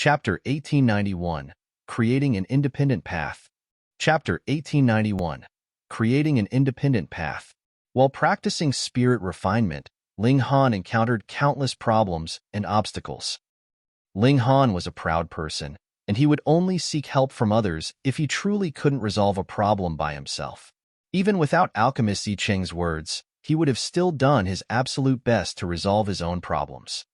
Chapter 1891, Creating an Independent Path. Chapter 1891, Creating an Independent Path. While practicing spirit refinement, Ling Han encountered countless problems and obstacles. Ling Han was a proud person, and he would only seek help from others if he truly couldn't resolve a problem by himself. Even without alchemist I Ching's words, he would have still done his absolute best to resolve his own problems.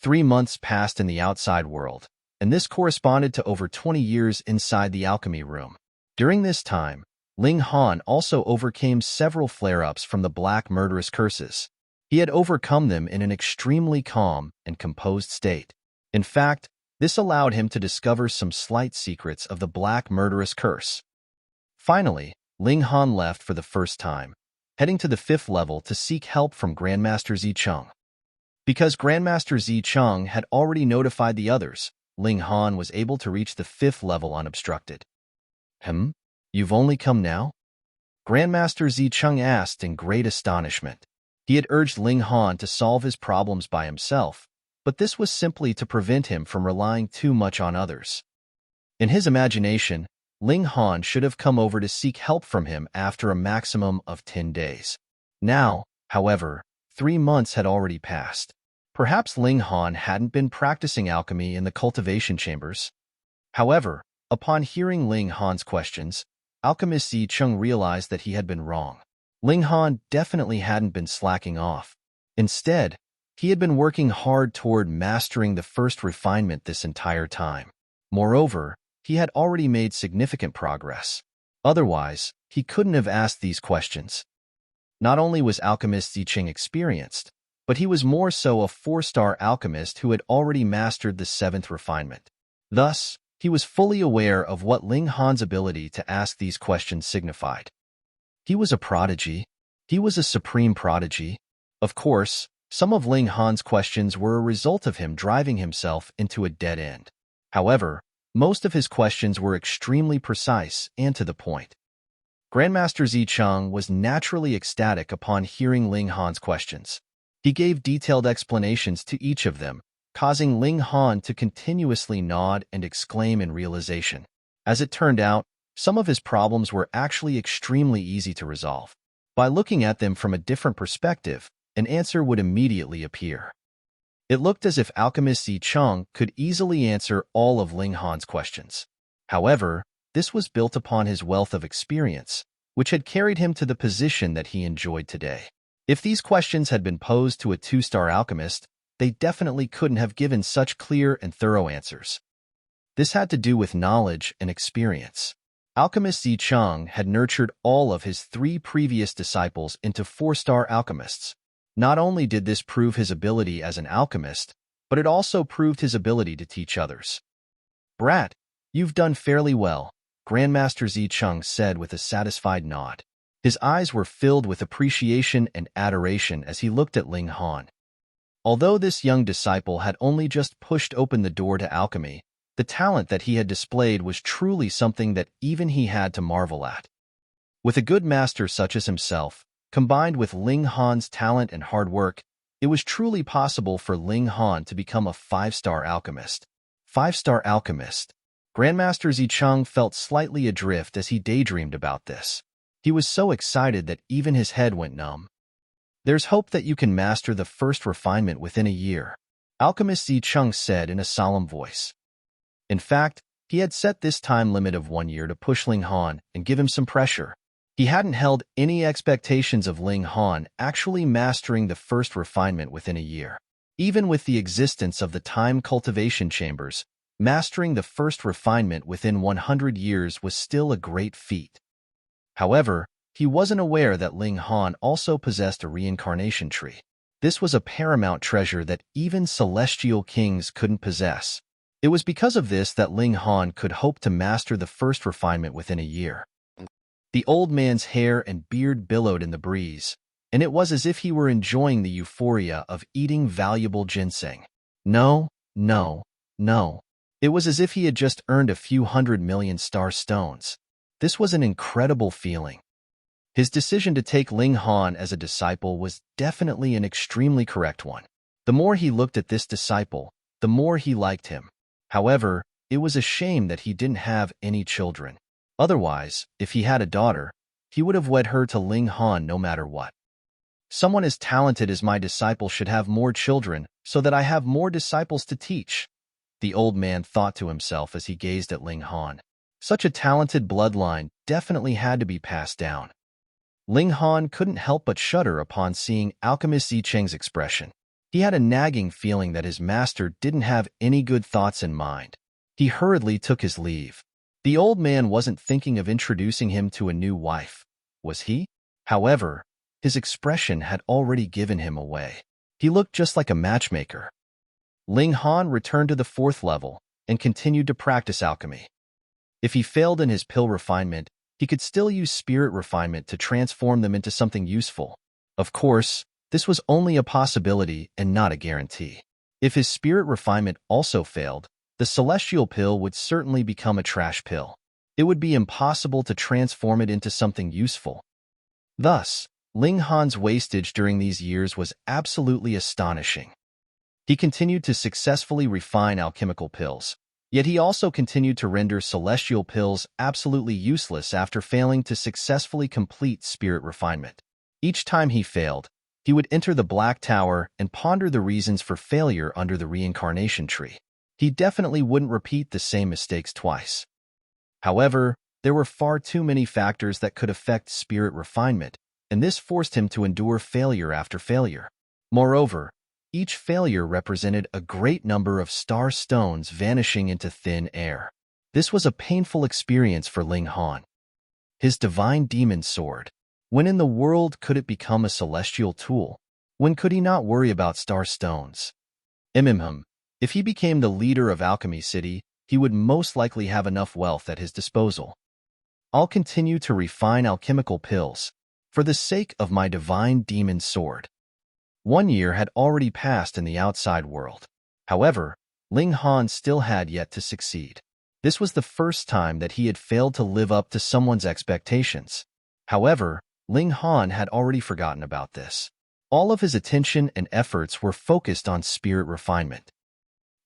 3 months passed in the outside world, and this corresponded to over 20 years inside the alchemy room. During this time, Ling Han also overcame several flare-ups from the black murderous curses. He had overcome them in an extremely calm and composed state. In fact, this allowed him to discover some slight secrets of the black murderous curse. Finally, Ling Han left for the first time, heading to the 5th level to seek help from Grandmaster Zicheng. Because Grandmaster Zicheng had already notified the others, Ling Han was able to reach the 5th level unobstructed. You've only come now? Grandmaster Zicheng asked in great astonishment. He had urged Ling Han to solve his problems by himself, but this was simply to prevent him from relying too much on others. In his imagination, Ling Han should have come over to seek help from him after a maximum of 10 days. Now, however, 3 months had already passed. Perhaps Ling Han hadn't been practicing alchemy in the cultivation chambers. However, upon hearing Ling Han's questions, Alchemist Zicheng realized that he had been wrong. Ling Han definitely hadn't been slacking off. Instead, he had been working hard toward mastering the first refinement this entire time. Moreover, he had already made significant progress. Otherwise, he couldn't have asked these questions. Not only was Alchemist Zicheng experienced, but he was more so a 4-star alchemist who had already mastered the 7th refinement. Thus, he was fully aware of what Ling Han's ability to ask these questions signified. He was a prodigy. He was a supreme prodigy. Of course, some of Ling Han's questions were a result of him driving himself into a dead end. However, most of his questions were extremely precise and to the point. Grandmaster Zicheng was naturally ecstatic upon hearing Ling Han's questions. He gave detailed explanations to each of them, causing Ling Han to continuously nod and exclaim in realization. As it turned out, some of his problems were actually extremely easy to resolve. By looking at them from a different perspective, an answer would immediately appear. It looked as if Alchemist Zicheng could easily answer all of Ling Han's questions. However, this was built upon his wealth of experience, which had carried him to the position that he enjoyed today. If these questions had been posed to a 2-star alchemist, they definitely couldn't have given such clear and thorough answers. This had to do with knowledge and experience. Alchemist Zicheng had nurtured all of his 3 previous disciples into 4-star alchemists. Not only did this prove his ability as an alchemist, but it also proved his ability to teach others. "Brat, you've done fairly well," Grandmaster Zicheng said with a satisfied nod. His eyes were filled with appreciation and adoration as he looked at Ling Han. Although this young disciple had only just pushed open the door to alchemy, the talent that he had displayed was truly something that even he had to marvel at. With a good master such as himself, combined with Ling Han's talent and hard work, it was truly possible for Ling Han to become a 5-star alchemist. 5-star alchemist. Grandmaster Zicheng felt slightly adrift as he daydreamed about this. He was so excited that even his head went numb. "There's hope that you can master the first refinement within a year," Alchemist Zicheng said in a solemn voice. In fact, he had set this time limit of 1 year to push Ling Han and give him some pressure. He hadn't held any expectations of Ling Han actually mastering the first refinement within a year. Even with the existence of the time cultivation chambers, mastering the first refinement within 100 years was still a great feat. However, he wasn't aware that Ling Han also possessed a reincarnation tree. This was a paramount treasure that even celestial kings couldn't possess. It was because of this that Ling Han could hope to master the first refinement within a year. The old man's hair and beard billowed in the breeze, and it was as if he were enjoying the euphoria of eating valuable ginseng. No. It was as if he had just earned a few 100 million star stones. This was an incredible feeling. His decision to take Ling Han as a disciple was definitely an extremely correct one. The more he looked at this disciple, the more he liked him. However, it was a shame that he didn't have any children. Otherwise, if he had a daughter, he would have wed her to Ling Han no matter what. Someone as talented as my disciple should have more children so that I have more disciples to teach, the old man thought to himself as he gazed at Ling Han. Such a talented bloodline definitely had to be passed down. Ling Han couldn't help but shudder upon seeing Alchemist Yicheng's expression. He had a nagging feeling that his master didn't have any good thoughts in mind. He hurriedly took his leave. The old man wasn't thinking of introducing him to a new wife, was he? However, his expression had already given him away. He looked just like a matchmaker. Ling Han returned to the 4th level and continued to practice alchemy. If he failed in his pill refinement, he could still use spirit refinement to transform them into something useful. Of course, this was only a possibility and not a guarantee. If his spirit refinement also failed, the celestial pill would certainly become a trash pill. It would be impossible to transform it into something useful. Thus, Ling Han's wastage during these years was absolutely astonishing. He continued to successfully refine alchemical pills, yet he also continued to render celestial pills absolutely useless after failing to successfully complete spirit refinement. Each time he failed, he would enter the Black Tower and ponder the reasons for failure under the reincarnation tree. He definitely wouldn't repeat the same mistakes twice. However, there were far too many factors that could affect spirit refinement, and this forced him to endure failure after failure. Moreover, each failure represented a great number of star stones vanishing into thin air. This was a painful experience for Ling Han. His divine demon sword. When in the world could it become a celestial tool? When could he not worry about star stones? If he became the leader of Alchemy City, he would most likely have enough wealth at his disposal. I'll continue to refine alchemical pills, for the sake of my divine demon sword. 1 year had already passed in the outside world. However, Ling Han still had yet to succeed. This was the first time that he had failed to live up to someone's expectations. However, Ling Han had already forgotten about this. All of his attention and efforts were focused on spirit refinement.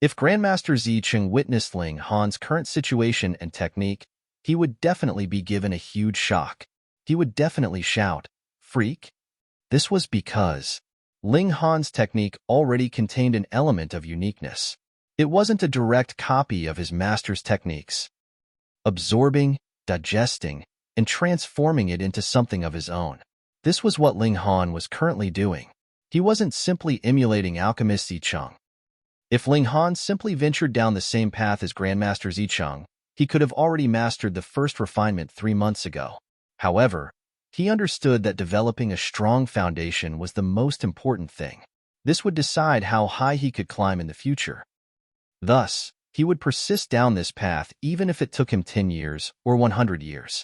If Grandmaster Zicheng witnessed Ling Han's current situation and technique, he would definitely be given a huge shock. He would definitely shout, "Freak!" This was because Ling Han's technique already contained an element of uniqueness. It wasn't a direct copy of his master's techniques. Absorbing, digesting, and transforming it into something of his own. This was what Ling Han was currently doing. He wasn't simply emulating Alchemist Zicheng. If Ling Han simply ventured down the same path as Grandmaster Zicheng, he could have already mastered the first refinement 3 months ago. However, he understood that developing a strong foundation was the most important thing. This would decide how high he could climb in the future. Thus, he would persist down this path even if it took him 10 years or 100 years.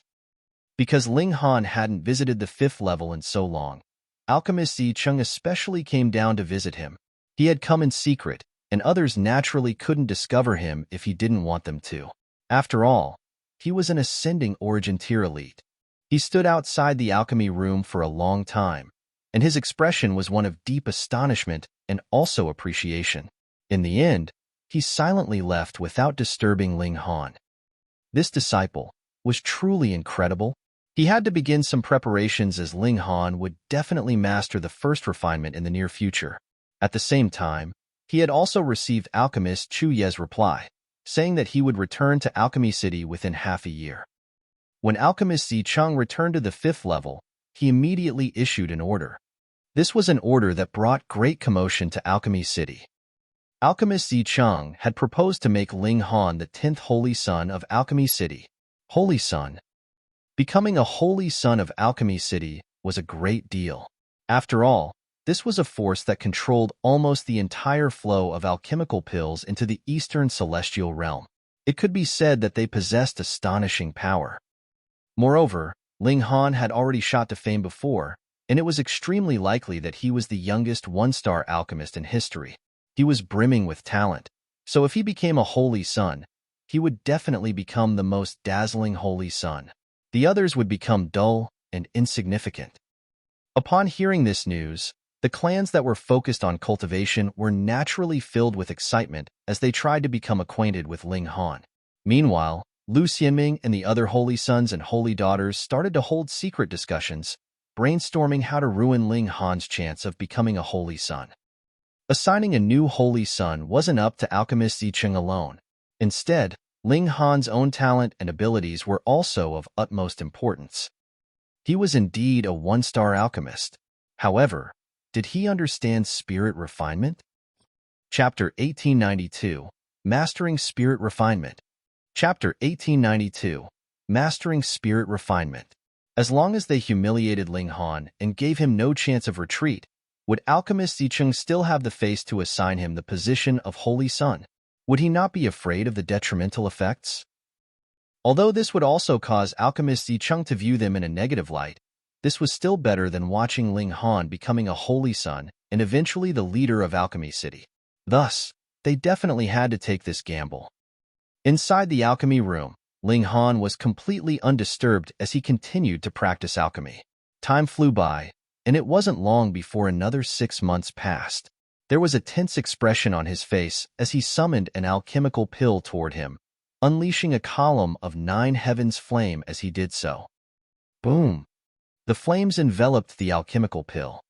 Because Ling Han hadn't visited the 5th level in so long, Alchemist Zicheng especially came down to visit him. He had come in secret, and others naturally couldn't discover him if he didn't want them to. After all, he was an ascending origin tier elite. He stood outside the alchemy room for a long time, and his expression was one of deep astonishment and also appreciation. In the end, he silently left without disturbing Ling Han. This disciple was truly incredible. He had to begin some preparations as Ling Han would definitely master the first refinement in the near future. At the same time, he had also received Alchemist Chu Ye's reply, saying that he would return to Alchemy City within half a year. When Alchemist Zicheng returned to the 5th level, he immediately issued an order. This was an order that brought great commotion to Alchemy City. Alchemist Zicheng had proposed to make Ling Han the 10th Holy Son of Alchemy City. Holy Son. Becoming a Holy Son of Alchemy City was a great deal. After all, this was a force that controlled almost the entire flow of alchemical pills into the Eastern Celestial Realm. It could be said that they possessed astonishing power. Moreover, Ling Han had already shot to fame before, and it was extremely likely that he was the youngest one-star alchemist in history. He was brimming with talent, so if he became a Holy Son, he would definitely become the most dazzling Holy Son. The others would become dull and insignificant. Upon hearing this news, The clans that were focused on cultivation were naturally filled with excitement as they tried to become acquainted with Ling Han. Meanwhile, Lu Xianming and the other holy sons and holy daughters started to hold secret discussions, brainstorming how to ruin Ling Han's chance of becoming a holy son. Assigning a new holy son wasn't up to alchemist Yicheng alone. Instead, Ling Han's own talent and abilities were also of utmost importance. He was indeed a one-star alchemist. However, did he understand spirit refinement? Chapter 1892, Mastering Spirit Refinement. Chapter 1892, Mastering Spirit Refinement. As long as they humiliated Ling Han and gave him no chance of retreat, would alchemist Yicheng still have the face to assign him the position of Holy Son? Would he not be afraid of the detrimental effects? Although this would also cause alchemist Yicheng to view them in a negative light, this was still better than watching Ling Han becoming a holy son and eventually the leader of Alchemy City. Thus, they definitely had to take this gamble. Inside the alchemy room, Ling Han was completely undisturbed as he continued to practice alchemy. Time flew by, and it wasn't long before another 6 months passed. There was a tense expression on his face as he summoned an alchemical pill toward him, unleashing a column of 9 heavens flame as he did so. Boom! The flames enveloped the alchemical pill.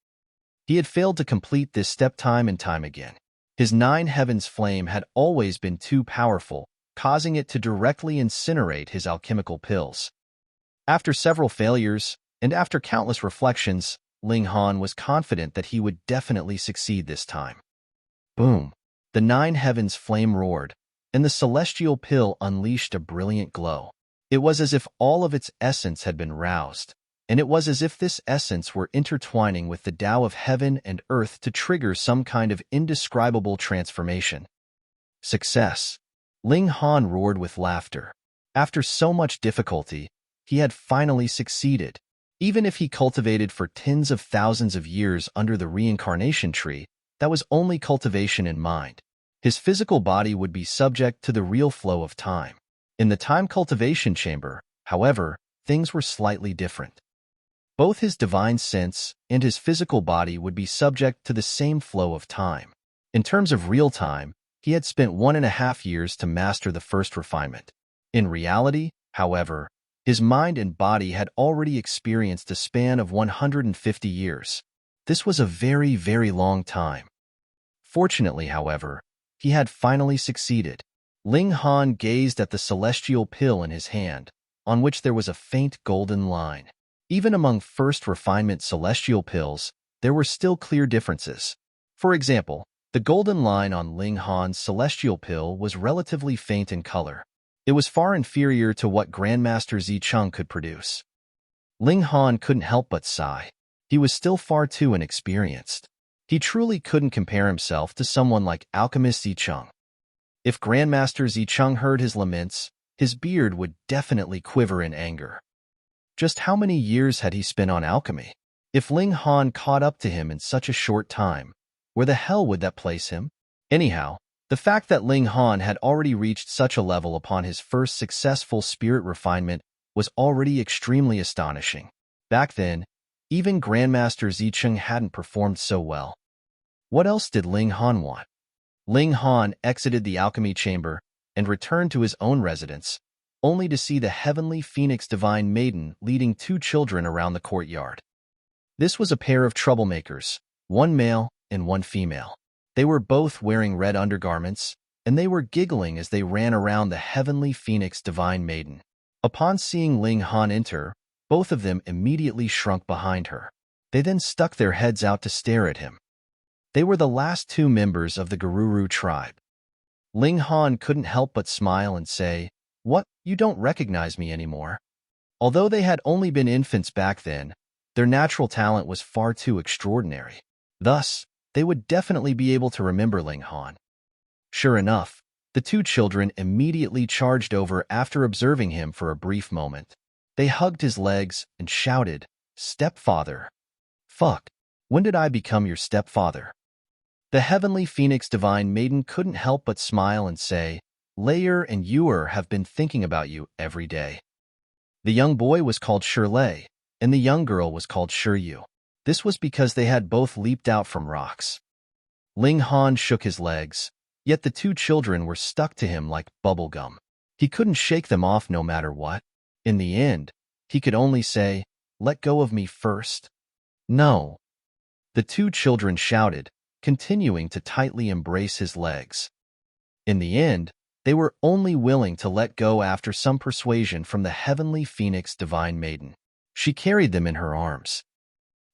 He had failed to complete this step time and time again. His 9 heavens flame had always been too powerful, causing it to directly incinerate his alchemical pills. After several failures, and after countless reflections, Ling Han was confident that he would definitely succeed this time. Boom! The 9 heavens flame roared, and the celestial pill unleashed a brilliant glow. It was as if all of its essence had been roused, and it was as if this essence were intertwining with the Tao of heaven and earth to trigger some kind of indescribable transformation. Success! Ling Han roared with laughter. After so much difficulty, he had finally succeeded. Even if he cultivated for tens of thousands of years under the reincarnation tree, that was only cultivation in mind. His physical body would be subject to the real flow of time. In the time cultivation chamber, however, things were slightly different. Both his divine sense and his physical body would be subject to the same flow of time. In terms of real time, he had spent 1.5 years to master the first refinement. In reality, however, his mind and body had already experienced a span of 150 years. This was a very, very long time. Fortunately, however, he had finally succeeded. Ling Han gazed at the celestial pill in his hand, on which there was a faint golden line. Even among first refinement celestial pills, there were still clear differences. For example, the golden line on Ling Han's celestial pill was relatively faint in color. It was far inferior to what Grandmaster Zicheng could produce. Ling Han couldn't help but sigh. He was still far too inexperienced. He truly couldn't compare himself to someone like Alchemist Zicheng. If Grandmaster Zicheng heard his laments, his beard would definitely quiver in anger. Just how many years had he spent on alchemy? If Ling Han caught up to him in such a short time, where the hell would that place him? Anyhow, the fact that Ling Han had already reached such a level upon his first successful spirit refinement was already extremely astonishing. Back then, even Grandmaster Zicheng hadn't performed so well. What else did Ling Han want? Ling Han exited the alchemy chamber and returned to his own residence, only to see the heavenly phoenix divine maiden leading 2 children around the courtyard. This was a pair of troublemakers, 1 male and 1 female. They were both wearing red undergarments, and they were giggling as they ran around the heavenly phoenix divine maiden. Upon seeing Ling Han enter, both of them immediately shrunk behind her. They then stuck their heads out to stare at him. They were the last 2 members of the Garuru tribe. Ling Han couldn't help but smile and say, "What, you don't recognize me anymore?" Although they had only been infants back then, their natural talent was far too extraordinary. Thus, they would definitely be able to remember Ling Han. Sure enough, the 2 children immediately charged over after observing him for a brief moment. They hugged his legs and shouted, "Stepfather! Fuck, when did I become your stepfather?" The heavenly phoenix divine maiden couldn't help but smile and say, "Layer and Ewer have been thinking about you every day." The young boy was called Shirley, and the young girl was called Shiryu. This was because they had both leaped out from rocks. Ling Han shook his legs, yet the two children were stuck to him like bubble gum. He couldn't shake them off no matter what. In the end, he could only say, "Let go of me first." "No." The two children shouted, continuing to tightly embrace his legs. In the end, they were only willing to let go after some persuasion from the heavenly phoenix divine maiden. She carried them in her arms.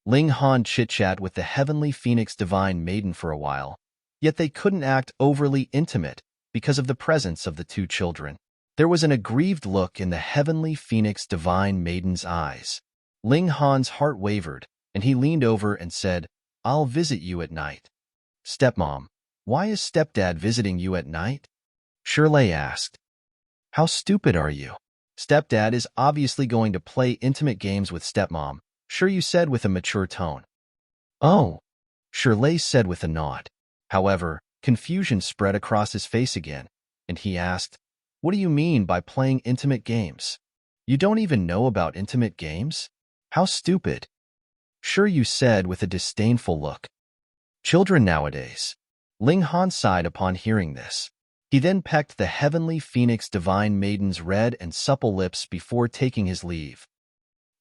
Ling Han chit-chat with the heavenly phoenix divine maiden for a while, yet they couldn't act overly intimate because of the presence of the two children. There was an aggrieved look in the heavenly phoenix divine maiden's eyes. Ling Han's heart wavered, and he leaned over and said, "I'll visit you at night." "Stepmom, why is stepdad visiting you at night?" Shirley asked. "How stupid are you? Stepdad is obviously going to play intimate games with stepmom," Shirley said with a mature tone. "Oh," Shirley said with a nod. However, confusion spread across his face again, and he asked, "What do you mean by playing intimate games? You don't even know about intimate games? How stupid." "Sure," you said with a disdainful look. "Children nowadays." Ling Han sighed upon hearing this. He then pecked the heavenly phoenix divine maiden's red and supple lips before taking his leave.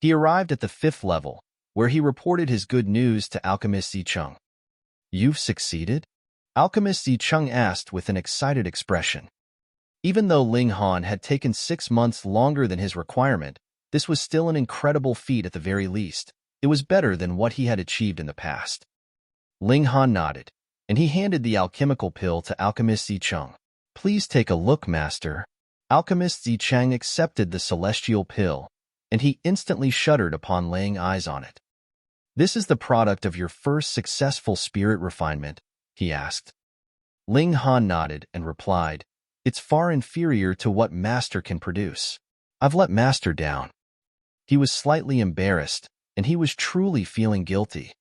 He arrived at the 5th level, where he reported his good news to Alchemist Zicheng. "You've succeeded?" Alchemist Zicheng asked with an excited expression. Even though Ling Han had taken 6 months longer than his requirement, this was still an incredible feat at the very least. It was better than what he had achieved in the past. Ling Han nodded, and he handed the alchemical pill to Alchemist Zicheng. "Please take a look, Master." Alchemist Zicheng accepted the celestial pill, and he instantly shuddered upon laying eyes on it. "This is the product of your first successful spirit refinement?" he asked. Ling Han nodded and replied, "It's far inferior to what Master can produce. I've let Master down." He was slightly embarrassed, and he was truly feeling guilty.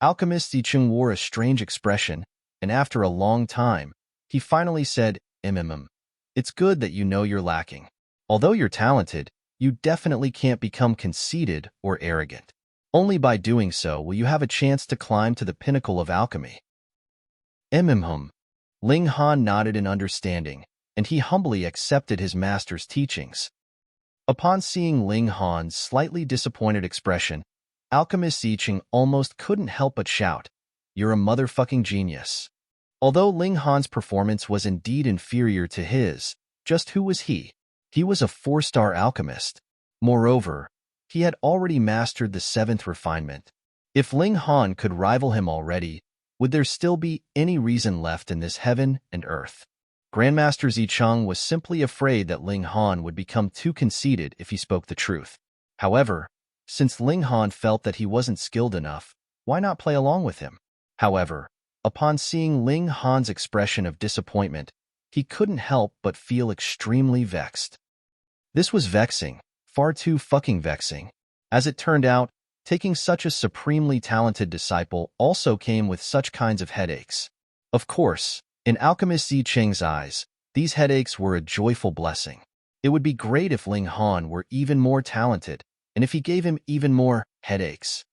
Alchemist Zicheng wore a strange expression, and after a long time, he finally said, It's good that you know you're lacking. Although you're talented, you definitely can't become conceited or arrogant. Only by doing so will you have a chance to climb to the pinnacle of alchemy." Ling Han nodded in understanding, and he humbly accepted his master's teachings. Upon seeing Ling Han's slightly disappointed expression, Alchemist Zicheng almost couldn't help but shout, "You're a motherfucking genius." Although Ling Han's performance was indeed inferior to his, just who was he? He was a 4-star alchemist. Moreover, he had already mastered the 7th refinement. If Ling Han could rival him already, would there still be any reason left in this heaven and earth? Grandmaster Zicheng was simply afraid that Ling Han would become too conceited if he spoke the truth. However, since Ling Han felt that he wasn't skilled enough, why not play along with him? However, upon seeing Ling Han's expression of disappointment, he couldn't help but feel extremely vexed. This was vexing, far too fucking vexing. As it turned out, taking such a supremely talented disciple also came with such kinds of headaches. Of course, in Alchemist Zicheng's eyes, these headaches were a joyful blessing. It would be great if Ling Han were even more talented, and if he gave him even more headaches.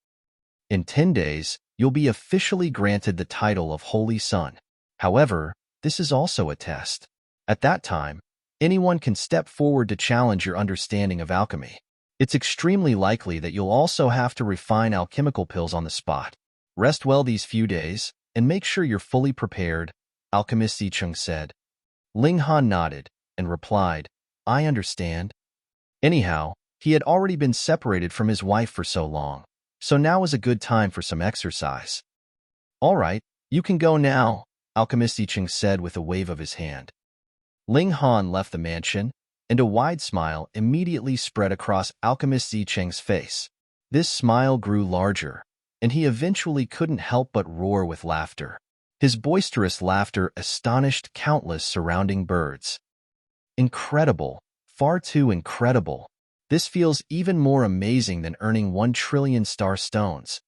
In 10 days, you'll be officially granted the title of Holy Son. However, this is also a test. At that time, anyone can step forward to challenge your understanding of alchemy. It's extremely likely that you'll also have to refine alchemical pills on the spot. Rest well these few days, and make sure you're fully prepared, Alchemist Zicheng said. Ling Han nodded and replied, "I understand." Anyhow, he had already been separated from his wife for so long, so now was a good time for some exercise. "All right, you can go now," Alchemist Zicheng said with a wave of his hand. Ling Han left the mansion, and a wide smile immediately spread across Alchemist Zicheng's face. This smile grew larger, and he eventually couldn't help but roar with laughter. His boisterous laughter astonished countless surrounding birds. "Incredible, far too incredible. This feels even more amazing than earning 1 trillion star stones."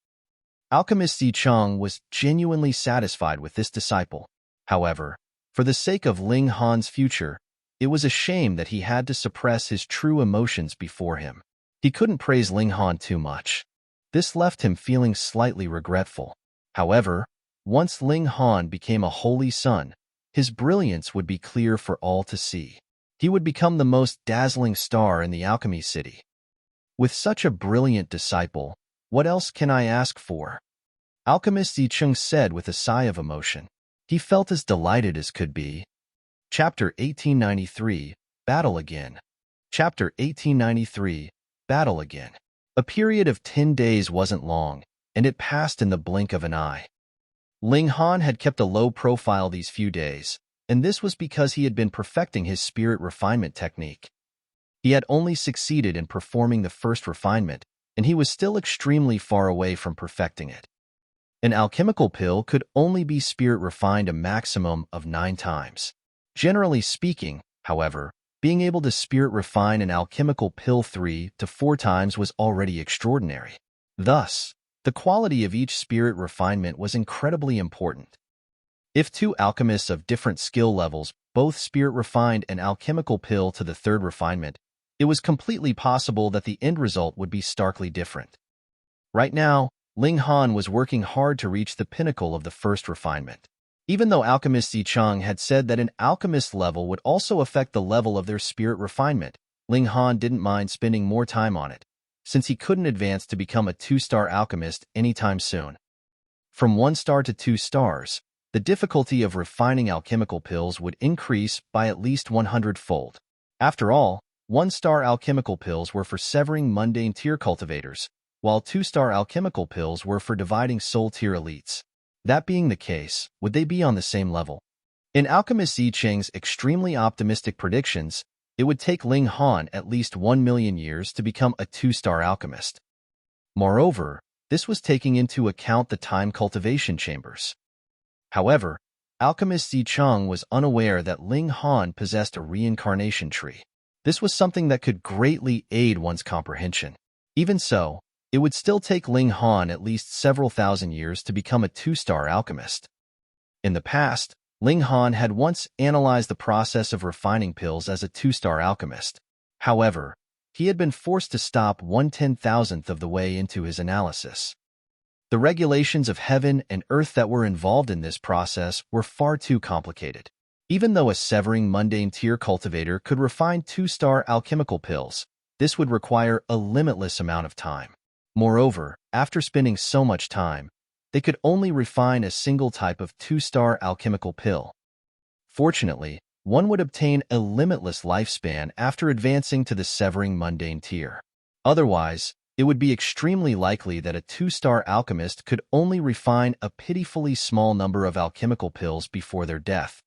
Alchemist Zicheng was genuinely satisfied with this disciple. However, for the sake of Ling Han's future, it was a shame that he had to suppress his true emotions before him. He couldn't praise Ling Han too much. This left him feeling slightly regretful. However, once Ling Han became a holy son, his brilliance would be clear for all to see. He would become the most dazzling star in the Alchemy City. With such a brilliant disciple, what else can I ask for? Alchemist Yicheng said with a sigh of emotion. He felt as delighted as could be. Chapter 1893, Battle Again. Chapter 1893, Battle Again. A period of 10 days wasn't long, and it passed in the blink of an eye. Ling Han had kept a low profile these few days, and this was because he had been perfecting his spirit refinement technique. He had only succeeded in performing the first refinement, and he was still extremely far away from perfecting it. An alchemical pill could only be spirit refined a maximum of 9 times. Generally speaking, however, being able to spirit refine an alchemical pill 3 to 4 times was already extraordinary. Thus, the quality of each spirit refinement was incredibly important. If 2 alchemists of different skill levels both spirit refined an alchemical pill to the 3rd refinement, it was completely possible that the end result would be starkly different. Right now, Ling Han was working hard to reach the pinnacle of the 1st refinement. Even though Alchemist Yicheng had said that an alchemist level would also affect the level of their spirit refinement, Ling Han didn't mind spending more time on it, since he couldn't advance to become a 2-star alchemist anytime soon. From 1 star to 2 stars, the difficulty of refining alchemical pills would increase by at least 100-fold. After all, 1-star alchemical pills were for severing mundane tier cultivators, while 2-star alchemical pills were for dividing soul tier elites. That being the case, would they be on the same level? In Alchemist Yicheng's extremely optimistic predictions, it would take Ling Han at least 1 million years to become a 2-star alchemist. Moreover, this was taking into account the time cultivation chambers. However, Alchemist Yicheng was unaware that Ling Han possessed a reincarnation tree. This was something that could greatly aid one's comprehension. Even so, it would still take Ling Han at least several thousand years to become a 2-star alchemist. In the past, Ling Han had once analyzed the process of refining pills as a 2-star alchemist. However, he had been forced to stop 1/10,000th of the way into his analysis. The regulations of heaven and earth that were involved in this process were far too complicated. Even though a severing mundane tier cultivator could refine 2-star alchemical pills, this would require a limitless amount of time. Moreover, after spending so much time, they could only refine a single type of 2-star alchemical pill. Fortunately, one would obtain a limitless lifespan after advancing to the severing mundane tier. Otherwise, it would be extremely likely that a 2-star alchemist could only refine a pitifully small number of alchemical pills before their death.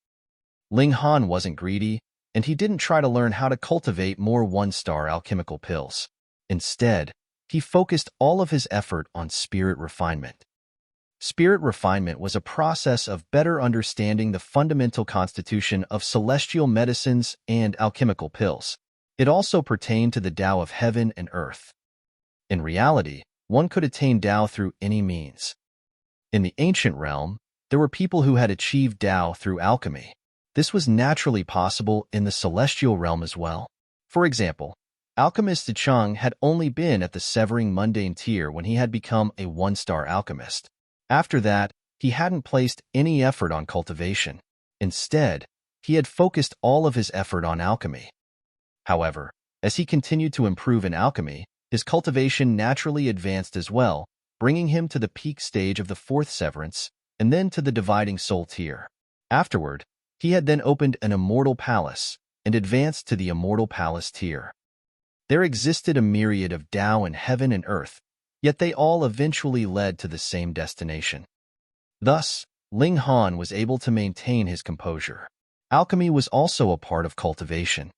Ling Han wasn't greedy, and he didn't try to learn how to cultivate more 1-star alchemical pills. Instead, he focused all of his effort on spirit refinement. Spirit refinement was a process of better understanding the fundamental constitution of celestial medicines and alchemical pills. It also pertained to the Tao of heaven and earth. In reality, one could attain Tao through any means. In the ancient realm, there were people who had achieved Tao through alchemy. This was naturally possible in the celestial realm as well. For example, Alchemist Yicheng had only been at the severing mundane tier when he had become a 1-star alchemist. After that, he hadn't placed any effort on cultivation. Instead, he had focused all of his effort on alchemy. However, as he continued to improve in alchemy, his cultivation naturally advanced as well, bringing him to the peak stage of the 4th severance, and then to the dividing soul tier. Afterward, he had then opened an immortal palace, and advanced to the immortal palace tier. There existed a myriad of Tao in heaven and earth, yet they all eventually led to the same destination. Thus, Ling Han was able to maintain his composure. Alchemy was also a part of cultivation.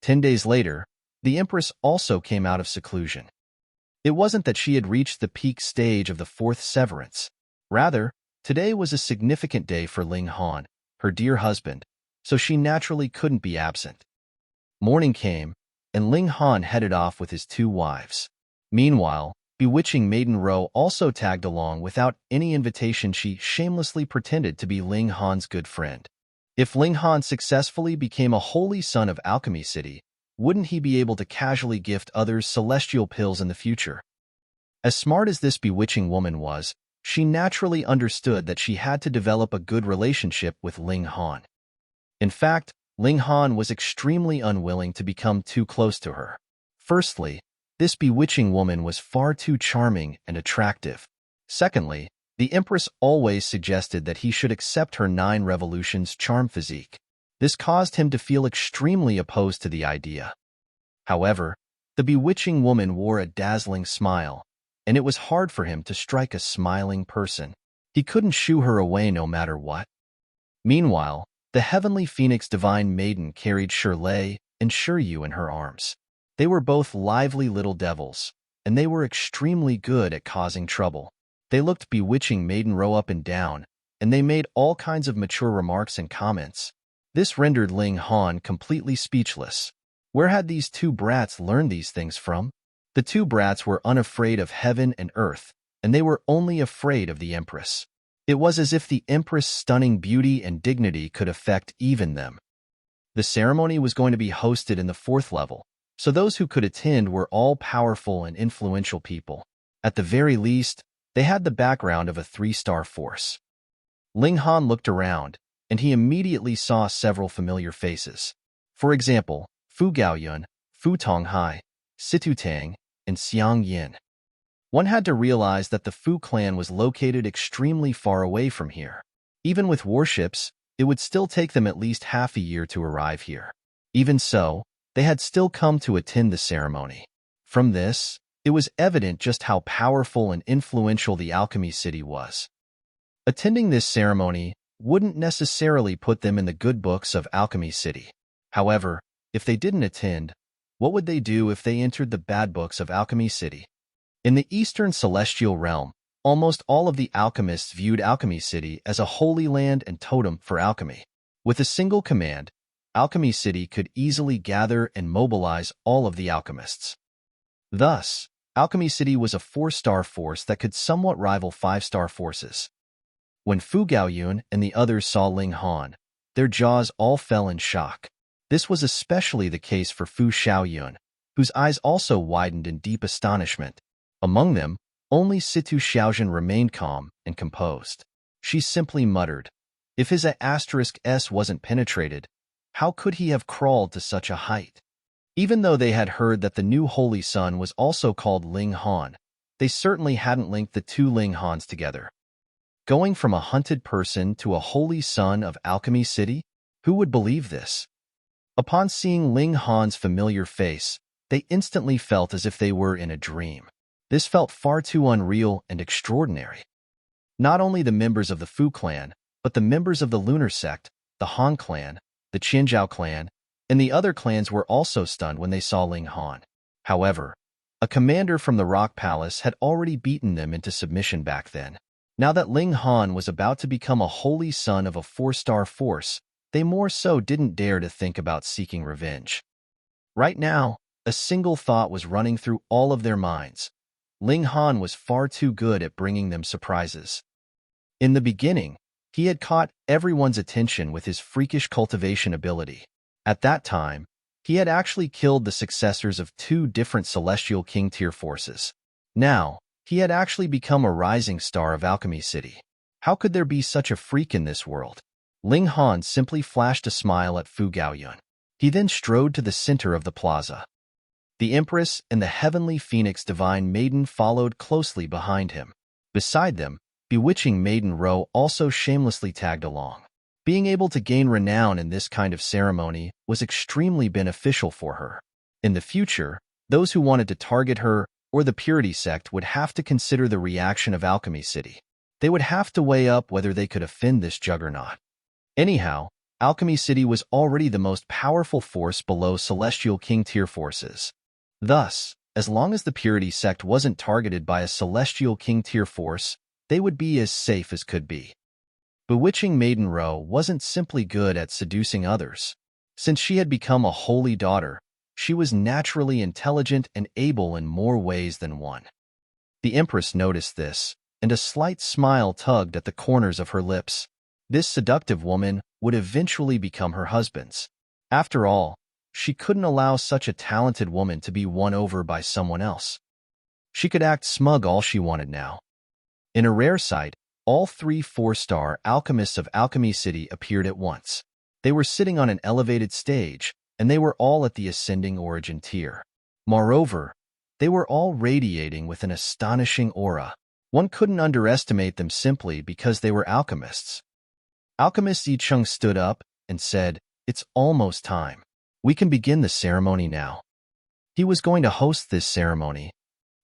10 days later, the Empress also came out of seclusion. It wasn't that she had reached the peak stage of the 4th severance. Rather, today was a significant day for Ling Han, her dear husband, so she naturally couldn't be absent. Morning came, and Ling Han headed off with his 2 wives. Meanwhile, bewitching Maiden Ro also tagged along without any invitation. She shamelessly pretended to be Ling Han's good friend. If Ling Han successfully became a holy son of Alchemy City, wouldn't he be able to casually gift others celestial pills in the future? As smart as this bewitching woman was, she naturally understood that she had to develop a good relationship with Ling Han. In fact, Ling Han was extremely unwilling to become too close to her. Firstly, this bewitching woman was far too charming and attractive. Secondly, the Empress always suggested that he should accept her 9 revolutions charm physique. This caused him to feel extremely opposed to the idea. However, the bewitching woman wore a dazzling smile, and it was hard for him to strike a smiling person. He couldn't shoo her away no matter what. Meanwhile, the heavenly phoenix divine maiden carried Shirley and Shiryu in her arms. They were both lively little devils, and they were extremely good at causing trouble. They looked bewitching maiden row up and down, and they made all kinds of mature remarks and comments. This rendered Ling Han completely speechless. Where had these 2 brats learned these things from? The 2 brats were unafraid of heaven and earth, and they were only afraid of the Empress. It was as if the Empress' stunning beauty and dignity could affect even them. The ceremony was going to be hosted in the 4th level, so those who could attend were all powerful and influential people. At the very least, they had the background of a 3-star force. Ling Han looked around, and he immediately saw several familiar faces. For example, Fu Gaoyun, Fu Tonghai, Situ Tang, and Xiang Yin. One had to realize that the Fu clan was located extremely far away from here. Even with warships, it would still take them at least half a year to arrive here. Even so, they had still come to attend the ceremony. From this, it was evident just how powerful and influential the Alchemy City was. Attending this ceremony wouldn't necessarily put them in the good books of Alchemy City. However, if they didn't attend, what would they do if they entered the bad books of Alchemy City? In the Eastern Celestial Realm, almost all of the alchemists viewed Alchemy City as a holy land and totem for alchemy. With a single command, Alchemy City could easily gather and mobilize all of the alchemists. Thus, Alchemy City was a 4-star force that could somewhat rival 5-star forces. When Fu Gaoyun and the others saw Ling Han, their jaws all fell in shock. This was especially the case for Fu Xiaoyun, whose eyes also widened in deep astonishment. Among them, only Situ Xiaojun remained calm and composed. She simply muttered, "If his *S wasn't penetrated, how could he have crawled to such a height?" Even though they had heard that the new Holy Son was also called Ling Han, they certainly hadn't linked the 2 Ling Hans together. Going from a hunted person to a Holy Son of Alchemy City? Who would believe this? Upon seeing Ling Han's familiar face, they instantly felt as if they were in a dream. This felt far too unreal and extraordinary. Not only the members of the Fu clan, but the members of the Lunar Sect, the Han clan, the Qianzhao clan, and the other clans were also stunned when they saw Ling Han. However, a commander from the Rock Palace had already beaten them into submission back then. Now that Ling Han was about to become a holy son of a 4-star force, they more so didn't dare to think about seeking revenge. Right now, a single thought was running through all of their minds. Ling Han was far too good at bringing them surprises. In the beginning, he had caught everyone's attention with his freakish cultivation ability. At that time, he had actually killed the successors of 2 different Celestial King tier forces. Now, he had actually become a rising star of Alchemy City. How could there be such a freak in this world? Ling Han simply flashed a smile at Fu Gaoyun. He then strode to the center of the plaza. The Empress and the Heavenly Phoenix Divine Maiden followed closely behind him. Beside them, Bewitching Maiden Row also shamelessly tagged along. Being able to gain renown in this kind of ceremony was extremely beneficial for her. In the future, those who wanted to target her or the Purity Sect would have to consider the reaction of Alchemy City. They would have to weigh up whether they could offend this juggernaut. Anyhow, Alchemy City was already the most powerful force below Celestial King tier forces. Thus, as long as the Purity Sect wasn't targeted by a Celestial King tier force, they would be as safe as could be. Bewitching Maiden Row wasn't simply good at seducing others. Since she had become a holy daughter, she was naturally intelligent and able in more ways than one. The Empress noticed this, and a slight smile tugged at the corners of her lips. This seductive woman would eventually become her husband's. After all, she couldn't allow such a talented woman to be won over by someone else. She could act smug all she wanted now. In a rare sight, all three 4-star alchemists of Alchemy City appeared at once. They were sitting on an elevated stage, and they were all at the ascending origin tier. Moreover, they were all radiating with an astonishing aura. One couldn't underestimate them simply because they were alchemists. Alchemist Yicheng stood up and said, "It's almost time. We can begin the ceremony now." He was going to host this ceremony.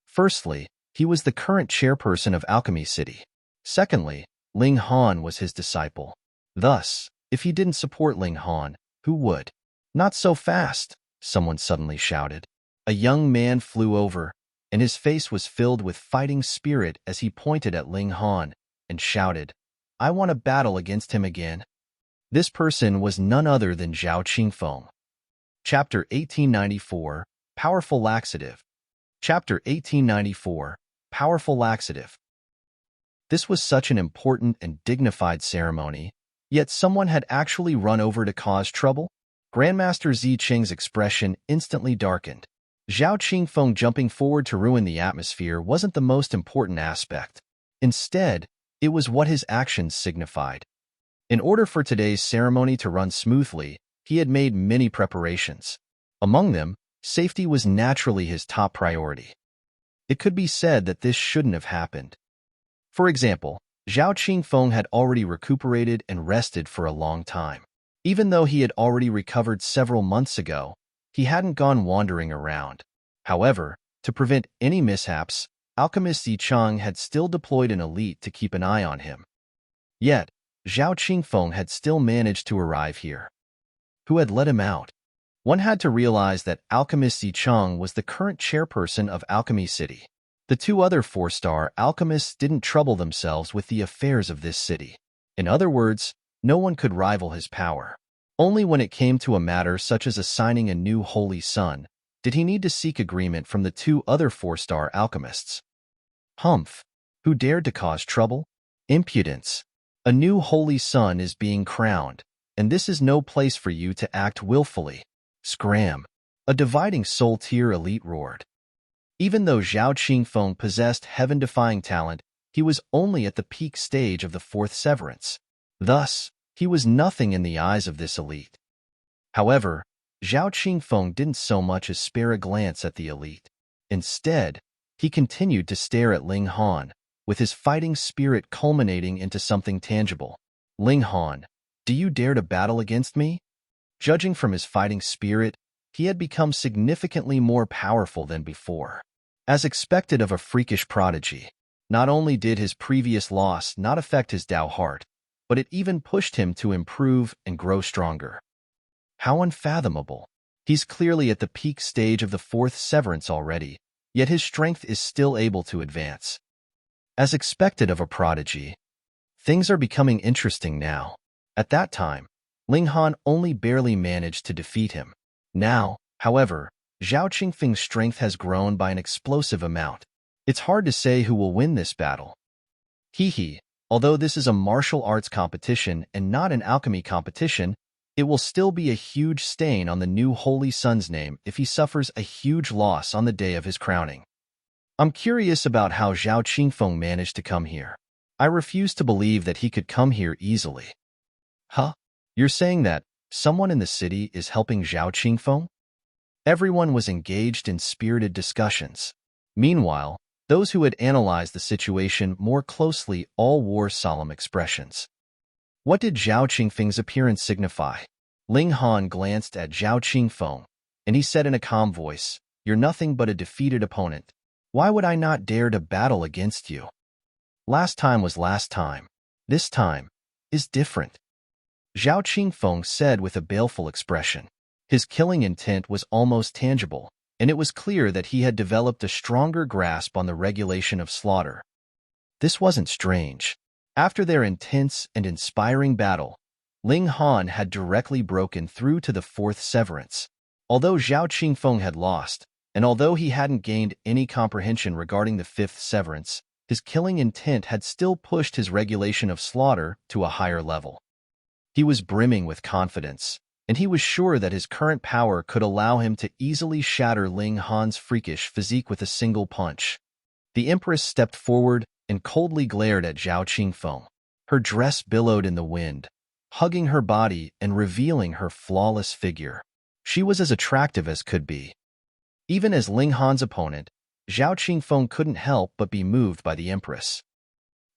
Firstly, he was the current chairperson of Alchemy City. Secondly, Ling Han was his disciple. Thus, if he didn't support Ling Han, who would? "Not so fast," someone suddenly shouted. A young man flew over, and his face was filled with fighting spirit as he pointed at Ling Han and shouted, "I want to battle against him again." This person was none other than Zhao Qingfeng. Chapter 1894, Powerful Laxative. Chapter 1894, Powerful Laxative. This was such an important and dignified ceremony, yet someone had actually run over to cause trouble? Grandmaster Zi Qing's expression instantly darkened. Zhao Qingfeng jumping forward to ruin the atmosphere wasn't the most important aspect. Instead, it was what his actions signified. In order for today's ceremony to run smoothly, he had made many preparations. Among them, safety was naturally his top priority. It could be said that this shouldn't have happened. For example, Zhao Qingfeng had already recuperated and rested for a long time. Even though he had already recovered several months ago, he hadn't gone wandering around. However, to prevent any mishaps, Alchemist Yicheng had still deployed an elite to keep an eye on him. Yet, Zhao Qingfeng had still managed to arrive here. Who had let him out? One had to realize that Alchemist Yicheng was the current chairperson of Alchemy City. The two other 4-star alchemists didn't trouble themselves with the affairs of this city. In other words, no one could rival his power. Only when it came to a matter such as assigning a new holy sun did he need to seek agreement from the two other 4-star alchemists. Humph! Who dared to cause trouble? Impudence! A new holy sun is being crowned, and this is no place for you to act willfully. Scram! A dividing soul tier elite roared. Even though Zhao Qingfeng possessed heaven-defying talent, he was only at the peak stage of the 4th severance. Thus, he was nothing in the eyes of this elite. However, Zhao Qingfeng didn't so much as spare a glance at the elite. Instead, he continued to stare at Ling Han, with his fighting spirit culminating into something tangible. "Ling Han, do you dare to battle against me?" Judging from his fighting spirit, he had become significantly more powerful than before. As expected of a freakish prodigy, not only did his previous loss not affect his Dao heart, but it even pushed him to improve and grow stronger. How unfathomable. He's clearly at the peak stage of the 4th severance already, yet his strength is still able to advance. As expected of a prodigy, things are becoming interesting now. At that time, Ling Han only barely managed to defeat him. Now, however, Zhao Qingfeng's strength has grown by an explosive amount. It's hard to say who will win this battle. Hee. Although this is a martial arts competition and not an alchemy competition, it will still be a huge stain on the new Holy Sun's name if he suffers a huge loss on the day of his crowning. I'm curious about how Zhao Qingfeng managed to come here. I refuse to believe that he could come here easily. Huh? You're saying that someone in the city is helping Zhao Qingfeng? Everyone was engaged in spirited discussions. Meanwhile, those who had analyzed the situation more closely all wore solemn expressions. What did Zhao Qingfeng's appearance signify? Ling Han glanced at Zhao Qingfeng, and he said in a calm voice, "You're nothing but a defeated opponent. Why would I not dare to battle against you? Last time was last time. This time is different." Zhao Qingfeng said with a baleful expression. His killing intent was almost tangible, and it was clear that he had developed a stronger grasp on the regulation of slaughter. This wasn't strange. After their intense and inspiring battle, Ling Han had directly broken through to the 4th severance. Although Zhao Qingfeng had lost, and although he hadn't gained any comprehension regarding the 5th severance, his killing intent had still pushed his regulation of slaughter to a higher level. He was brimming with confidence, and he was sure that his current power could allow him to easily shatter Ling Han's freakish physique with a single punch. The Empress stepped forward and coldly glared at Zhao Qingfeng. Her dress billowed in the wind, hugging her body and revealing her flawless figure. She was as attractive as could be. Even as Ling Han's opponent, Zhao Qingfeng couldn't help but be moved by the Empress.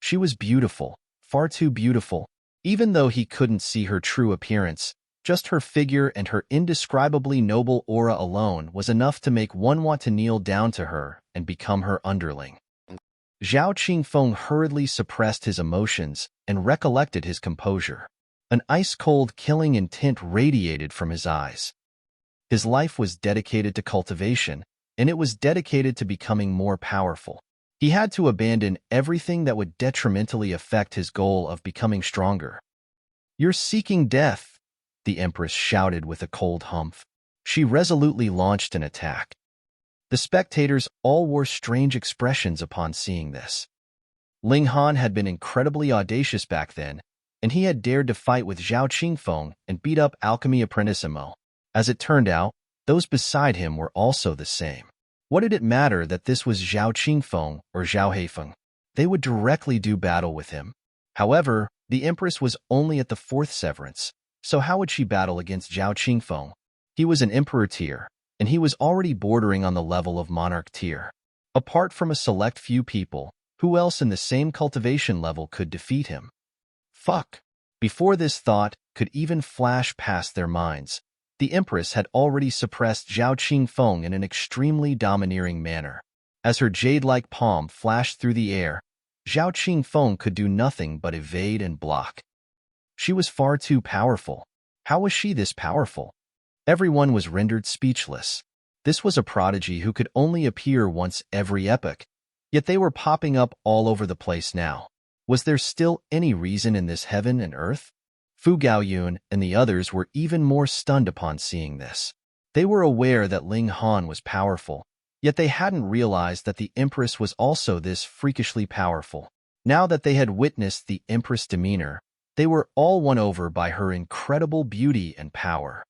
She was beautiful, far too beautiful. Even though he couldn't see her true appearance, just her figure and her indescribably noble aura alone was enough to make one want to kneel down to her and become her underling. Zhao Qingfeng hurriedly suppressed his emotions and recollected his composure. An ice-cold, killing intent radiated from his eyes. His life was dedicated to cultivation, and it was dedicated to becoming more powerful. He had to abandon everything that would detrimentally affect his goal of becoming stronger. "You're seeking death," the Empress shouted with a cold humph. She resolutely launched an attack. The spectators all wore strange expressions upon seeing this. Ling Han had been incredibly audacious back then, and he had dared to fight with Zhao Qingfeng and beat up Alchemy Apprentissimo. As it turned out, those beside him were also the same. What did it matter that this was Zhao Qingfeng or Zhao Heifeng? They would directly do battle with him. However, the Empress was only at the 4th severance, so how would she battle against Zhao Qingfeng? He was an Emperor tier, and he was already bordering on the level of Monarch tier. Apart from a select few people, who else in the same cultivation level could defeat him? Fuck! Before this thought could even flash past their minds, the Empress had already suppressed Zhao Qingfeng in an extremely domineering manner. As her jade-like palm flashed through the air, Zhao Qingfeng could do nothing but evade and block. She was far too powerful. How was she this powerful? Everyone was rendered speechless. This was a prodigy who could only appear once every epoch, yet they were popping up all over the place now. Was there still any reason in this heaven and earth? Fu Gaoyun and the others were even more stunned upon seeing this. They were aware that Ling Han was powerful, yet they hadn't realized that the Empress was also this freakishly powerful. Now that they had witnessed the Empress' demeanor, they were all won over by her incredible beauty and power.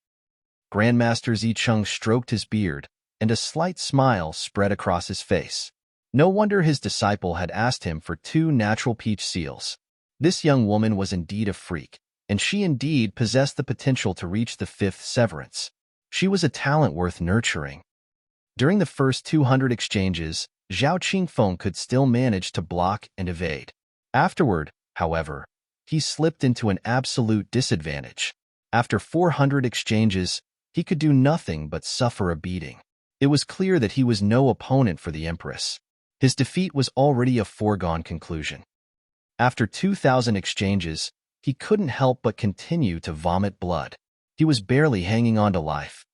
Grandmaster Zicheng stroked his beard, and a slight smile spread across his face. No wonder his disciple had asked him for 2 natural peach seals. This young woman was indeed a freak, and she indeed possessed the potential to reach the 5th severance. She was a talent worth nurturing. During the first 200 exchanges, Zhao Qingfeng could still manage to block and evade. Afterward, however, he slipped into an absolute disadvantage. After 400 exchanges, he could do nothing but suffer a beating. It was clear that he was no opponent for the Empress. His defeat was already a foregone conclusion. After 2,000 exchanges, he couldn't help but continue to vomit blood. He was barely hanging on to life.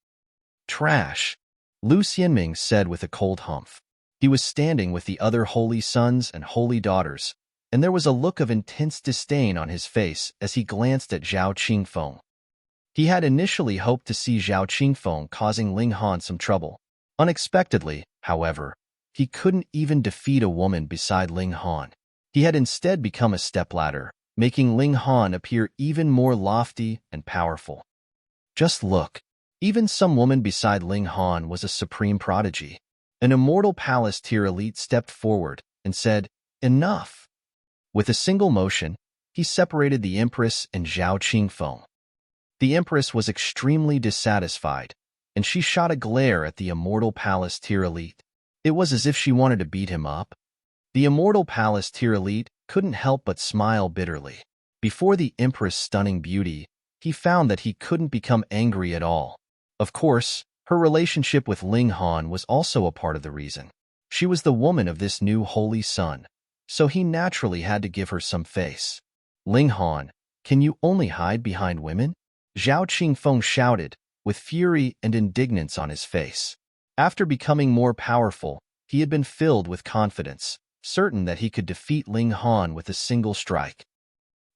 "Trash," Lu Xianming said with a cold humph. He was standing with the other holy sons and holy daughters, and there was a look of intense disdain on his face as he glanced at Zhao Qingfeng. He had initially hoped to see Zhao Qingfeng causing Ling Han some trouble. Unexpectedly, however, he couldn't even defeat a woman beside Ling Han. He had instead become a stepladder, making Ling Han appear even more lofty and powerful. Just look. Even some woman beside Ling Han was a supreme prodigy. An immortal palace tier elite stepped forward and said, "Enough." With a single motion, he separated the Empress and Zhao Qingfeng. The Empress was extremely dissatisfied, and she shot a glare at the immortal palace tier elite. It was as if she wanted to beat him up. The immortal palace tier elite couldn't help but smile bitterly. Before the Empress' stunning beauty, he found that he couldn't become angry at all. Of course, her relationship with Ling Han was also a part of the reason. She was the woman of this new holy son, so he naturally had to give her some face. "Ling Han, can you only hide behind women?" Zhao Qingfeng shouted, with fury and indignance on his face. After becoming more powerful, he had been filled with confidence, certain that he could defeat Ling Han with a single strike.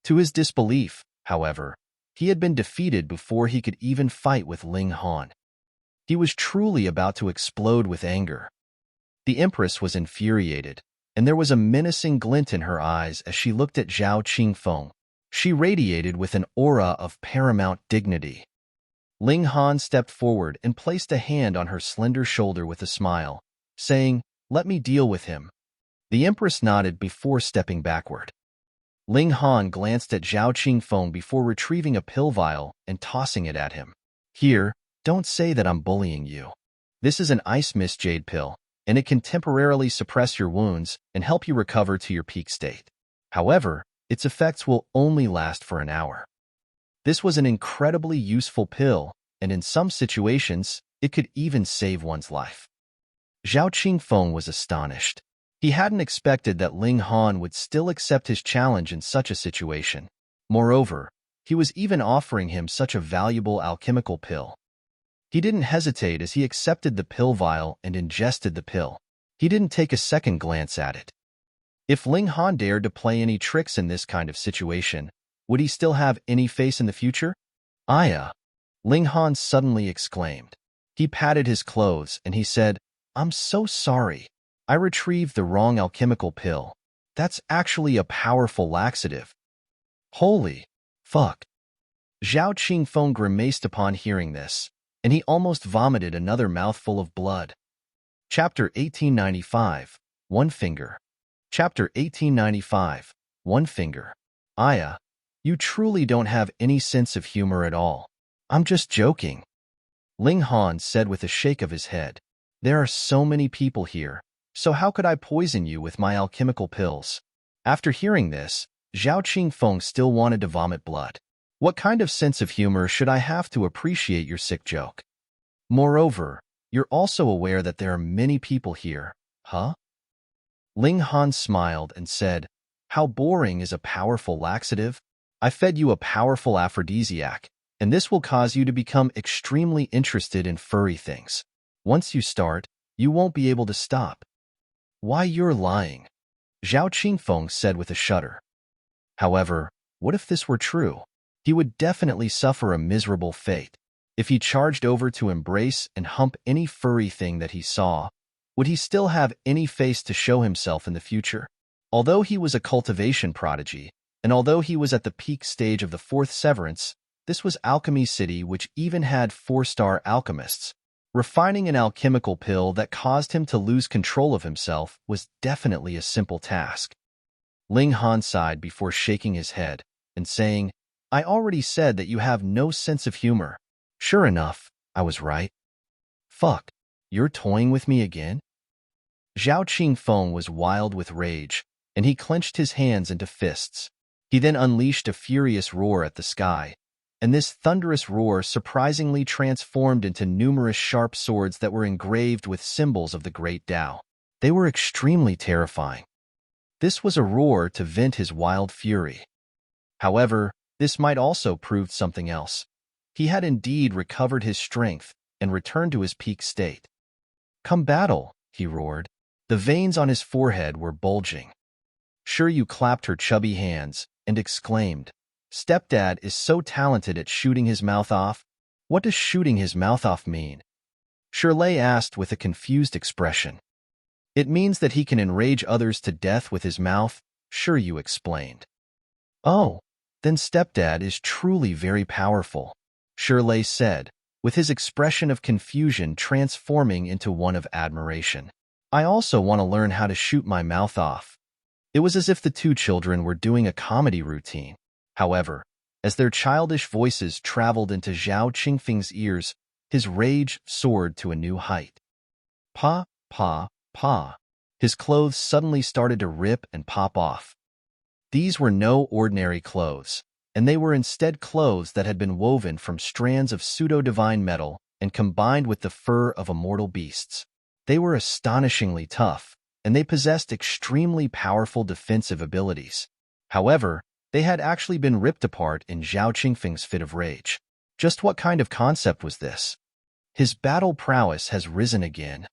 To his disbelief, however, he had been defeated before he could even fight with Ling Han. He was truly about to explode with anger. The Empress was infuriated, and there was a menacing glint in her eyes as she looked at Zhao Qingfeng. She radiated with an aura of paramount dignity. Ling Han stepped forward and placed a hand on her slender shoulder with a smile, saying, "Let me deal with him." The Empress nodded before stepping backward. Ling Han glanced at Zhao Qingfeng before retrieving a pill vial and tossing it at him. Here, don't say that I'm bullying you. This is an ice mist jade pill, and it can temporarily suppress your wounds and help you recover to your peak state. However, its effects will only last for an hour. This was an incredibly useful pill, and in some situations, it could even save one's life. Zhao Qingfeng was astonished. He hadn't expected that Ling Han would still accept his challenge in such a situation. Moreover, he was even offering him such a valuable alchemical pill. He didn't hesitate as he accepted the pill vial and ingested the pill. He didn't take a second glance at it. If Ling Han dared to play any tricks in this kind of situation, would he still have any face in the future? Aya! Ling Han suddenly exclaimed. He patted his clothes and he said, I'm so sorry. I retrieved the wrong alchemical pill. That's actually a powerful laxative. Holy fuck. Zhao Qingfeng grimaced upon hearing this, and he almost vomited another mouthful of blood. Chapter 1895, One Finger. Chapter 1895, One Finger. Aya, you truly don't have any sense of humor at all. I'm just joking. Ling Han said with a shake of his head. There are so many people here, so how could I poison you with my alchemical pills? After hearing this, Zhao Qingfeng still wanted to vomit blood. What kind of sense of humor should I have to appreciate your sick joke? Moreover, you're also aware that there are many people here, huh? Ling Han smiled and said, How boring is a powerful laxative? I fed you a powerful aphrodisiac, and this will cause you to become extremely interested in furry things. Once you start, you won't be able to stop. Why, you're lying, Zhao Qingfeng said with a shudder. However, what if this were true? He would definitely suffer a miserable fate. If he charged over to embrace and hump any furry thing that he saw, would he still have any face to show himself in the future? Although he was a cultivation prodigy, and although he was at the peak stage of the fourth severance, this was Alchemy City, which even had 4-star alchemists. Refining an alchemical pill that caused him to lose control of himself was definitely a simple task. Ling Han sighed before shaking his head and saying, I already said that you have no sense of humor. Sure enough, I was right. Fuck, you're toying with me again? Zhao Qingfeng was wild with rage, and he clenched his hands into fists. He then unleashed a furious roar at the sky, and this thunderous roar surprisingly transformed into numerous sharp swords that were engraved with symbols of the Great Tao. They were extremely terrifying. This was a roar to vent his wild fury. However, this might also prove something else. He had indeed recovered his strength and returned to his peak state. Come battle, he roared. The veins on his forehead were bulging. Shiryu clapped her chubby hands and exclaimed, Stepdad is so talented at shooting his mouth off. What does shooting his mouth off mean? Shirley asked with a confused expression. It means that he can enrage others to death with his mouth, Shiryu explained. Oh, then Stepdad is truly very powerful, Shirley said, with his expression of confusion transforming into one of admiration. I also want to learn how to shoot my mouth off. It was as if the two children were doing a comedy routine. However, as their childish voices traveled into Zhao Qingfeng's ears, his rage soared to a new height. Pa, pa, pa. His clothes suddenly started to rip and pop off. These were no ordinary clothes, and they were instead clothes that had been woven from strands of pseudo-divine metal and combined with the fur of immortal beasts. They were astonishingly tough, and they possessed extremely powerful defensive abilities. However, they had actually been ripped apart in Zhao Qingfeng's fit of rage. Just what kind of concept was this? His battle prowess has risen again.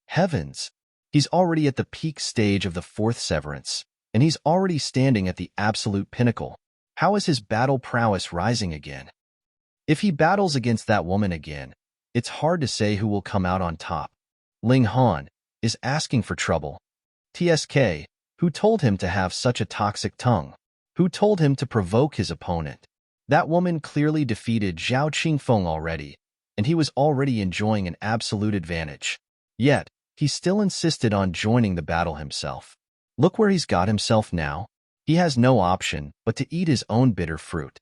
Heavens! He's already at the peak stage of the fourth severance, and he's already standing at the absolute pinnacle. How is his battle prowess rising again? If he battles against that woman again, it's hard to say who will come out on top. Ling Han is asking for trouble. TSK, who told him to have such a toxic tongue? Who told him to provoke his opponent? That woman clearly defeated Zhao Qingfeng already, and he was already enjoying an absolute advantage. Yet, he still insisted on joining the battle himself. Look where he's got himself now. He has no option but to eat his own bitter fruit.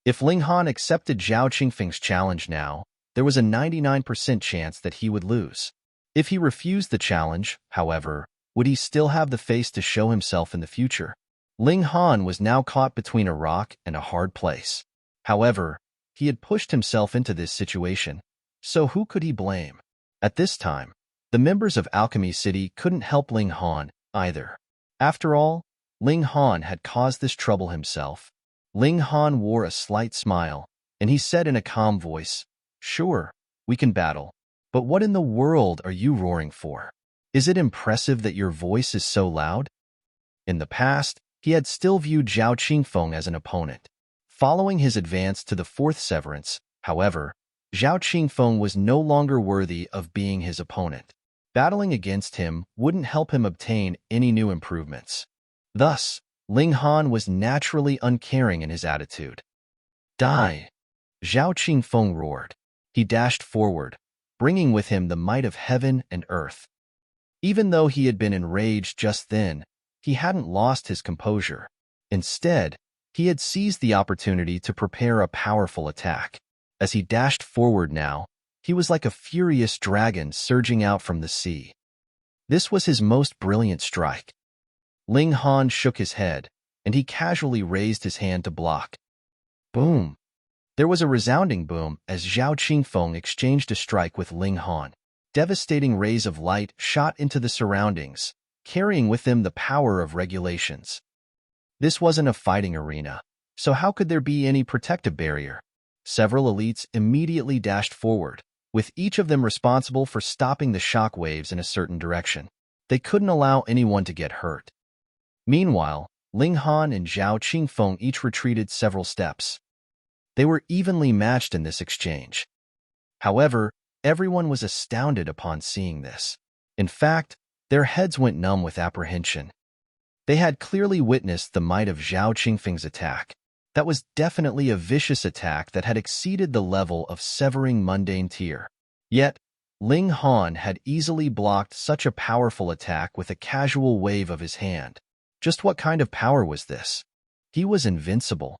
If Ling Han accepted Zhao Qingfeng's challenge now, there was a 99% chance that he would lose. If he refused the challenge, however, would he still have the face to show himself in the future? Ling Han was now caught between a rock and a hard place. However, he had pushed himself into this situation, so who could he blame? At this time, the members of Alchemy City couldn't help Ling Han either. After all, Ling Han had caused this trouble himself. Ling Han wore a slight smile, and he said in a calm voice, "Sure, we can battle. But what in the world are you roaring for? Is it impressive that your voice is so loud?" In the past, he had still viewed Zhao Qingfeng as an opponent. Following his advance to the fourth severance, however, Zhao Qingfeng was no longer worthy of being his opponent. Battling against him wouldn't help him obtain any new improvements. Thus, Ling Han was naturally uncaring in his attitude. "Die!" Zhao Qingfeng roared. He dashed forward, bringing with him the might of heaven and earth. Even though he had been enraged just then, he hadn't lost his composure. Instead, he had seized the opportunity to prepare a powerful attack. As he dashed forward now, he was like a furious dragon surging out from the sea. This was his most brilliant strike. Ling Han shook his head, and he casually raised his hand to block. Boom! There was a resounding boom as Zhao Qingfeng exchanged a strike with Ling Han. Devastating rays of light shot into the surroundings, carrying with them the power of regulations. This wasn't a fighting arena, so how could there be any protective barrier? Several elites immediately dashed forward, with each of them responsible for stopping the shock waves in a certain direction. They couldn't allow anyone to get hurt. Meanwhile, Ling Han and Zhao Qingfeng each retreated several steps. They were evenly matched in this exchange. However, everyone was astounded upon seeing this. In fact, their heads went numb with apprehension. They had clearly witnessed the might of Zhao Qingfeng's attack. That was definitely a vicious attack that had exceeded the level of severing mundane tier. Yet, Ling Han had easily blocked such a powerful attack with a casual wave of his hand. Just what kind of power was this? He was invincible.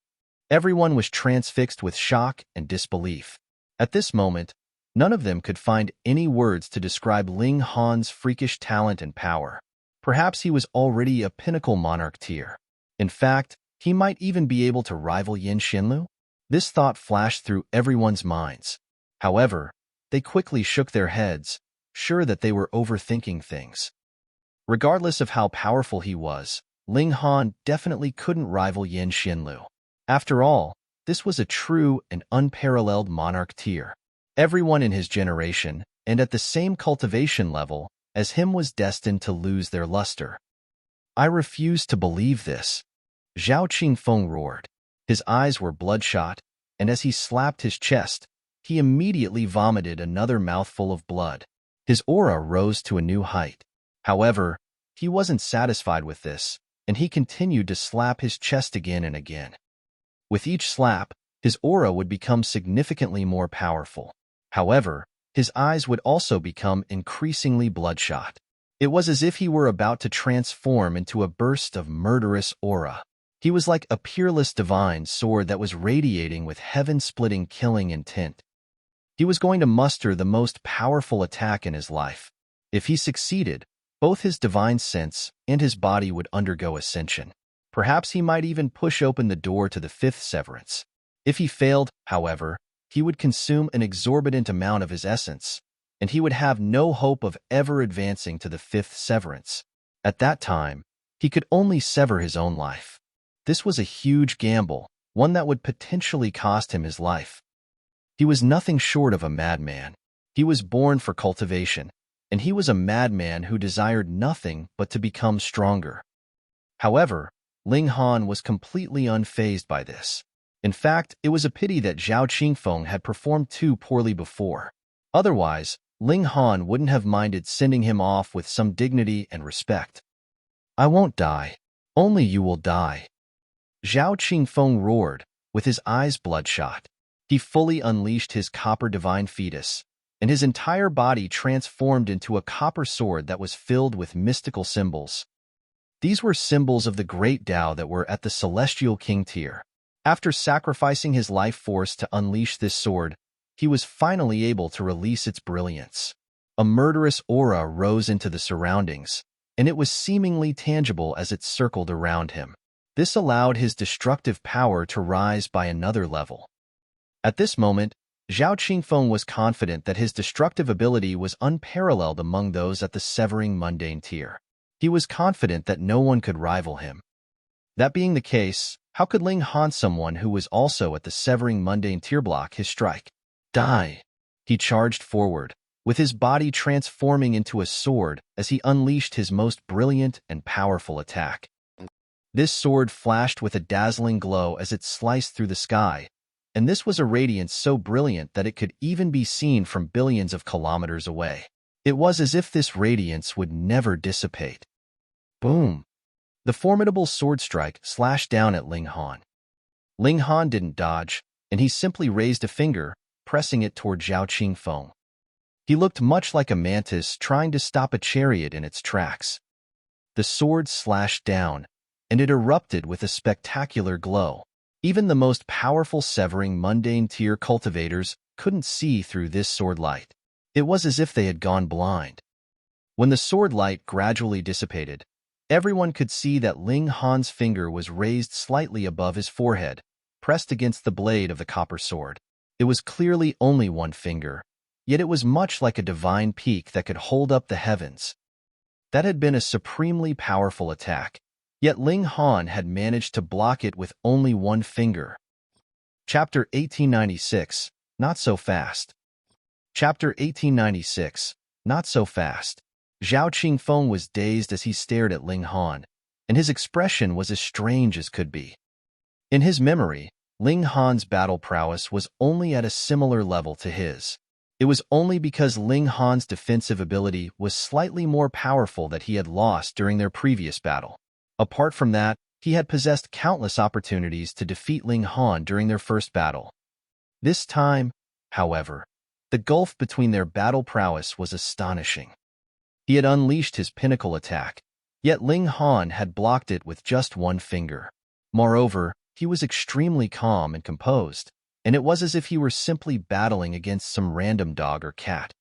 Everyone was transfixed with shock and disbelief. At this moment, none of them could find any words to describe Ling Han's freakish talent and power. Perhaps he was already a pinnacle monarch tier. In fact, he might even be able to rival Xianlu. This thought flashed through everyone's minds. However, they quickly shook their heads, sure that they were overthinking things. Regardless of how powerful he was, Ling Han definitely couldn't rival Xianlu. After all, this was a true and unparalleled monarch tier. Everyone in his generation, and at the same cultivation level as him, was destined to lose their luster. "I refuse to believe this," Zhao Qingfeng roared. His eyes were bloodshot, and as he slapped his chest, he immediately vomited another mouthful of blood. His aura rose to a new height. However, he wasn't satisfied with this, and he continued to slap his chest again and again. With each slap, his aura would become significantly more powerful. However, his eyes would also become increasingly bloodshot. It was as if he were about to transform into a burst of murderous aura. He was like a peerless divine sword that was radiating with heaven-splitting killing intent. He was going to muster the most powerful attack in his life. If he succeeded, both his divine sense and his body would undergo ascension. Perhaps he might even push open the door to the fifth severance. If he failed, however, he would consume an exorbitant amount of his essence, and he would have no hope of ever advancing to the fifth severance. At that time, he could only sever his own life. This was a huge gamble, one that would potentially cost him his life. He was nothing short of a madman. He was born for cultivation, and he was a madman who desired nothing but to become stronger. However, Ling Han was completely unfazed by this. In fact, it was a pity that Zhao Qingfeng had performed too poorly before. Otherwise, Ling Han wouldn't have minded sending him off with some dignity and respect. "I won't die. Only you will die," Zhao Qingfeng roared, with his eyes bloodshot. He fully unleashed his copper divine fetus, and his entire body transformed into a copper sword that was filled with mystical symbols. These were symbols of the great Tao that were at the Celestial King tier. After sacrificing his life force to unleash this sword, he was finally able to release its brilliance. A murderous aura rose into the surroundings, and it was seemingly tangible as it circled around him. This allowed his destructive power to rise by another level. At this moment, Zhao Qingfeng was confident that his destructive ability was unparalleled among those at the severing mundane tier. He was confident that no one could rival him. That being the case, how could Ling Han, someone who was also at the severing mundane tier, block his strike? Die! He charged forward, with his body transforming into a sword as he unleashed his most brilliant and powerful attack. This sword flashed with a dazzling glow as it sliced through the sky, and this was a radiance so brilliant that it could even be seen from billions of kilometers away. It was as if this radiance would never dissipate. Boom! The formidable sword strike slashed down at Ling Han. Ling Han didn't dodge, and he simply raised a finger, pressing it toward Zhao Qingfeng. He looked much like a mantis trying to stop a chariot in its tracks. The sword slashed down, and it erupted with a spectacular glow. Even the most powerful severing mundane tier cultivators couldn't see through this sword light. It was as if they had gone blind. When the sword light gradually dissipated, everyone could see that Ling Han's finger was raised slightly above his forehead, pressed against the blade of the copper sword. It was clearly only one finger, yet it was much like a divine peak that could hold up the heavens. That had been a supremely powerful attack, yet Ling Han had managed to block it with only one finger. Chapter 1896, Not So Fast. Chapter 1896, Not So Fast. Zhao Qingfeng was dazed as he stared at Ling Han, and his expression was as strange as could be. In his memory, Ling Han's battle prowess was only at a similar level to his. It was only because Ling Han's defensive ability was slightly more powerful that he had lost during their previous battle. Apart from that, he had possessed countless opportunities to defeat Ling Han during their first battle. This time, however, the gulf between their battle prowess was astonishing. He had unleashed his pinnacle attack, yet Ling Han had blocked it with just one finger. Moreover, he was extremely calm and composed, and it was as if he were simply battling against some random dog or cat.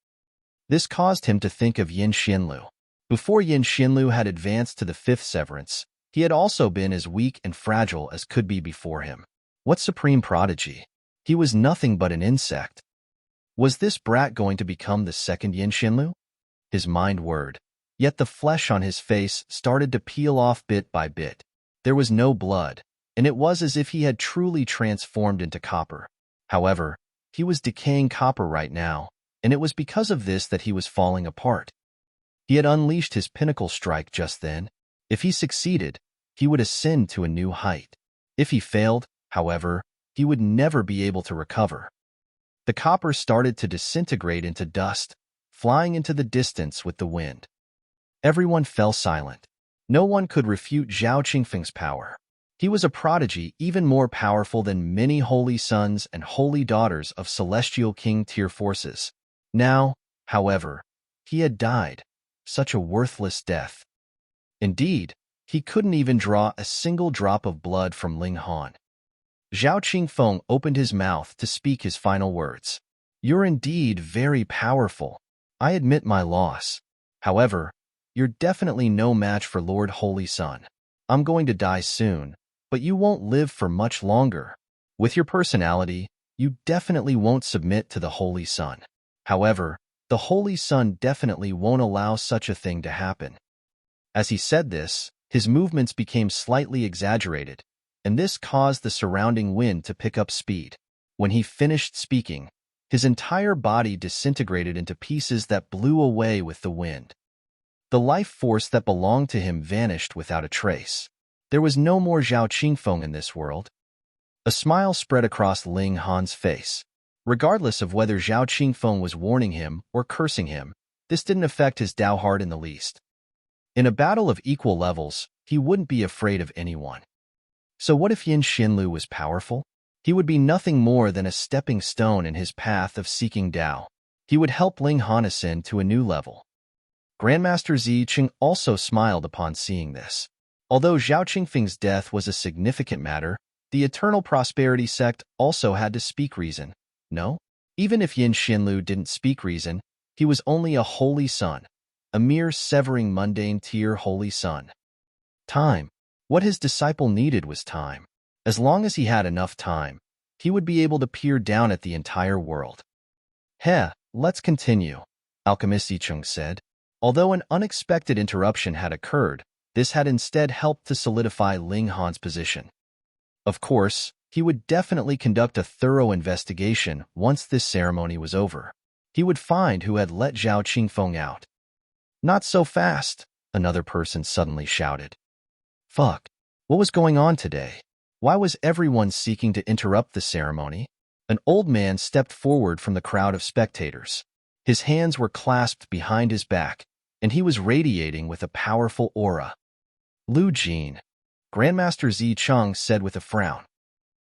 This caused him to think of Xianlu. Before Xianlu had advanced to the fifth severance, he had also been as weak and fragile as could be before him. What supreme prodigy! He was nothing but an insect. Was this brat going to become the second Xianlu? His mind whirred, yet the flesh on his face started to peel off bit by bit. There was no blood, and it was as if he had truly transformed into copper. However, he was decaying copper right now, and it was because of this that he was falling apart. He had unleashed his pinnacle strike just then. If he succeeded, he would ascend to a new height. If he failed, however, he would never be able to recover. The copper started to disintegrate into dust, flying into the distance with the wind. Everyone fell silent. No one could refute Zhao Qingfeng's power. He was a prodigy even more powerful than many holy sons and holy daughters of Celestial King tier forces. Now, however, he had died. Such a worthless death. Indeed, he couldn't even draw a single drop of blood from Ling Han. Zhao Qingfeng opened his mouth to speak his final words. "You're indeed very powerful. I admit my loss. However, you're definitely no match for Lord Holy Sun. I'm going to die soon, but you won't live for much longer. With your personality, you definitely won't submit to the Holy Sun. However, the Holy Sun definitely won't allow such a thing to happen." As he said this, his movements became slightly exaggerated, and this caused the surrounding wind to pick up speed. When he finished speaking, his entire body disintegrated into pieces that blew away with the wind. The life force that belonged to him vanished without a trace. There was no more Zhao Qingfeng in this world. A smile spread across Ling Han's face. Regardless of whether Zhao Qingfeng was warning him or cursing him, this didn't affect his Dao heart in the least. In a battle of equal levels, he wouldn't be afraid of anyone. So what if Xianlu was powerful? He would be nothing more than a stepping stone in his path of seeking Dao. He would help Ling Han ascend to a new level. Grandmaster Zi Qing also smiled upon seeing this. Although Zhao Qingfeng's death was a significant matter, the Eternal Prosperity sect also had to speak reason. No? Even if Xianlu didn't speak reason, he was only a holy son, a mere severing mundane tier holy son. Time. What his disciple needed was time. As long as he had enough time, he would be able to peer down at the entire world. Let's continue, Alchemist Yicheng said. Although an unexpected interruption had occurred, this had instead helped to solidify Ling Han's position. Of course, he would definitely conduct a thorough investigation once this ceremony was over. He would find who had let Zhao Qingfeng out. Not so fast, another person suddenly shouted. Fuck. What was going on today? Why was everyone seeking to interrupt the ceremony? An old man stepped forward from the crowd of spectators. His hands were clasped behind his back, and he was radiating with a powerful aura. Lu Jin, Grandmaster Zi Cheng said with a frown.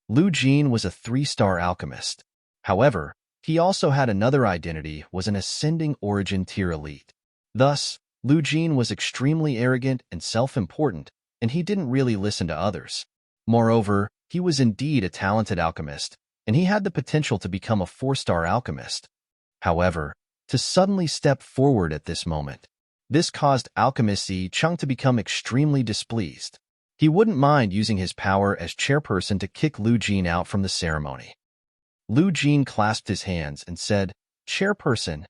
Lu Jin was a 3-star alchemist. However, he also had another identity, was an ascending origin tier elite. Thus, Lu Jin was extremely arrogant and self-important, and he didn't really listen to others. Moreover, he was indeed a talented alchemist, and he had the potential to become a 4-star alchemist. However, to suddenly step forward at this moment, this caused Alchemist Zi Cheng to become extremely displeased. He wouldn't mind using his power as chairperson to kick Lu Jin out from the ceremony. Lu Jin clasped his hands and said, "Chairperson."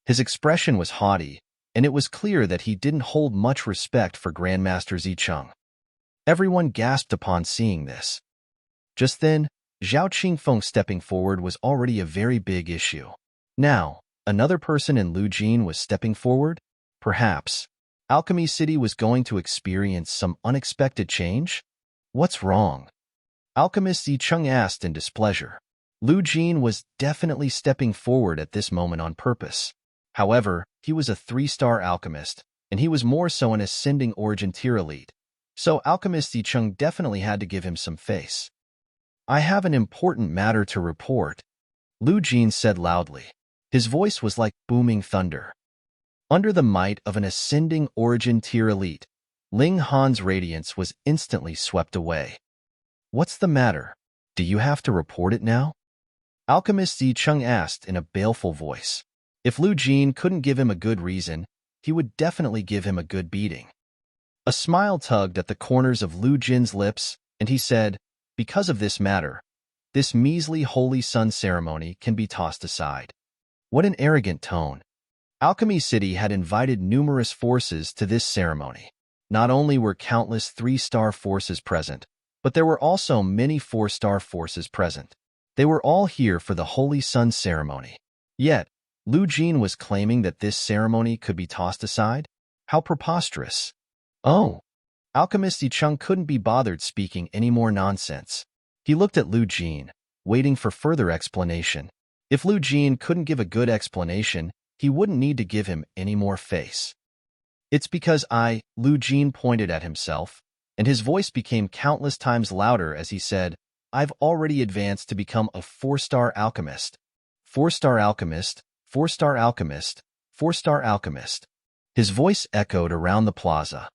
His expression was haughty, and it was clear that he didn't hold much respect for Grandmaster Zi Cheng. Everyone gasped upon seeing this. Just then, Zhao Qingfeng stepping forward was already a very big issue. Now, another person in Lu Jin was stepping forward? Perhaps Alchemy City was going to experience some unexpected change? What's wrong? Alchemist Zi Cheng asked in displeasure. Lu Jin was definitely stepping forward at this moment on purpose. However, he was a 3-star alchemist, and he was more so an ascending origin tier elite. So Alchemist Zi Cheng definitely had to give him some face. I have an important matter to report, Lu Jin said loudly. His voice was like booming thunder. Under the might of an ascending origin tier elite, Ling Han's radiance was instantly swept away. What's the matter? Do you have to report it now? Alchemist Zi Cheng asked in a baleful voice. If Lu Jin couldn't give him a good reason, he would definitely give him a good beating. A smile tugged at the corners of Lu Jin's lips, and he said, because of this matter, this measly holy sun ceremony can be tossed aside. What an arrogant tone. Alchemy City had invited numerous forces to this ceremony. Not only were countless 3-star forces present, but there were also many 4-star forces present. They were all here for the Holy Sun ceremony. Yet, Lu Jin was claiming that this ceremony could be tossed aside? How preposterous. Oh. Alchemist Zi Cheng couldn't be bothered speaking any more nonsense. He looked at Lu Jin, waiting for further explanation. If Lu Jin couldn't give a good explanation, he wouldn't need to give him any more face. It's because Lu Jin pointed at himself, and his voice became countless times louder as he said, I've already advanced to become a 4-star alchemist. 4-star alchemist, 4-star alchemist, 4-star alchemist. His voice echoed around the plaza.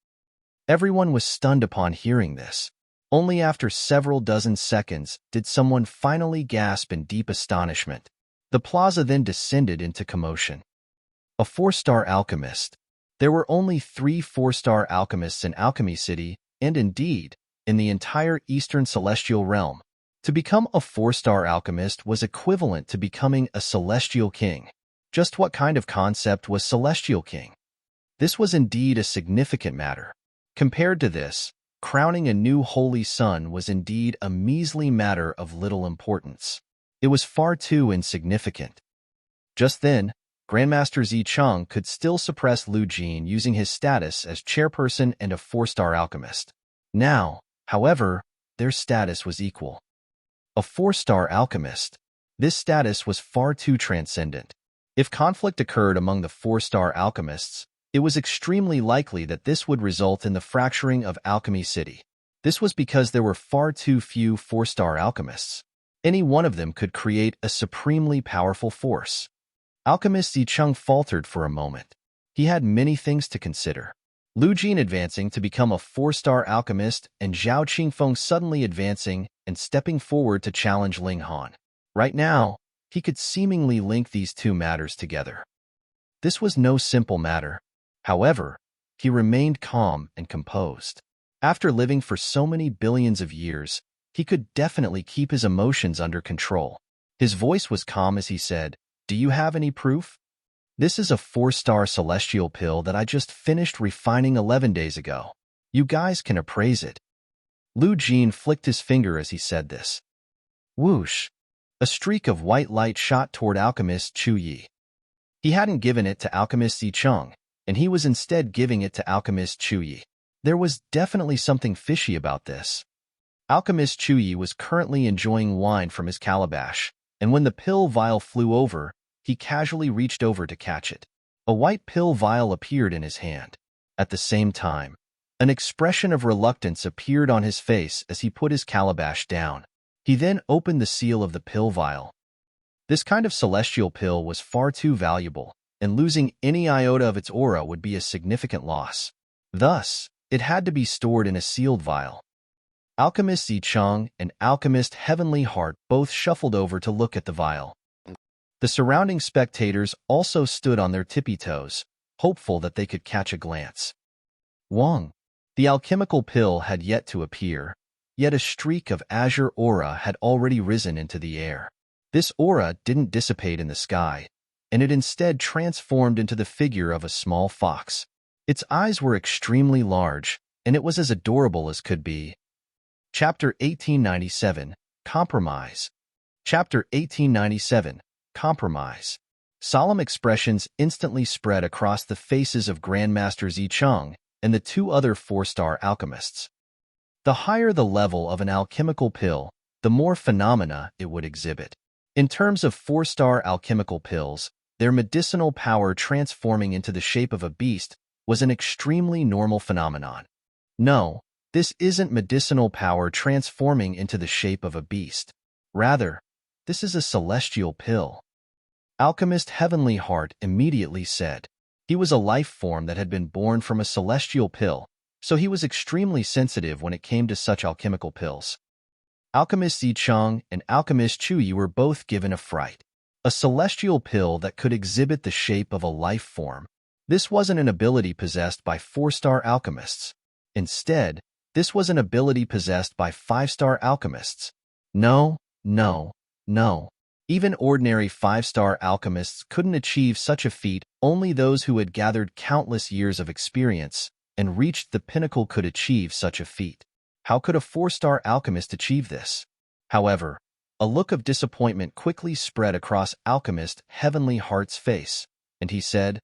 Everyone was stunned upon hearing this. Only after several dozen seconds did someone finally gasp in deep astonishment. The plaza then descended into commotion. A 4-star alchemist. There were only 3 4-star alchemists in Alchemy City, and indeed, in the entire Eastern Celestial Realm. To become a 4-star alchemist was equivalent to becoming a Celestial King. Just what kind of concept was Celestial King? This was indeed a significant matter. Compared to this, crowning a new holy sun was indeed a measly matter of little importance. It was far too insignificant. Just then, Grandmaster Zi Cheng could still suppress Lu Jin using his status as chairperson and a 4-star alchemist. Now, however, their status was equal. A 4-star alchemist. This status was far too transcendent. If conflict occurred among the 4-star alchemists, it was extremely likely that this would result in the fracturing of Alchemy City. This was because there were far too few 4-star alchemists. Any one of them could create a supremely powerful force. Alchemist Zi Cheng faltered for a moment. He had many things to consider. Lu Jin advancing to become a 4-star alchemist and Zhao Qingfeng suddenly advancing and stepping forward to challenge Ling Han. Right now, he could seemingly link these two matters together. This was no simple matter. However, he remained calm and composed. After living for so many billions of years, he could definitely keep his emotions under control. His voice was calm as he said, "Do you have any proof? This is a 4-star celestial pill that I just finished refining 11 days ago. You guys can appraise it." Lu Jin flicked his finger as he said this. Whoosh! A streak of white light shot toward Alchemist Chu Yi. He hadn't given it to Alchemist Zicheng, and he was instead giving it to Alchemist Chu Yi. There was definitely something fishy about this. Alchemist Chu Yi was currently enjoying wine from his calabash, and when the pill vial flew over, he casually reached over to catch it. A white pill vial appeared in his hand. At the same time, an expression of reluctance appeared on his face as he put his calabash down. He then opened the seal of the pill vial. This kind of celestial pill was far too valuable, and losing any iota of its aura would be a significant loss. Thus, it had to be stored in a sealed vial. Alchemist Zicheng and Alchemist Heavenly Heart both shuffled over to look at the vial. The surrounding spectators also stood on their tippy toes, hopeful that they could catch a glance. Wang. The alchemical pill had yet to appear, yet a streak of azure aura had already risen into the air. This aura didn't dissipate in the sky, and it instead transformed into the figure of a small fox. Its eyes were extremely large, and it was as adorable as could be. Chapter 1897, Compromise. Chapter 1897, Compromise. Solemn expressions instantly spread across the faces of Grandmaster Zicheng and the two other 4-star alchemists. The higher the level of an alchemical pill, the more phenomena it would exhibit. In terms of 4-star alchemical pills, their medicinal power transforming into the shape of a beast was an extremely normal phenomenon. No, this isn't medicinal power transforming into the shape of a beast. Rather, this is a celestial pill. Alchemist Heavenly Heart immediately said. He was a life form that had been born from a celestial pill, so he was extremely sensitive when it came to such alchemical pills. Alchemist Zicheng and Alchemist Chu Yi were both given a fright. A celestial pill that could exhibit the shape of a life form. This wasn't an ability possessed by 4-star alchemists. Instead, this was an ability possessed by 5-star alchemists. No, no, no. Even ordinary 5-star alchemists couldn't achieve such a feat. Only those who had gathered countless years of experience and reached the pinnacle could achieve such a feat. How could a 4-star alchemist achieve this? However, a look of disappointment quickly spread across Alchemist Heavenly Heart's face, and he said,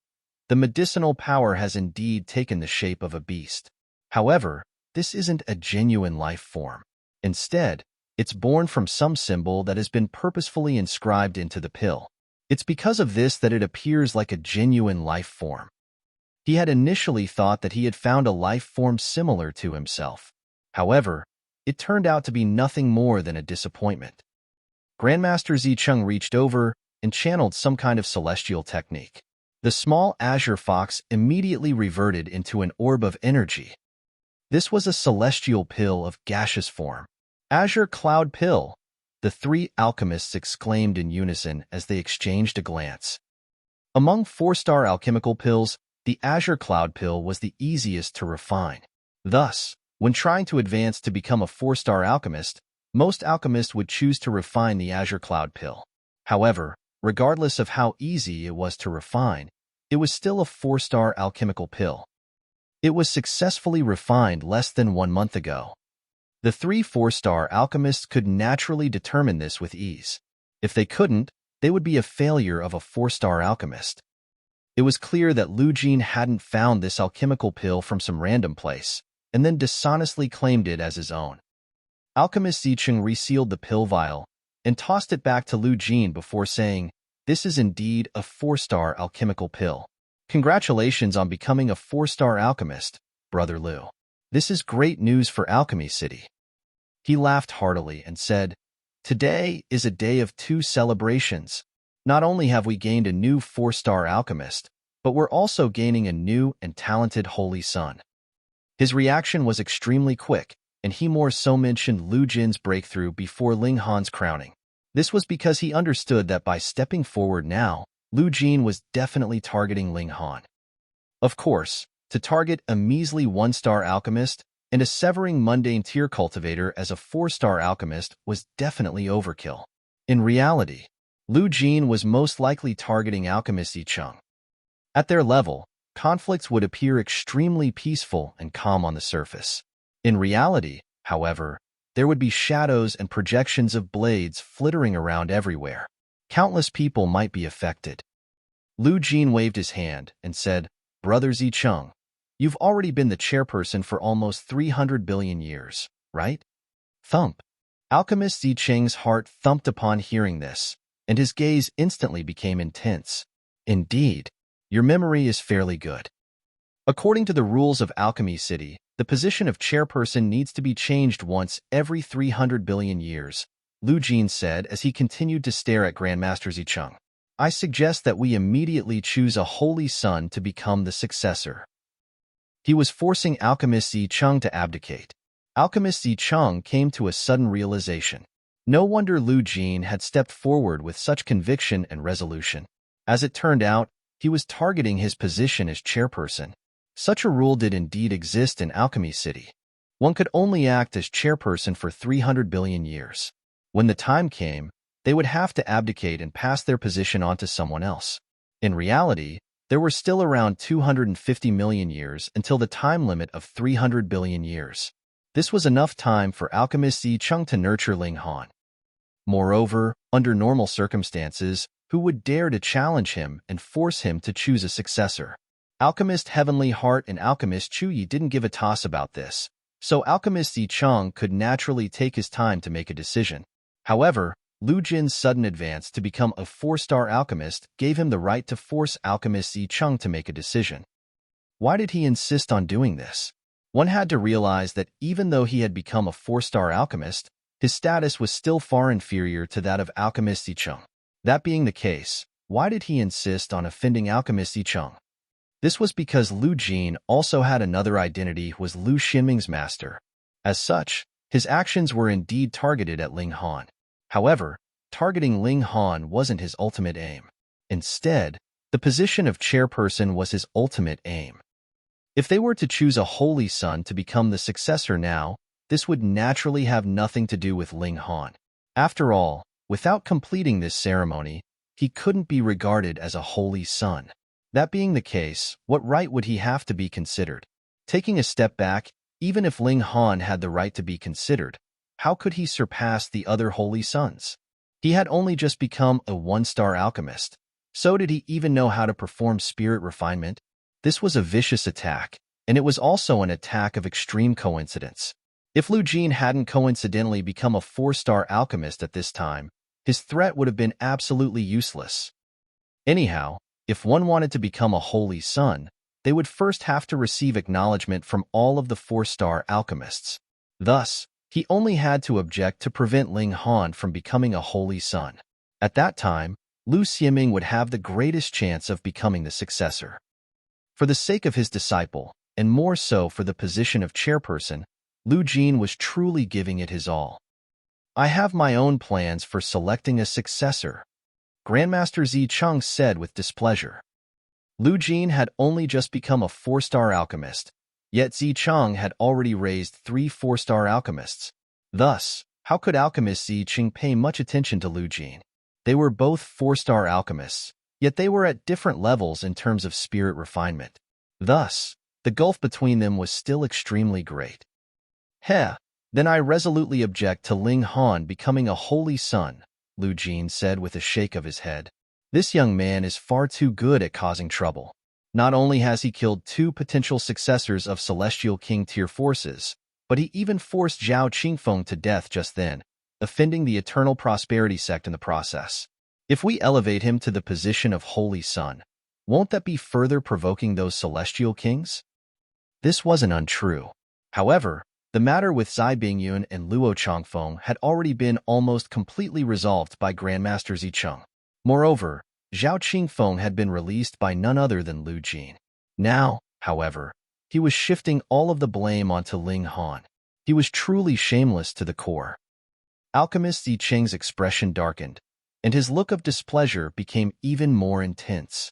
"The medicinal power has indeed taken the shape of a beast. However, this isn't a genuine life form. Instead, it's born from some symbol that has been purposefully inscribed into the pill. It's because of this that it appears like a genuine life form." He had initially thought that he had found a life form similar to himself. However, it turned out to be nothing more than a disappointment. Grandmaster Zicheng reached over and channeled some kind of celestial technique. The small azure fox immediately reverted into an orb of energy. This was a celestial pill of gaseous form. "Azure Cloud Pill," the three alchemists exclaimed in unison as they exchanged a glance. Among 4-star alchemical pills, the Azure Cloud Pill was the easiest to refine. Thus, when trying to advance to become a 4-star alchemist, most alchemists would choose to refine the Azure Cloud Pill. However, regardless of how easy it was to refine, it was still a 4-star alchemical pill. It was successfully refined less than 1 month ago. The three 4-star alchemists could naturally determine this with ease. If they couldn't, they would be a failure of a 4-star alchemist. It was clear that Lu Jin hadn't found this alchemical pill from some random place, and then dishonestly claimed it as his own. Alchemist Zicheng resealed the pill vial and tossed it back to Lu Jin before saying, "This is indeed a 4-star alchemical pill. Congratulations on becoming a 4-star alchemist, Brother Lu. This is great news for Alchemy City." He laughed heartily and said, "Today is a day of 2 celebrations. Not only have we gained a new 4-star alchemist, but we're also gaining a new and talented holy son. His reaction was extremely quick, and he more so mentioned Lu Jin's breakthrough before Ling Han's crowning. This was because he understood that by stepping forward now, Lu Jin was definitely targeting Ling Han. Of course, to target a measly 1-star alchemist and a severing mundane tier cultivator as a 4-star alchemist was definitely overkill. In reality, Lu Jin was most likely targeting alchemist Yi Cheng. At their level, conflicts would appear extremely peaceful and calm on the surface. In reality, however, there would be shadows and projections of blades flittering around everywhere. Countless people might be affected. Lu Jin waved his hand and said, "Brother Yi Cheng, you've already been the chairperson for almost 300 billion years, right?" Thump. Alchemist Yi Cheng's heart thumped upon hearing this, and his gaze instantly became intense. "Indeed, your memory is fairly good. According to the rules of Alchemy City, the position of chairperson needs to be changed once every 300 billion years, Lu Jin said as he continued to stare at Grandmaster Yi Cheng. "I suggest that we immediately choose a holy son to become the successor." He was forcing Alchemist Yi Cheng to abdicate. Alchemist Yi Cheng came to a sudden realization. No wonder Lu Jin had stepped forward with such conviction and resolution. As it turned out, he was targeting his position as chairperson. Such a rule did indeed exist in Alchemy City. One could only act as chairperson for 300 billion years. When the time came, they would have to abdicate and pass their position on to someone else. In reality, there were still around 250 million years until the time limit of 300 billion years. This was enough time for Alchemist Yi Cheng to nurture Ling Han. Moreover, under normal circumstances, who would dare to challenge him and force him to choose a successor? Alchemist Heavenly Heart and Alchemist Chu Yi didn't give a toss about this, so Alchemist Yi Cheng could naturally take his time to make a decision. However, Lu Jin's sudden advance to become a 4-star alchemist gave him the right to force Alchemist Yi Cheng to make a decision. Why did he insist on doing this? One had to realize that even though he had become a 4-star alchemist, his status was still far inferior to that of Alchemist Yi Cheng. That being the case, why did he insist on offending Alchemist Yi Cheng? This was because Lu Jin also had another identity, was Lu Xinming's master. As such, his actions were indeed targeted at Ling Han. However, targeting Ling Han wasn't his ultimate aim. Instead, the position of chairperson was his ultimate aim. If they were to choose a holy son to become the successor now, this would naturally have nothing to do with Ling Han. After all, without completing this ceremony, he couldn't be regarded as a holy son. That being the case, what right would he have to be considered? Taking a step back, even if Ling Han had the right to be considered, how could he surpass the other holy sons? He had only just become a 1-star alchemist. So did he even know how to perform spirit refinement? This was a vicious attack, and it was also an attack of extreme coincidence. If Lu Jin hadn't coincidentally become a 4-star alchemist at this time, his threat would have been absolutely useless. Anyhow, if one wanted to become a holy son, they would first have to receive acknowledgement from all of the 4-star alchemists. Thus, he only had to object to prevent Ling Han from becoming a holy son. At that time, Lu Xinming would have the greatest chance of becoming the successor. For the sake of his disciple, and more so for the position of chairperson, Lu Jin was truly giving it his all. "I have my own plans for selecting a successor," Grandmaster Yi Cheng said with displeasure. Lu Jin had only just become a 4-star alchemist, yet Yi Cheng had already raised 3 4-star alchemists. Thus, how could alchemist Yi Cheng pay much attention to Lu Jin? They were both 4-star alchemists, yet they were at different levels in terms of spirit refinement. Thus, the gulf between them was still extremely great. Then I resolutely object to Ling Han becoming a holy son," Lu Jin said with a shake of his head. "This young man is far too good at causing trouble. Not only has he killed 2 potential successors of Celestial King tier forces, but he even forced Zhao Qingfeng to death just then, offending the Eternal Prosperity sect in the process. If we elevate him to the position of Holy Son, won't that be further provoking those Celestial Kings?" This wasn't untrue. However, the matter with Zai Bingyun and Luo Changfeng had already been almost completely resolved by Grandmaster Yi Cheng. Moreover, Zhao Qingfeng had been released by none other than Lu Jin. Now, however, he was shifting all of the blame onto Ling Han. He was truly shameless to the core. Alchemist Yi Cheng's expression darkened, and his look of displeasure became even more intense.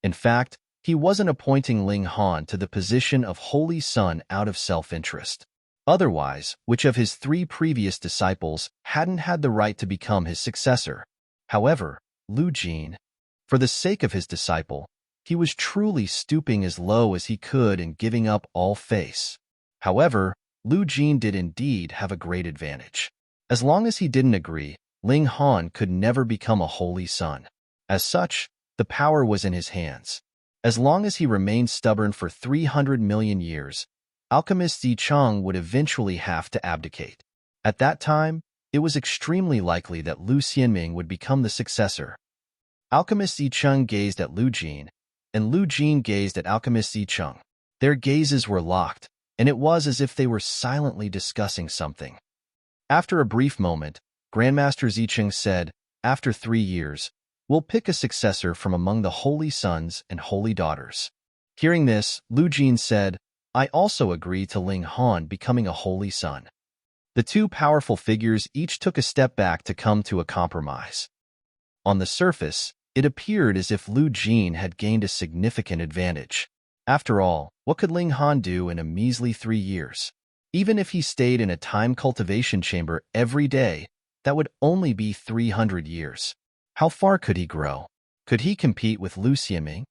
In fact, he wasn't appointing Ling Han to the position of Holy Son out of self-interest. Otherwise, which of his 3 previous disciples hadn't had the right to become his successor? However, Lu Jin, for the sake of his disciple, he was truly stooping as low as he could and giving up all face. However, Lu Jin did indeed have a great advantage. As long as he didn't agree, Ling Han could never become a Holy Son. As such, the power was in his hands. As long as he remained stubborn for 300 million years, Alchemist Yi Cheng would eventually have to abdicate. At that time, it was extremely likely that Lu Xianming would become the successor. Alchemist Yi Cheng gazed at Lu Jin, and Lu Jin gazed at Alchemist Yi Cheng. Their gazes were locked, and it was as if they were silently discussing something. After a brief moment, Grandmaster Zicheng said, "After 3 years, we'll pick a successor from among the holy sons and holy daughters." Hearing this, Lu Jin said, "I also agree to Ling Han becoming a holy son." The 2 powerful figures each took a step back to come to a compromise. On the surface, it appeared as if Lu Jin had gained a significant advantage. After all, what could Ling Han do in a measly 3 years? Even if he stayed in a time cultivation chamber every day, that would only be 300 years. How far could he grow? Could he compete with Lu Xianming?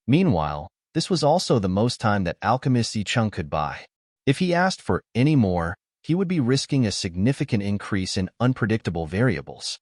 Meanwhile, this was also the most time that Alchemist Yi Cheng could buy. If he asked for any more, he would be risking a significant increase in unpredictable variables.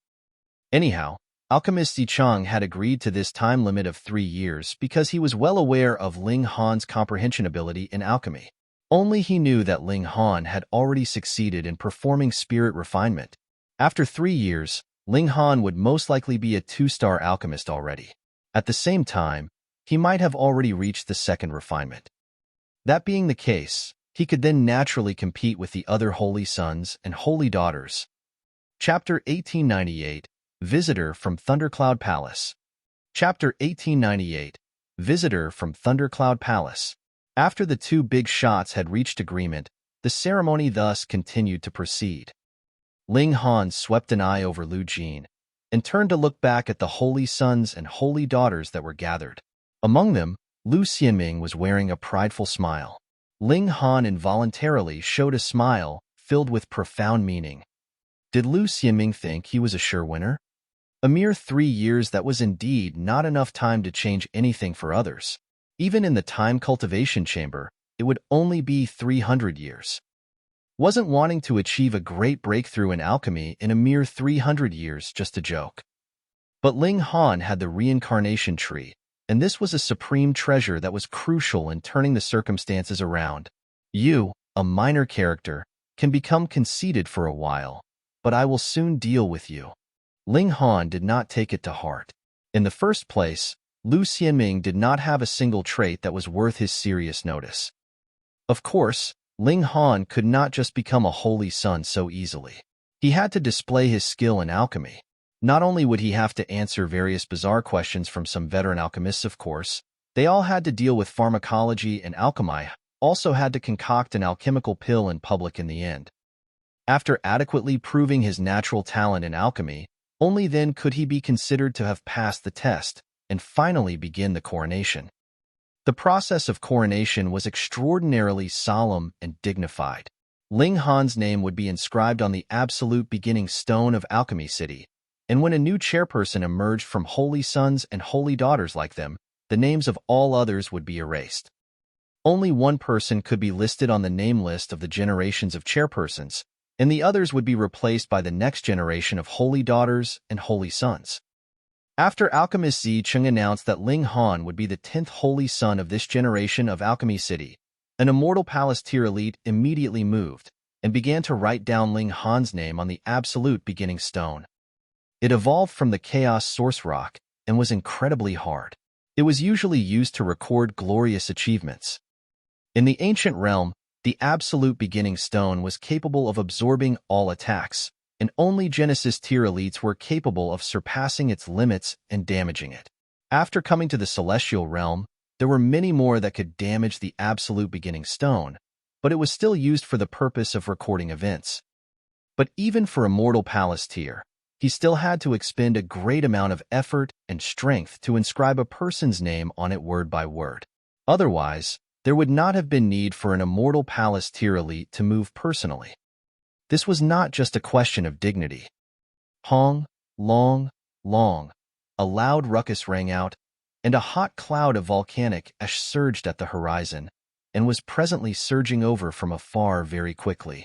Anyhow, Alchemist Yi Cheng had agreed to this time limit of 3 years because he was well aware of Ling Han's comprehension ability in alchemy. Only he knew that Ling Han had already succeeded in performing spirit refinement. After 3 years, Ling Han would most likely be a 2-star alchemist already. At the same time, he might have already reached the 2nd refinement. That being the case, he could then naturally compete with the other holy sons and holy daughters. Chapter 1898, Visitor from Thundercloud Palace. Chapter 1898, Visitor from Thundercloud Palace. After the 2 big shots had reached agreement, the ceremony thus continued to proceed. Ling Han swept an eye over Lu Jin and turned to look back at the holy sons and holy daughters that were gathered. Among them, Lu Xianming was wearing a prideful smile. Ling Han involuntarily showed a smile filled with profound meaning. Did Lu Xianming think he was a sure winner? A mere 3 years, that was indeed not enough time to change anything for others. Even in the time cultivation chamber, it would only be 300 years. Wasn't wanting to achieve a great breakthrough in alchemy in a mere 300 years just a joke? But Ling Han had the reincarnation tree, and this was a supreme treasure that was crucial in turning the circumstances around. You, a minor character, can become conceited for a while, but I will soon deal with you. Ling Han did not take it to heart. In the first place, Lu Xianming did not have a single trait that was worth his serious notice. Of course, Ling Han could not just become a holy son so easily. He had to display his skill in alchemy. Not only would he have to answer various bizarre questions from some veteran alchemists, of course, they all had to deal with pharmacology, and Alchemy also had to concoct an alchemical pill in public in the end. After adequately proving his natural talent in alchemy, only then could he be considered to have passed the test and finally begin the coronation. The process of coronation was extraordinarily solemn and dignified. Ling Han's name would be inscribed on the absolute beginning stone of Alchemy City, and when a new chairperson emerged from holy sons and holy daughters like them, the names of all others would be erased. Only one person could be listed on the name list of the generations of chairpersons, and the others would be replaced by the next generation of holy daughters and holy sons. After Alchemist Yi Cheng announced that Ling Han would be the 10th holy son of this generation of Alchemy City, an immortal palace tier elite immediately moved and began to write down Ling Han's name on the absolute beginning stone. It evolved from the Chaos Source Rock and was incredibly hard. It was usually used to record glorious achievements. In the ancient realm, the absolute beginning stone was capable of absorbing all attacks, and only Genesis tier elites were capable of surpassing its limits and damaging it. After coming to the Celestial Realm, there were many more that could damage the Absolute Beginning Stone, but it was still used for the purpose of recording events. But even for Immortal Palace tier, he still had to expend a great amount of effort and strength to inscribe a person's name on it word by word. Otherwise, there would not have been need for an Immortal Palace tier elite to move personally. This was not just a question of dignity. Hong, long, long, a loud ruckus rang out, and a hot cloud of volcanic ash surged at the horizon and was presently surging over from afar very quickly.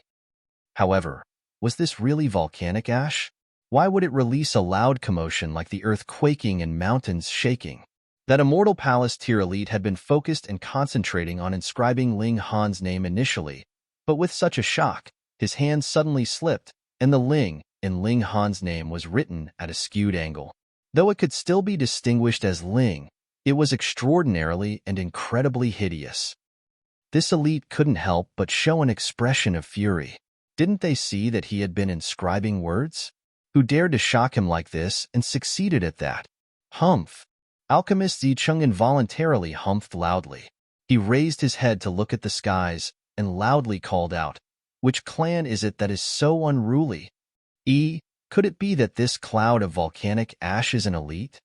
However, was this really volcanic ash? Why would it release a loud commotion like the earth quaking and mountains shaking? That Immortal Palace tier elite had been focused and concentrating on inscribing Ling Han's name initially, but with such a shock, his hand suddenly slipped, and the Ling in Ling Han's name was written at a skewed angle. Though it could still be distinguished as Ling, it was extraordinarily and incredibly hideous. This elite couldn't help but show an expression of fury. Didn't they see that he had been inscribing words? Who dared to shock him like this and succeeded at that? Humph! Alchemist Zicheng involuntarily humphed loudly. He raised his head to look at the skies and loudly called out, "Which clan is it that is so unruly? Could it be that this cloud of volcanic ash is an elite?"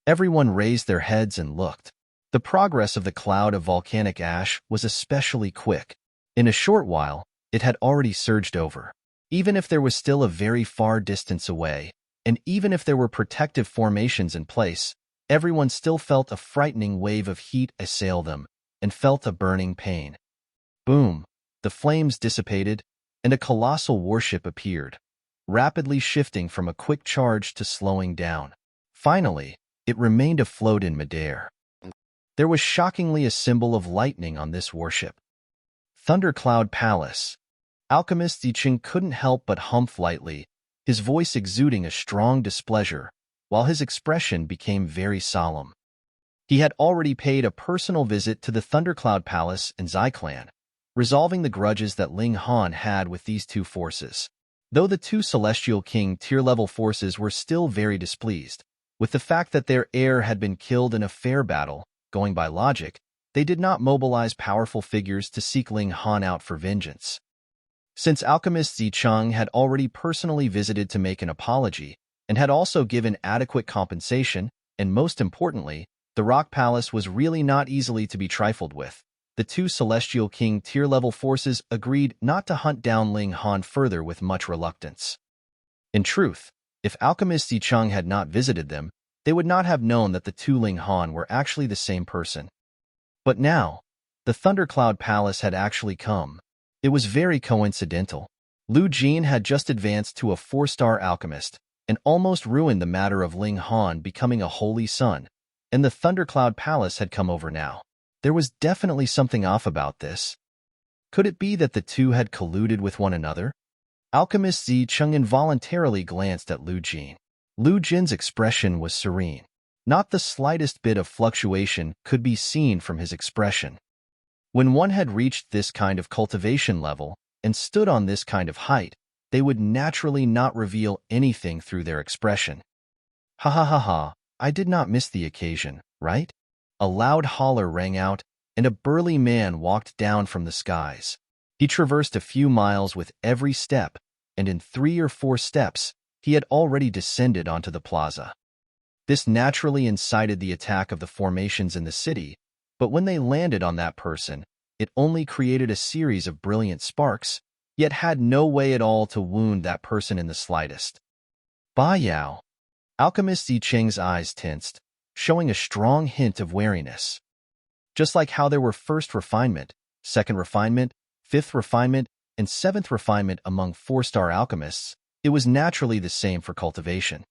Everyone raised their heads and looked. The progress of the cloud of volcanic ash was especially quick. In a short while, it had already surged over. Even if there was still a very far distance away, and even if there were protective formations in place, everyone still felt a frightening wave of heat assail them and felt a burning pain. Boom! The flames dissipated, and a colossal warship appeared, rapidly shifting from a quick charge to slowing down. Finally, it remained afloat in midair. There was shockingly a symbol of lightning on this warship. Thundercloud Palace. Alchemist Zicheng couldn't help but humph lightly, his voice exuding a strong displeasure, while his expression became very solemn. He had already paid a personal visit to the Thundercloud Palace and Zai-clan, resolving the grudges that Ling Han had with these two forces. Though the two Celestial King tier-level forces were still very displeased with the fact that their heir had been killed in a fair battle, going by logic, they did not mobilize powerful figures to seek Ling Han out for vengeance. Since Alchemist Zicheng had already personally visited to make an apology and had also given adequate compensation, and most importantly, the Rock Palace was really not easily to be trifled with, the two Celestial King tier-level forces agreed not to hunt down Ling Han further with much reluctance. In truth, if Alchemist Zicheng had not visited them, they would not have known that the two Ling Han were actually the same person. But now, the Thundercloud Palace had actually come. It was very coincidental. Lu Jin had just advanced to a 4-star alchemist and almost ruined the matter of Ling Han becoming a holy son, and the Thundercloud Palace had come over now. There was definitely something off about this. Could it be that the two had colluded with one another? Alchemist Zicheng involuntarily glanced at Lu Jin. Lu Jin's expression was serene. Not the slightest bit of fluctuation could be seen from his expression. When one had reached this kind of cultivation level and stood on this kind of height, they would naturally not reveal anything through their expression. Ha ha ha ha, I did not miss the occasion, right? A loud holler rang out, and a burly man walked down from the skies. He traversed a few miles with every step, and in 3 or 4 steps, he had already descended onto the plaza. This naturally incited the attack of the formations in the city, but when they landed on that person, it only created a series of brilliant sparks, yet had no way at all to wound that person in the slightest. Ba Yao. Alchemist Zicheng's eyes tensed, showing a strong hint of wariness. Just like how there were first refinement, second refinement, fifth refinement, and seventh refinement among 4-star alchemists, it was naturally the same for cultivation.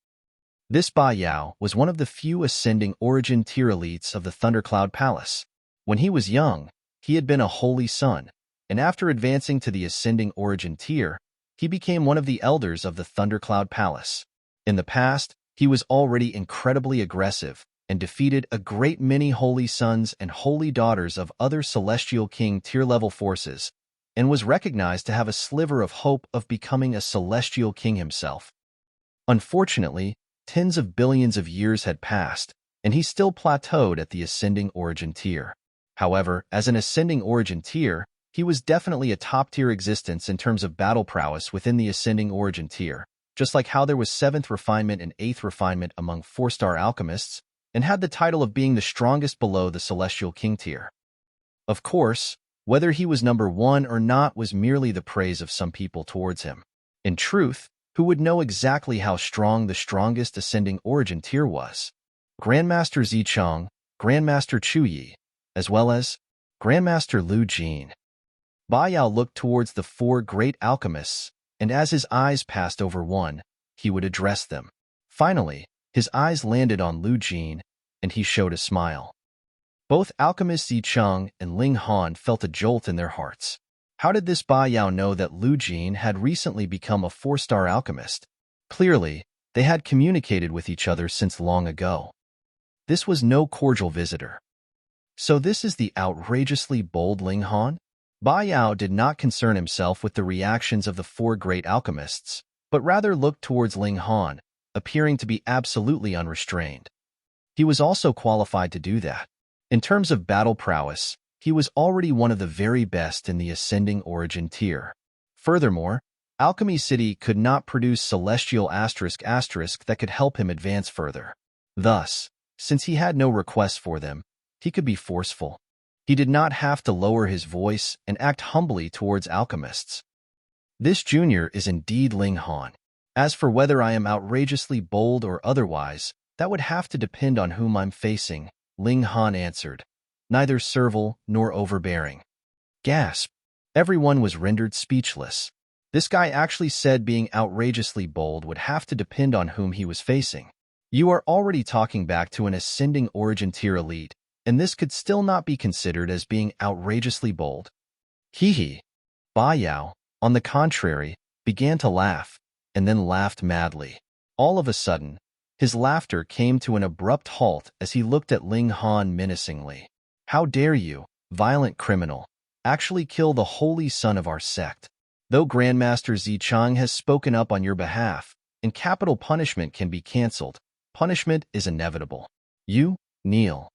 This Ba Yao was one of the few ascending origin tier elites of the Thundercloud Palace. When he was young, he had been a holy son, and after advancing to the ascending origin tier, he became one of the elders of the Thundercloud Palace. In the past, he was already incredibly aggressive and defeated a great many holy sons and holy daughters of other Celestial King tier-level forces, and was recognized to have a sliver of hope of becoming a celestial king himself. Unfortunately, tens of billions of years had passed, and he still plateaued at the ascending origin tier. However, as an ascending origin tier, he was definitely a top-tier existence in terms of battle prowess within the ascending origin tier, just like how there was 7th refinement and 8th refinement among 4-star alchemists, and had the title of being the strongest below the celestial king tier. Of course, whether he was number 1 or not was merely the praise of some people towards him. In truth, who would know exactly how strong the strongest ascending origin tier was? Grandmaster Zicheng, Grandmaster Chu Yi, as well as Grandmaster Lu Jin. Ba Yao looked towards the 4 great alchemists, and as his eyes passed over one, he would address them. Finally, his eyes landed on Lu Jin, and he showed a smile. Both alchemists Zicheng and Ling Han felt a jolt in their hearts. How did this Ba Yao know that Lu Jin had recently become a 4-star alchemist? Clearly, they had communicated with each other since long ago. This was no cordial visitor. So this is the outrageously bold Ling Han? Ba Yao did not concern himself with the reactions of the 4 great alchemists, but rather looked towards Ling Han, appearing to be absolutely unrestrained. He was also qualified to do that. In terms of battle prowess, he was already one of the very best in the ascending origin tier. Furthermore, Alchemy City could not produce celestial *** that could help him advance further. Thus, since he had no requests for them, he could be forceful. He did not have to lower his voice and act humbly towards alchemists. This junior is indeed Ling Han. As for whether I am outrageously bold or otherwise, that would have to depend on whom I'm facing, Ling Han answered, neither servile nor overbearing. Gasp! Everyone was rendered speechless. This guy actually said being outrageously bold would have to depend on whom he was facing. You are already talking back to an ascending origin tier elite, and this could still not be considered as being outrageously bold. Hee. Ba Yao, on the contrary, began to laugh, and then laughed madly. All of a sudden, his laughter came to an abrupt halt as he looked at Ling Han menacingly. How dare you, violent criminal, actually kill the holy son of our sect? Though Grandmaster Zicheng has spoken up on your behalf, and capital punishment can be cancelled, punishment is inevitable. You, kneel.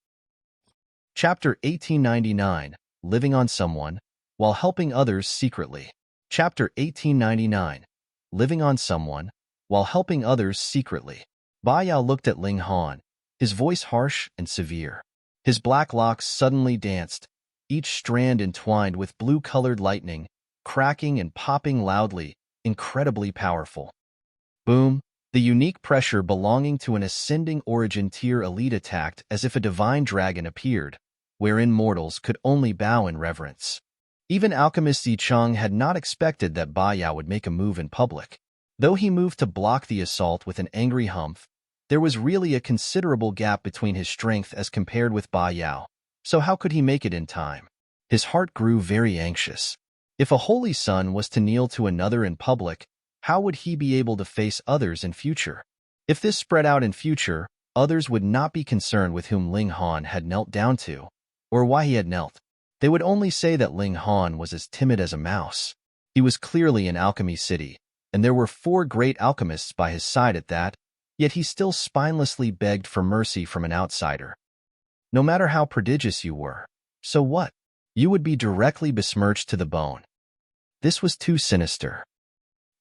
Chapter 1899, Living on Someone, while helping others secretly. Chapter 1899, Living on Someone, while helping others secretly. Ba Yao looked at Ling Han, his voice harsh and severe. His black locks suddenly danced, each strand entwined with blue-colored lightning, cracking and popping loudly, incredibly powerful. Boom! The unique pressure belonging to an ascending origin tier elite attacked as if a divine dragon appeared, wherein mortals could only bow in reverence. Even alchemist Zicheng had not expected that Ba Yao would make a move in public. Though he moved to block the assault with an angry humph, there was really a considerable gap between his strength as compared with Ba Yao, so how could he make it in time? His heart grew very anxious. If a holy son was to kneel to another in public, how would he be able to face others in future? If this spread out in future, others would not be concerned with whom Ling Han had knelt down to, or why he had knelt. They would only say that Ling Han was as timid as a mouse. He was clearly in Alchemy City, and there were 4 great alchemists by his side at that, yet he still spinelessly begged for mercy from an outsider. No matter how prodigious you were, so what? You would be directly besmirched to the bone. This was too sinister.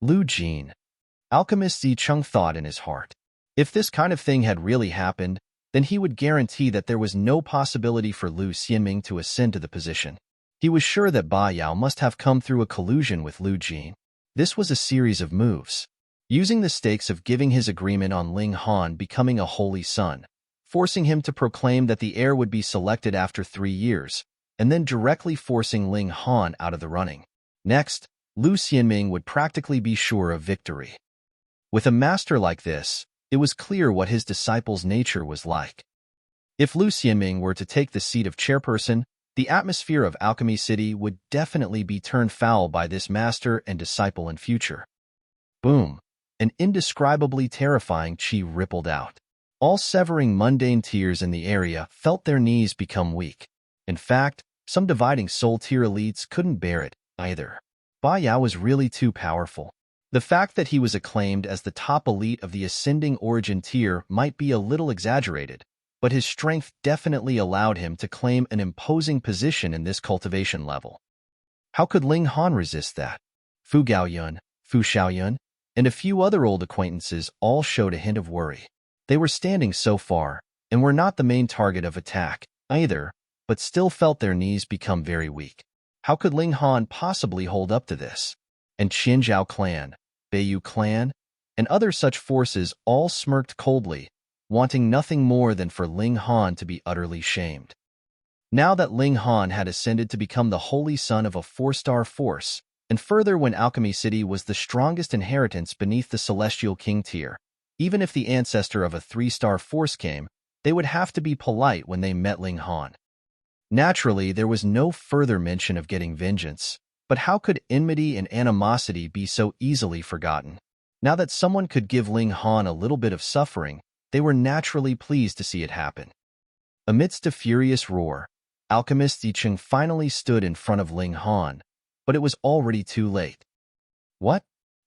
Lu Jin. Alchemist Zicheng thought in his heart. If this kind of thing had really happened, then he would guarantee that there was no possibility for Lu Xianming to ascend to the position. He was sure that Ba Yao must have come through a collusion with Lu Jin. This was a series of moves. Using the stakes of giving his agreement on Ling Han becoming a holy son, forcing him to proclaim that the heir would be selected after 3 years, and then directly forcing Ling Han out of the running. Next, Lu Xianming would practically be sure of victory. With a master like this, it was clear what his disciple's nature was like. If Lu Xianming were to take the seat of chairperson, the atmosphere of Alchemy City would definitely be turned foul by this master and disciple in future. Boom! An indescribably terrifying chi rippled out. All severing mundane tiers in the area felt their knees become weak. In fact, some dividing soul tier elites couldn't bear it. either. Ba Yao was really too powerful. The fact that he was acclaimed as the top elite of the ascending origin tier might be a little exaggerated, but his strength definitely allowed him to claim an imposing position in this cultivation level. How could Ling Han resist that? Fu Gaoyun, Fu Xiaoyun, and a few other old acquaintances all showed a hint of worry. They were standing so far, and were not the main target of attack, either, but still felt their knees become very weak. How could Ling Han possibly hold up to this? And Qinzhao clan, Beiyu clan, and other such forces all smirked coldly, wanting nothing more than for Ling Han to be utterly shamed. Now that Ling Han had ascended to become the holy son of a 4-star force, and further when Alchemy City was the strongest inheritance beneath the Celestial King tier, even if the ancestor of a 3-star force came, they would have to be polite when they met Ling Han. Naturally, there was no further mention of getting vengeance, but how could enmity and animosity be so easily forgotten? Now that someone could give Ling Han a little bit of suffering, they were naturally pleased to see it happen. Amidst a furious roar, Alchemist Yicheng finally stood in front of Ling Han, but it was already too late. What?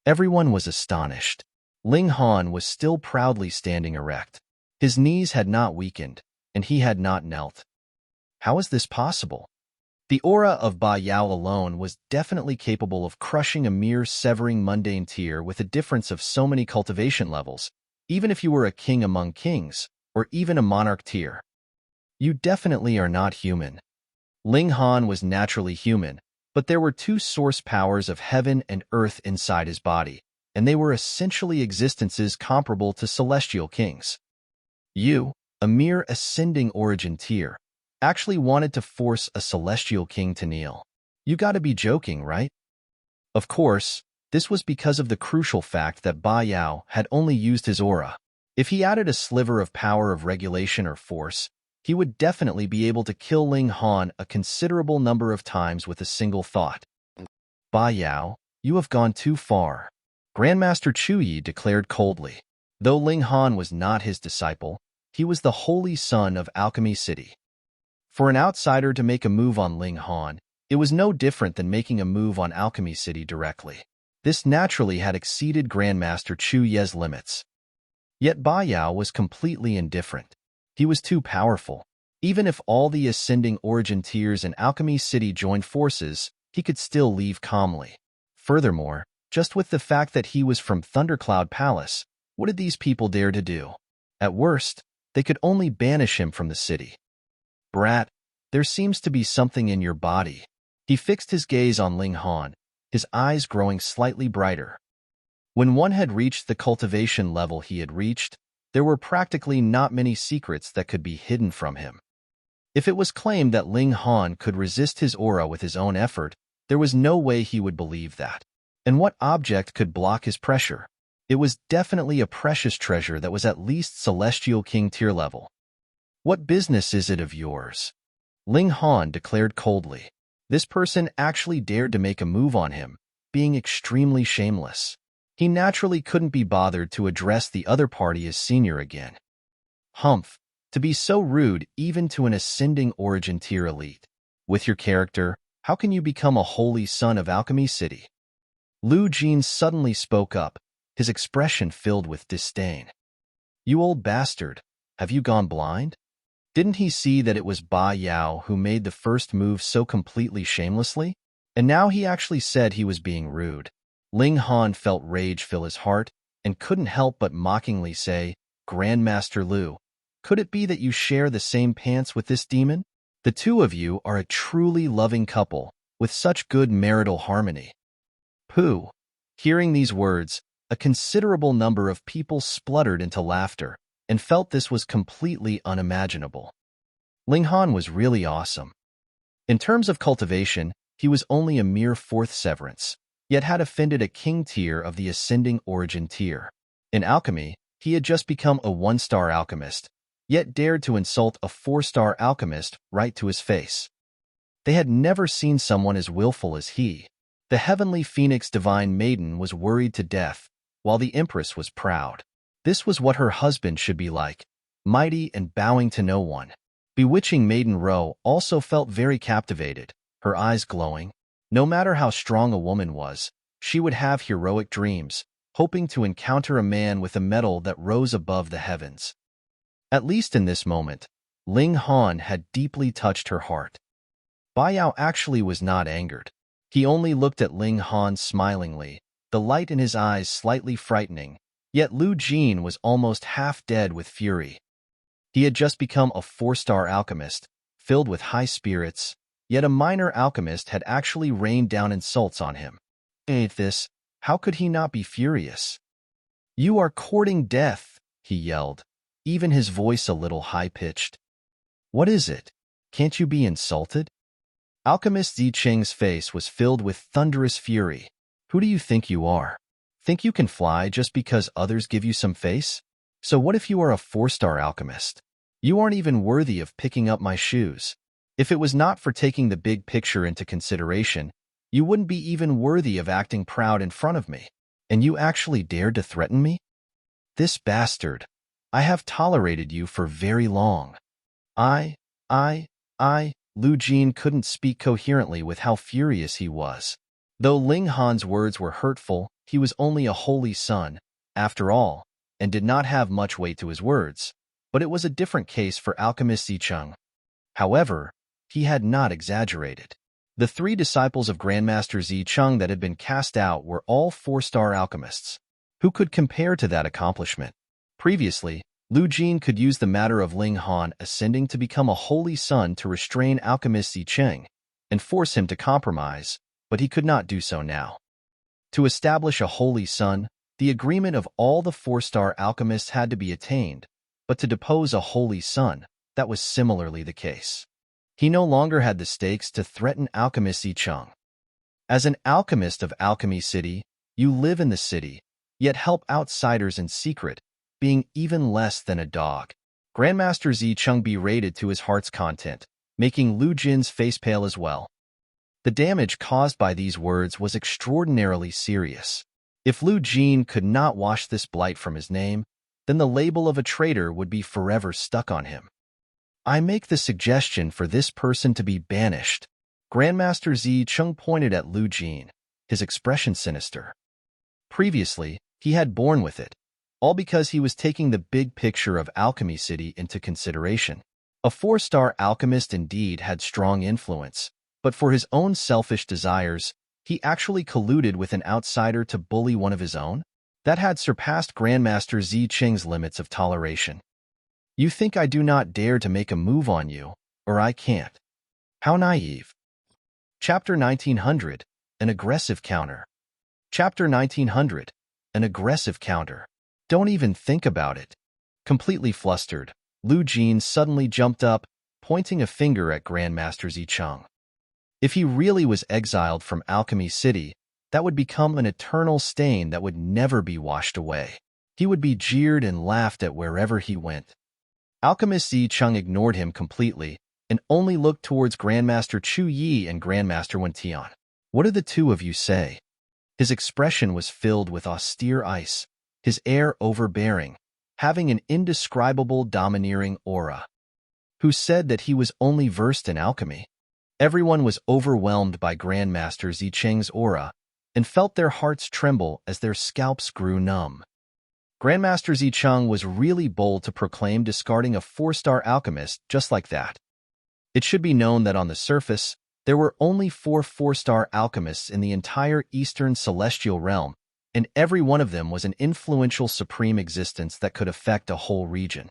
Everyone was astonished. Ling Han was still proudly standing erect. His knees had not weakened, and he had not knelt. How is this possible? The aura of Ba Yao alone was definitely capable of crushing a mere severing mundane tier with a difference of so many cultivation levels, even if you were a king among kings, or even a monarch tier. You definitely are not human. Ling Han was naturally human, but there were two source powers of heaven and earth inside his body, and they were essentially existences comparable to celestial kings. You, a mere ascending origin tier, actually wanted to force a celestial king to kneel. You gotta be joking, right? Of course, this was because of the crucial fact that Ba Yao had only used his aura. If he added a sliver of power of regulation or force, he would definitely be able to kill Ling Han a considerable number of times with a single thought. Ba Yao, you have gone too far, Grandmaster Chu Yi declared coldly. Though Ling Han was not his disciple, he was the holy son of Alchemy City. For an outsider to make a move on Ling Han, it was no different than making a move on Alchemy City directly. This naturally had exceeded Grandmaster Chu Ye's limits. Yet Ba Yao was completely indifferent. He was too powerful. Even if all the ascending origin tiers in Alchemy City joined forces, he could still leave calmly. Furthermore, just with the fact that he was from Thundercloud Palace, what did these people dare to do? At worst, they could only banish him from the city. Brat, there seems to be something in your body. He fixed his gaze on Ling Han, his eyes growing slightly brighter. When one had reached the cultivation level he had reached, there were practically not many secrets that could be hidden from him. If it was claimed that Ling Han could resist his aura with his own effort, there was no way he would believe that. And what object could block his pressure? It was definitely a precious treasure that was at least Celestial King tier level. What business is it of yours? Ling Han declared coldly. This person actually dared to make a move on him, being extremely shameless. He naturally couldn't be bothered to address the other party as senior again. Humph, to be so rude even to an ascending origin tier elite. With your character, how can you become a holy son of Alchemy City? Lu Jin suddenly spoke up, his expression filled with disdain. You old bastard, have you gone blind? Didn't he see that it was Ba Yao who made the first move so completely shamelessly? And now he actually said he was being rude. Ling Han felt rage fill his heart and couldn't help but mockingly say, Grandmaster Lu, could it be that you share the same pants with this demon? The two of you are a truly loving couple, with such good marital harmony. Pooh! Hearing these words, a considerable number of people spluttered into laughter and felt this was completely unimaginable. Ling Han was really awesome. In terms of cultivation, he was only a mere 4th severance, yet had offended a king tier of the ascending origin tier. In alchemy, he had just become a 1-star alchemist, yet dared to insult a 4-star alchemist right to his face. They had never seen someone as willful as he. The heavenly phoenix divine maiden was worried to death, while the empress was proud. This was what her husband should be like, mighty and bowing to no one. Bewitching Maiden Ro also felt very captivated, her eyes glowing. No matter how strong a woman was, she would have heroic dreams, hoping to encounter a man with a metal that rose above the heavens. At least in this moment, Ling Han had deeply touched her heart. Bai Yao actually was not angered. He only looked at Ling Han smilingly, the light in his eyes slightly frightening, yet Lu Jin was almost half dead with fury. He had just become a 4-star alchemist, filled with high spirits, yet a minor alchemist had actually rained down insults on him. At this, how could he not be furious? "You are courting death," he yelled, even his voice a little high-pitched. "What is it? Can't you be insulted?" Alchemist Zicheng's face was filled with thunderous fury. "Who do you think you are? Think you can fly just because others give you some face? So what if you are a 4-star alchemist? You aren't even worthy of picking up my shoes. If it was not for taking the big picture into consideration, you wouldn't be even worthy of acting proud in front of me. And you actually dared to threaten me? This bastard. I have tolerated you for very long." Lu Jin couldn't speak coherently with how furious he was. Though Ling Han's words were hurtful, he was only a holy son, after all, and did not have much weight to his words. But it was a different case for Alchemist Zicheng. However, he had not exaggerated. The 3 disciples of Grandmaster Zicheng that had been cast out were all 4-star alchemists. Who could compare to that accomplishment? Previously, Lu Jin could use the matter of Ling Han ascending to become a holy son to restrain Alchemist Zicheng and force him to compromise, but he could not do so now. To establish a holy son, the agreement of all the 4-star alchemists had to be attained, but to depose a holy son, that was similarly the case. He no longer had the stakes to threaten Alchemist Zicheng. As an alchemist of Alchemy City, you live in the city, yet help outsiders in secret, being even less than a dog. Grandmaster Zicheng berated to his heart's content, making Lu Jin's face pale as well. The damage caused by these words was extraordinarily serious. If Lu Jin could not wash this blight from his name, then the label of a traitor would be forever stuck on him. "I make the suggestion for this person to be banished." Grandmaster Zicheng pointed at Lu Jin, his expression sinister. Previously, he had borne with it, all because he was taking the big picture of Alchemy City into consideration. A 4-star alchemist indeed had strong influence, but for his own selfish desires, he actually colluded with an outsider to bully one of his own? That had surpassed Grandmaster Zicheng's limits of toleration. "You think I do not dare to make a move on you, or I can't. How naive." Chapter 1900, An Aggressive Counter. Chapter 1900, An Aggressive Counter. "Don't even think about it." Completely flustered, Lu Jin suddenly jumped up, pointing a finger at Grandmaster Zicheng. If he really was exiled from Alchemy City, that would become an eternal stain that would never be washed away. He would be jeered and laughed at wherever he went. Alchemist Zicheng ignored him completely and only looked towards Grandmaster Chu Yi and Grandmaster Wen Tian. "What do the two of you say?" His expression was filled with austere ice, his air overbearing, having an indescribable domineering aura. Who said that he was only versed in alchemy? Everyone was overwhelmed by Grandmaster Zicheng's aura and felt their hearts tremble as their scalps grew numb. Grandmaster Zicheng was really bold to proclaim discarding a 4-star alchemist just like that. It should be known that on the surface, there were only 4 4-star alchemists in the entire Eastern Celestial Realm, and every one of them was an influential supreme existence that could affect a whole region.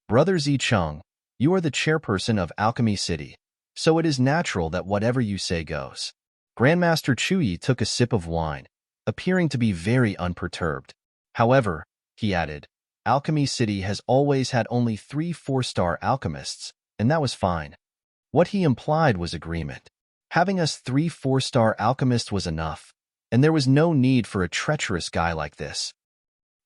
"Brother Zicheng, you are the chairperson of Alchemy City, so it is natural that whatever you say goes." Grandmaster Chu Yi took a sip of wine, appearing to be very unperturbed. "However," he added, "Alchemy City has always had only 3 4-star alchemists, and that was fine." What he implied was agreement. Having us 3 4-star alchemists was enough, and there was no need for a treacherous guy like this.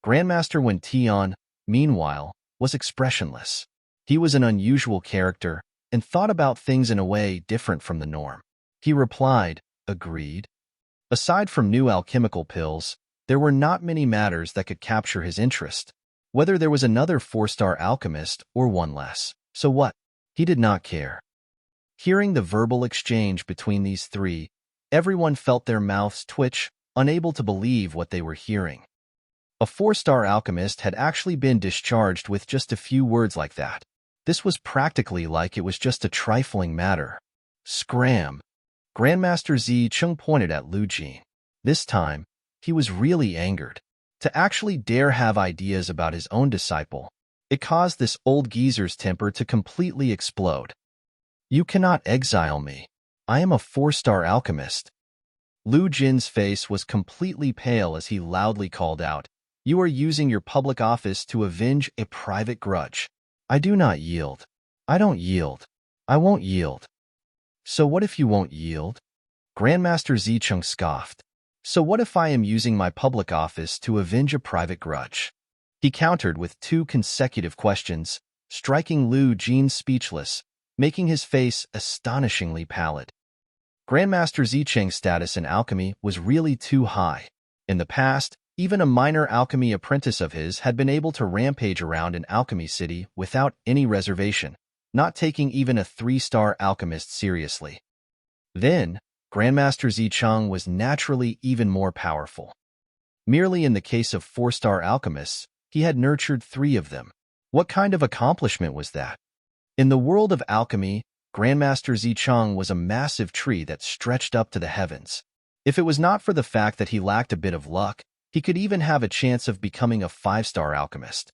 Grandmaster Wen Tian, meanwhile, was expressionless. He was an unusual character and thought about things in a way different from the norm. He replied, "Agreed." Aside from new alchemical pills, there were not many matters that could capture his interest. Whether there was another 4-star alchemist or one less, so what? He did not care. Hearing the verbal exchange between these 3, Everyone felt their mouths twitch, unable to believe what they were hearing. A 4-star alchemist had actually been discharged with just a few words like that. This was practically like it was just a trifling matter. Scram! Grandmaster Zicheng pointed at Lu Jin. This time, he was really angered. To actually dare have ideas about his own disciple, it caused this old geezer's temper to completely explode. You cannot exile me. I am a 4-star alchemist. Lu Jin's face was completely pale as he loudly called out, You are using your public office to avenge a private grudge. I do not yield. I don't yield. I won't yield. So what if you won't yield? Grandmaster Zicheng scoffed. So what if I am using my public office to avenge a private grudge? He countered with 2 consecutive questions, striking Lu Jin speechless, making his face astonishingly pallid. Grandmaster Zicheng's status in alchemy was really too high. In the past, even a minor alchemy apprentice of his had been able to rampage around in Alchemy City without any reservation, not taking even a 3-star alchemist seriously. Then, Grandmaster Zicheng was naturally even more powerful. Merely in the case of 4-star alchemists, he had nurtured 3 of them. What kind of accomplishment was that? In the world of alchemy, Grandmaster Zicheng was a massive tree that stretched up to the heavens. If it was not for the fact that he lacked a bit of luck, he could even have a chance of becoming a 5-star alchemist.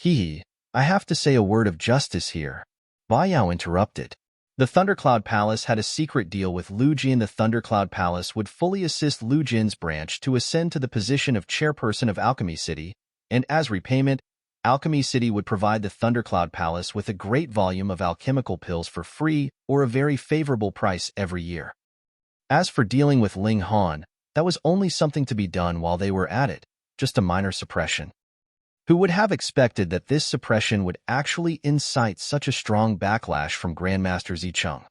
I have to say a word of justice here. Ba Yao interrupted. The Thundercloud Palace had a secret deal with Lu Jin. The Thundercloud Palace would fully assist Lu Jin's branch to ascend to the position of chairperson of Alchemy City, and as repayment, Alchemy City would provide the Thundercloud Palace with a great volume of alchemical pills for free or a very favorable price every year. As for dealing with Ling Han, that was only something to be done while they were at it, just a minor suppression. Who would have expected that this suppression would actually incite such a strong backlash from Grandmaster Zicheng?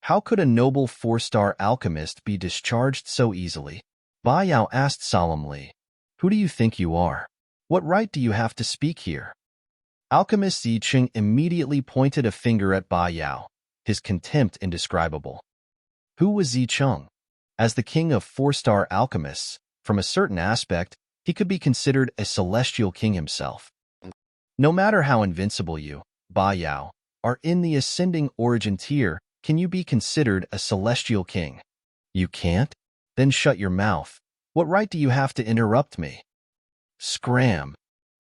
How could a noble 4-star alchemist be discharged so easily? Ba Yao asked solemnly. Who do you think you are? What right do you have to speak here? Alchemist Zicheng immediately pointed a finger at Ba Yao, his contempt indescribable. Who was Zicheng? As the king of 4-star alchemists, from a certain aspect, he could be considered a celestial king himself. No matter how invincible you, Ba Yao, are in the ascending origin tier, can you be considered a celestial king? You can't? Then shut your mouth. What right do you have to interrupt me? Scram!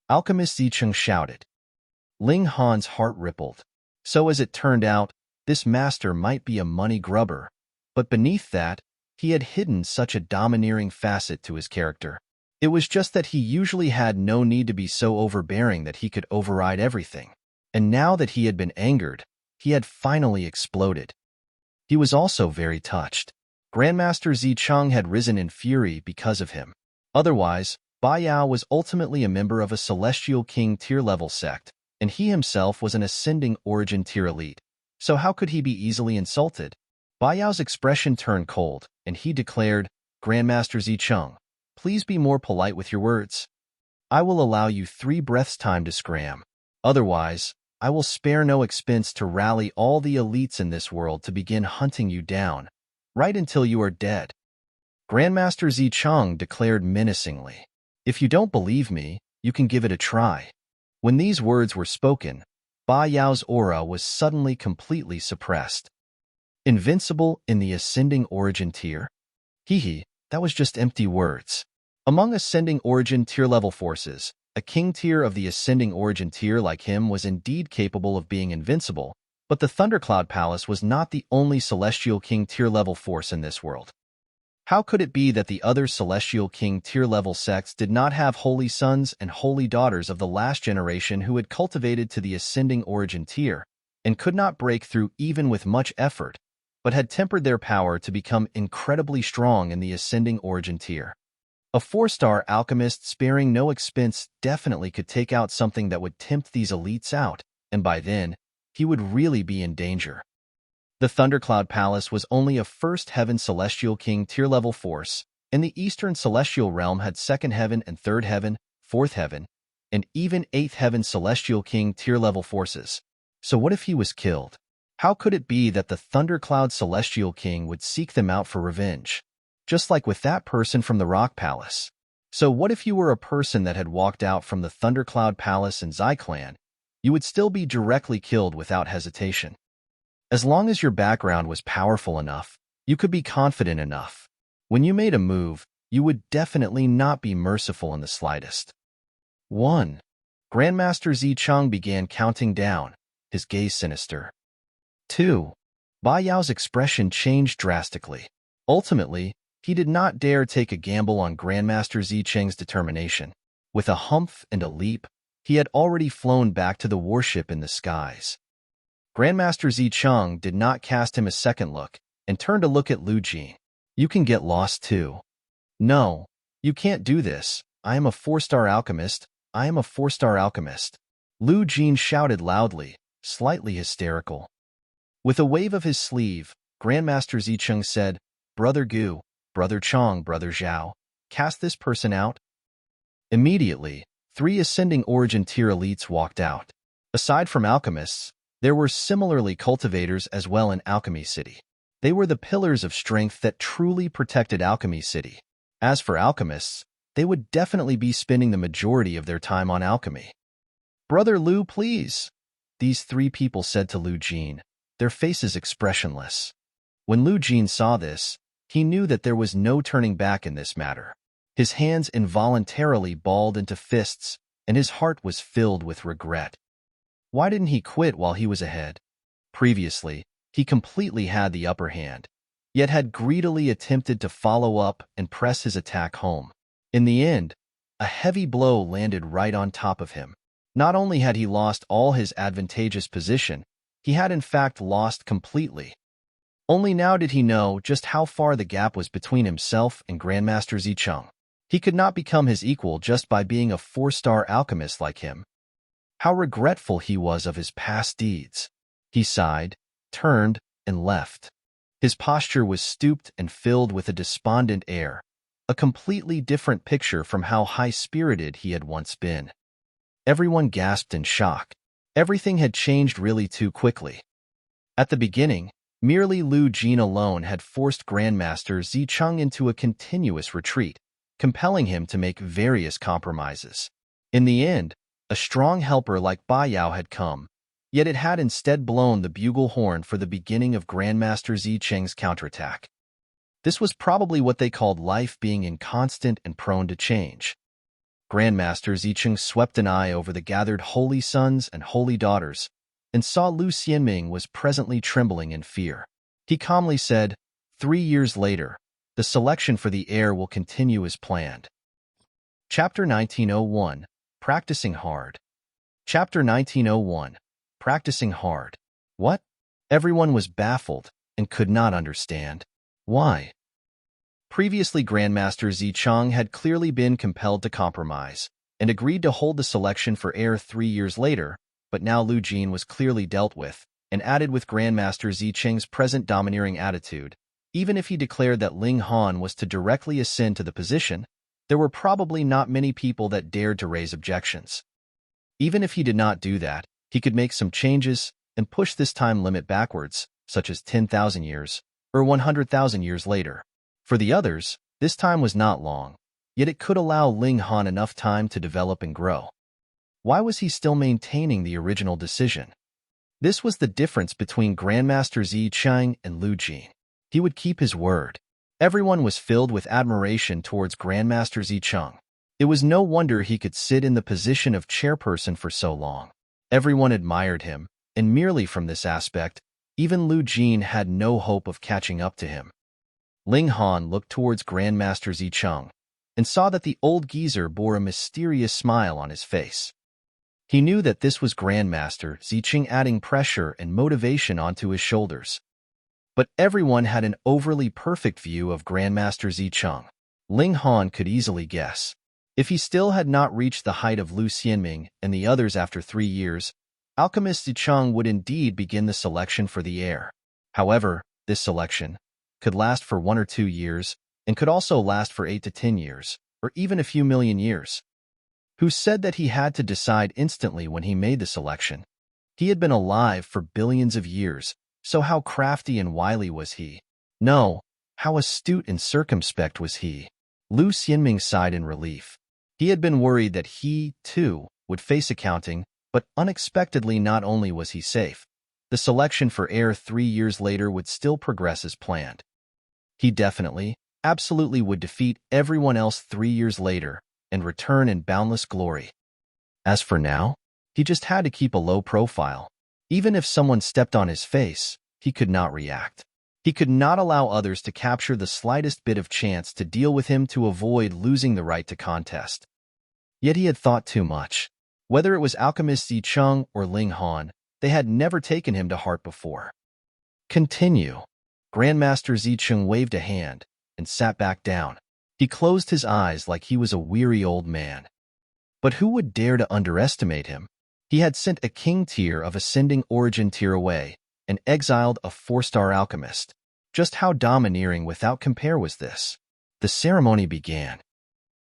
Alchemist Zicheng shouted. Ling Han's heart rippled. So as it turned out, this master might be a money grubber, but beneath that, he had hidden such a domineering facet to his character. It was just that he usually had no need to be so overbearing that he could override everything. And now that he had been angered, he had finally exploded. He was also very touched. Grandmaster Zicheng had risen in fury because of him. Otherwise, Ba Yao was ultimately a member of a Celestial King tier-level sect, and he himself was an ascending origin tier elite. So how could he be easily insulted? Ba Yao's expression turned cold, and he declared, Grandmaster Zicheng, please be more polite with your words. I will allow you 3 breaths' time to scram. Otherwise, I will spare no expense to rally all the elites in this world to begin hunting you down, right until you are dead. Grandmaster Zicheng declared menacingly. If you don't believe me, you can give it a try. When these words were spoken, Ba Yao's aura was suddenly completely suppressed. Invincible in the ascending origin tier? That was just empty words. Among ascending origin tier-level forces, a king tier of the ascending origin tier like him was indeed capable of being invincible, but the Thundercloud Palace was not the only Celestial King tier-level force in this world. How could it be that the other Celestial King tier-level sects did not have holy sons and holy daughters of the last generation who had cultivated to the ascending origin tier, and could not break through even with much effort, but had tempered their power to become incredibly strong in the ascending origin tier? A 4-star alchemist sparing no expense definitely could take out something that would tempt these elites out, and by then, he would really be in danger. The Thundercloud Palace was only a 1st Heaven Celestial King tier-level force, and the Eastern Celestial Realm had 2nd Heaven and 3rd Heaven, 4th Heaven, and even 8th Heaven Celestial King tier-level forces. So what if he was killed? How could it be that the Thundercloud Celestial King would seek them out for revenge? Just like with that person from the Rock Palace. So what if you were a person that had walked out from the Thundercloud Palace in Clan? You would still be directly killed without hesitation. As long as your background was powerful enough, you could be confident enough. When you made a move, you would definitely not be merciful in the slightest. 1. Grandmaster Zicheng began counting down, his gaze sinister. 2. Ba Yao's expression changed drastically. Ultimately, he did not dare take a gamble on Grandmaster Zicheng's determination. With a humph and a leap, he had already flown back to the warship in the skies. Grandmaster Zicheng did not cast him a second look and turned to look at Lu Jin. You can get lost too. No, you can't do this. I am a 4-star alchemist. I am a 4-star alchemist. Lu Jin shouted loudly, slightly hysterical. With a wave of his sleeve, Grandmaster Zicheng said, Brother Gu, Brother Chong, Brother Zhao, cast this person out. Immediately, 3 ascending origin tier elites walked out. Aside from alchemists, there were similarly cultivators as well in Alchemy City. They were the pillars of strength that truly protected Alchemy City. As for alchemists, they would definitely be spending the majority of their time on alchemy. Brother Lu, please, these 3 people said to Lu Jin, their faces expressionless. When Lu Jin saw this, he knew that there was no turning back in this matter. His hands involuntarily balled into fists, and his heart was filled with regret. Why didn't he quit while he was ahead? Previously, he completely had the upper hand, yet had greedily attempted to follow up and press his attack home. In the end, a heavy blow landed right on top of him. Not only had he lost all his advantageous position, he had in fact lost completely. Only now did he know just how far the gap was between himself and Grandmaster Zicheng. He could not become his equal just by being a 4-star alchemist like him. How regretful he was of his past deeds. He sighed, turned, and left. His posture was stooped and filled with a despondent air, a completely different picture from how high-spirited he had once been. Everyone gasped in shock. Everything had changed really too quickly. At the beginning, merely Lu Jin alone had forced Grandmaster Zicheng into a continuous retreat, compelling him to make various compromises. In the end, a strong helper like Ba Yao had come, yet it had instead blown the bugle horn for the beginning of Grandmaster Zicheng's counterattack. This was probably what they called life being inconstant and prone to change. Grandmaster Zicheng swept an eye over the gathered holy sons and holy daughters, and saw Lu Xianming was presently trembling in fear. He calmly said, 3 years later, the selection for the heir will continue as planned. Chapter 1901. Practicing Hard. Chapter 1901. Practicing Hard. What? Everyone was baffled and could not understand. Why? Previously, Grandmaster Zicheng had clearly been compelled to compromise and agreed to hold the selection for heir 3 years later, but now Lu Jin was clearly dealt with, and added with Grandmaster Zicheng's present domineering attitude. Even if he declared that Ling Han was to directly ascend to the position, there were probably not many people that dared to raise objections. Even if he did not do that, he could make some changes and push this time limit backwards, such as 10,000 years, or 100,000 years later. For the others, this time was not long, yet it could allow Ling Han enough time to develop and grow. Why was he still maintaining the original decision? This was the difference between Grandmaster Zicheng and Lu Jin. He would keep his word. Everyone was filled with admiration towards Grandmaster Zicheng. It was no wonder he could sit in the position of chairperson for so long. Everyone admired him, and merely from this aspect, even Lu Jin had no hope of catching up to him. Ling Han looked towards Grandmaster Zicheng and saw that the old geezer bore a mysterious smile on his face. He knew that this was Grandmaster Zicheng adding pressure and motivation onto his shoulders. But everyone had an overly perfect view of Grandmaster Zicheng. Ling Han could easily guess. If he still had not reached the height of Lu Xianming and the others after 3 years, Alchemist Zicheng would indeed begin the selection for the heir. However, this selection could last for 1 or 2 years and could also last for 8 to 10 years, or even a few million years. Who said that he had to decide instantly when he made the selection? He had been alive for billions of years, So how crafty and wily was he? No, how astute and circumspect was he? Lu Xianming sighed in relief. He had been worried that he, too, would face accounting, but unexpectedly not only was he safe, the selection for heir 3 years later would still progress as planned. He definitely, absolutely would defeat everyone else 3 years later and return in boundless glory. As for now, he just had to keep a low profile. Even if someone stepped on his face, he could not react. He could not allow others to capture the slightest bit of chance to deal with him to avoid losing the right to contest. Yet he had thought too much. Whether it was alchemist Zicheng or Ling Han, they had never taken him to heart before. Continue. Grandmaster Zicheng waved a hand and sat back down. He closed his eyes like he was a weary old man. But who would dare to underestimate him? He had sent a king tier of ascending origin tier away and exiled a 4-star alchemist. Just how domineering without compare was this? The ceremony began.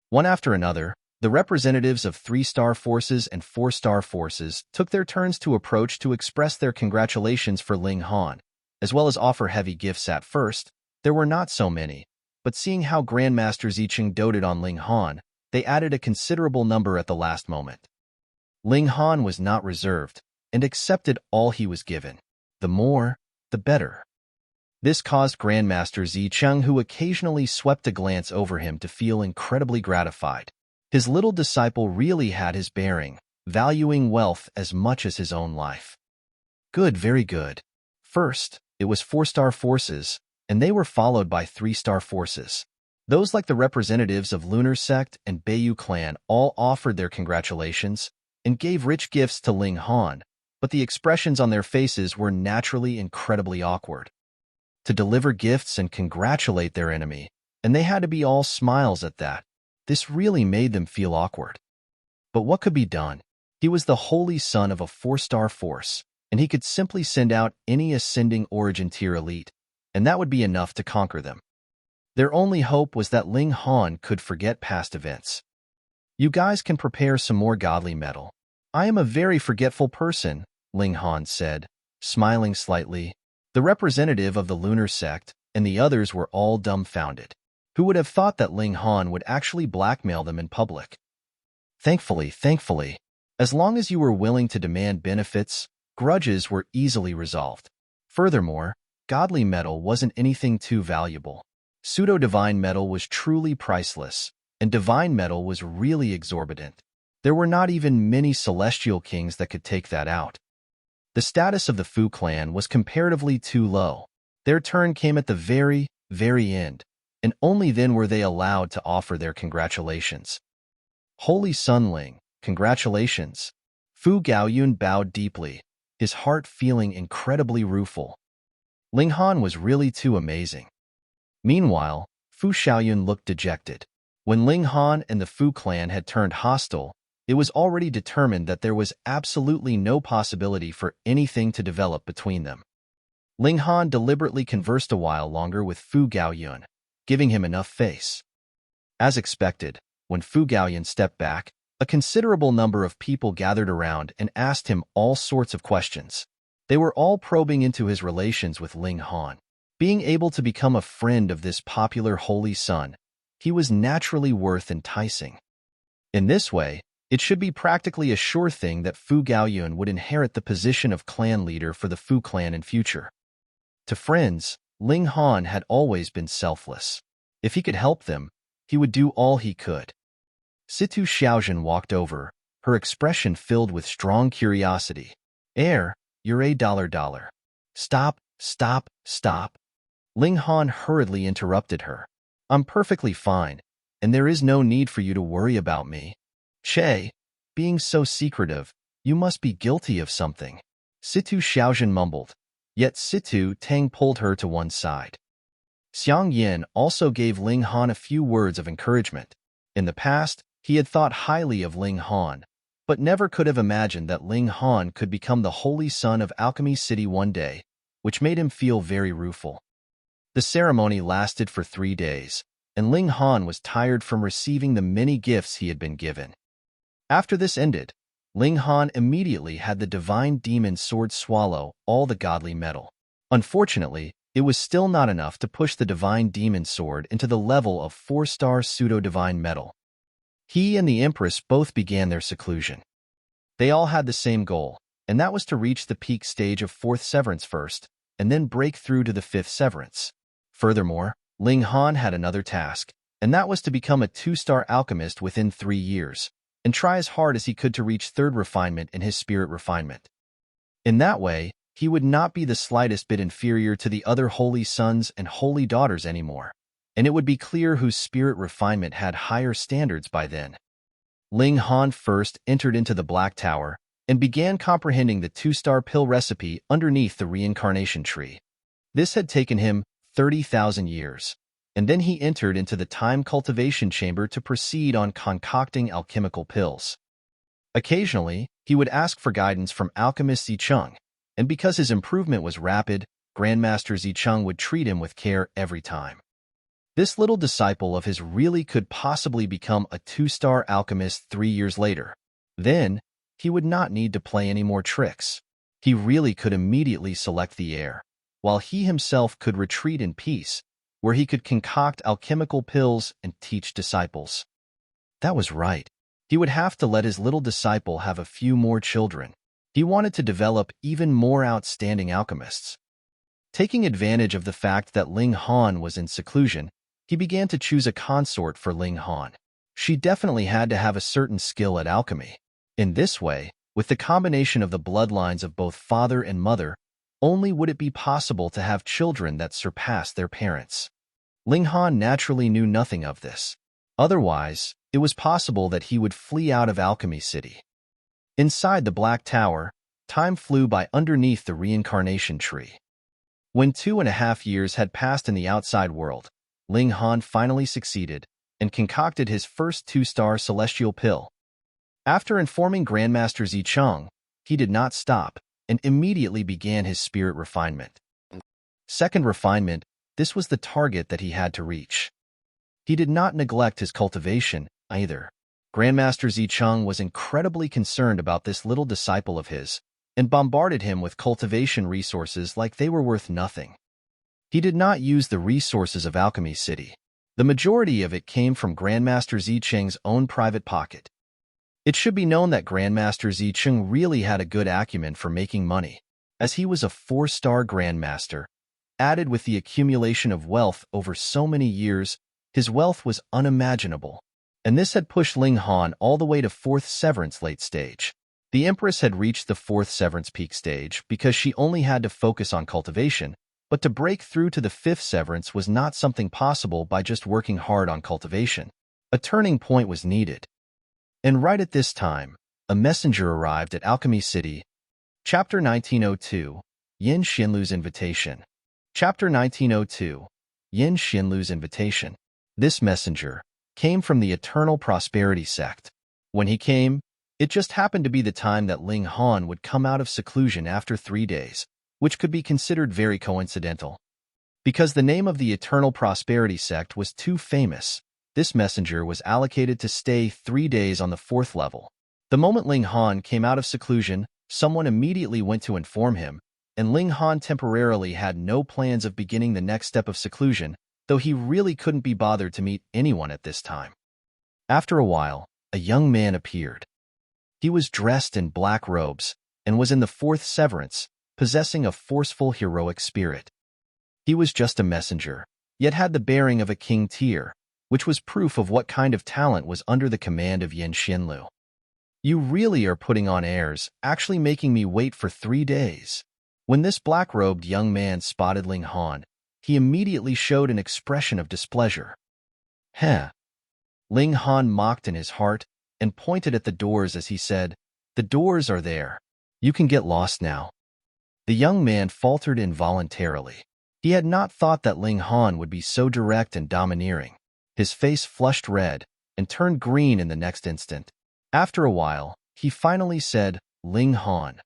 One after another, the representatives of 3-star forces and 4-star forces took their turns to approach to express their congratulations for Ling Han, as well as offer heavy gifts. At first, there were not so many, but seeing how Grandmaster Zicheng doted on Ling Han, they added a considerable number at the last moment. Ling Han was not reserved and accepted all he was given. The more, the better. This caused Grandmaster Zicheng, who occasionally swept a glance over him, to feel incredibly gratified. His little disciple really had his bearing, valuing wealth as much as his own life. Good, very good. First, it was 4-star forces, and they were followed by 3-star forces. Those like the representatives of Lunar Sect and Beiyu clan all offered their congratulations and gave rich gifts to Ling Han, but the expressions on their faces were naturally incredibly awkward. To deliver gifts and congratulate their enemy, and they had to be all smiles at that, this really made them feel awkward. But what could be done? He was the holy son of a 4-star force, and he could simply send out any ascending origin tier elite, and that would be enough to conquer them. Their only hope was that Ling Han could forget past events. You guys can prepare some more godly metal. I am a very forgetful person, Ling Han said, smiling slightly. The representative of the Lunar Sect and the others were all dumbfounded. Who would have thought that Ling Han would actually blackmail them in public? Thankfully, as long as you were willing to demand benefits, grudges were easily resolved. Furthermore, godly metal wasn't anything too valuable. Pseudo-divine metal was truly priceless, and divine metal was really exorbitant. There were not even many celestial kings that could take that out. The status of the Fu clan was comparatively too low. Their turn came at the very, very end, and only then were they allowed to offer their congratulations. Holy Sun Ling, congratulations. Fu Gaoyun bowed deeply, his heart feeling incredibly rueful. Ling Han was really too amazing. Meanwhile, Fu Xiaoyun looked dejected. When Ling Han and the Fu clan had turned hostile, it was already determined that there was absolutely no possibility for anything to develop between them. Ling Han deliberately conversed a while longer with Fu Gaoyun, giving him enough face. As expected, when Fu Gaoyun stepped back, a considerable number of people gathered around and asked him all sorts of questions. They were all probing into his relations with Ling Han. Being able to become a friend of this popular holy son, he was naturally worth enticing. In this way, it should be practically a sure thing that Fu Gaoyun would inherit the position of clan leader for the Fu clan in future. To friends, Ling Han had always been selfless. If he could help them, he would do all he could. Situ Xiaojun walked over, her expression filled with strong curiosity. You're $1. Stop. Ling Han hurriedly interrupted her. I'm perfectly fine, and there is no need for you to worry about me. Che, being so secretive, you must be guilty of something. Situ Xiaojun mumbled, yet Situ Tang pulled her to one side. Xiang Yin also gave Ling Han a few words of encouragement. In the past, he had thought highly of Ling Han, but never could have imagined that Ling Han could become the holy son of Alchemy City one day, which made him feel very rueful. The ceremony lasted for 3 days, and Ling Han was tired from receiving the many gifts he had been given. After this ended, Ling Han immediately had the divine demon sword swallow all the godly metal. Unfortunately, it was still not enough to push the divine demon sword into the level of 4-star pseudo-divine metal. He and the Empress both began their seclusion. They all had the same goal, and that was to reach the peak stage of 4th Severance first, and then break through to the 5th Severance. Furthermore, Ling Han had another task, and that was to become a 2-star alchemist within 3 years, and try as hard as he could to reach 3rd refinement in his spirit refinement. In that way, he would not be the slightest bit inferior to the other holy sons and holy daughters anymore, and it would be clear whose spirit refinement had higher standards by then. Ling Han first entered into the Black Tower and began comprehending the 2-star pill recipe underneath the reincarnation tree. This had taken him 30,000 years, and then he entered into the time cultivation chamber to proceed on concocting alchemical pills. Occasionally, he would ask for guidance from alchemist Zicheng, and because his improvement was rapid, Grandmaster Zicheng would treat him with care every time. This little disciple of his really could possibly become a 2-star alchemist 3 years later. Then, he would not need to play any more tricks. He really could immediately select the heir, while he himself could retreat in peace, where he could concoct alchemical pills and teach disciples. That was right. He would have to let his little disciple have a few more children. He wanted to develop even more outstanding alchemists. Taking advantage of the fact that Ling Han was in seclusion, he began to choose a consort for Ling Han. She definitely had to have a certain skill at alchemy. In this way, with the combination of the bloodlines of both father and mother, only would it be possible to have children that surpassed their parents. Ling Han naturally knew nothing of this. Otherwise, it was possible that he would flee out of Alchemy City. Inside the Black Tower, time flew by underneath the reincarnation tree. When 2.5 years had passed in the outside world, Ling Han finally succeeded and concocted his first 2-star celestial pill. After informing Grandmaster Zicheng, he did not stop and immediately began his spirit refinement. 2nd refinement, this was the target that he had to reach. He did not neglect his cultivation, either. Grandmaster Zicheng was incredibly concerned about this little disciple of his and bombarded him with cultivation resources like they were worth nothing. He did not use the resources of Alchemy City. The majority of it came from Grandmaster Zicheng's own private pocket. It should be known that Grandmaster Zicheng really had a good acumen for making money, as he was a 4-star Grandmaster. Added with the accumulation of wealth over so many years, his wealth was unimaginable, and this had pushed Ling Han all the way to 4th Severance late stage. The Empress had reached the 4th Severance peak stage because she only had to focus on cultivation, but to break through to the 5th Severance was not something possible by just working hard on cultivation. A turning point was needed. And right at this time, a messenger arrived at Alchemy City. Chapter 1902, Xianlu's Invitation. Chapter 1902, Xianlu's Invitation. This messenger came from the Eternal Prosperity sect. When he came, it just happened to be the time that Ling Han would come out of seclusion after 3 days, which could be considered very coincidental. Because the name of the Eternal Prosperity sect was too famous, this messenger was allocated to stay 3 days on the 4th level. The moment Ling Han came out of seclusion, someone immediately went to inform him, and Ling Han temporarily had no plans of beginning the next step of seclusion, though he really couldn't be bothered to meet anyone at this time. After a while, a young man appeared. He was dressed in black robes and was in the 4th Severance, possessing a forceful heroic spirit. He was just a messenger, yet had the bearing of a king tier, which was proof of what kind of talent was under the command of Xianlu. You really are putting on airs, actually making me wait for 3 days. When this black-robed young man spotted Ling Han, he immediately showed an expression of displeasure. Heh. Ling Han mocked in his heart and pointed at the doors as he said, "The doors are there. You can get lost now." The young man faltered involuntarily. He had not thought that Ling Han would be so direct and domineering. His face flushed red and turned green in the next instant. After a while, he finally said, "Ling Han,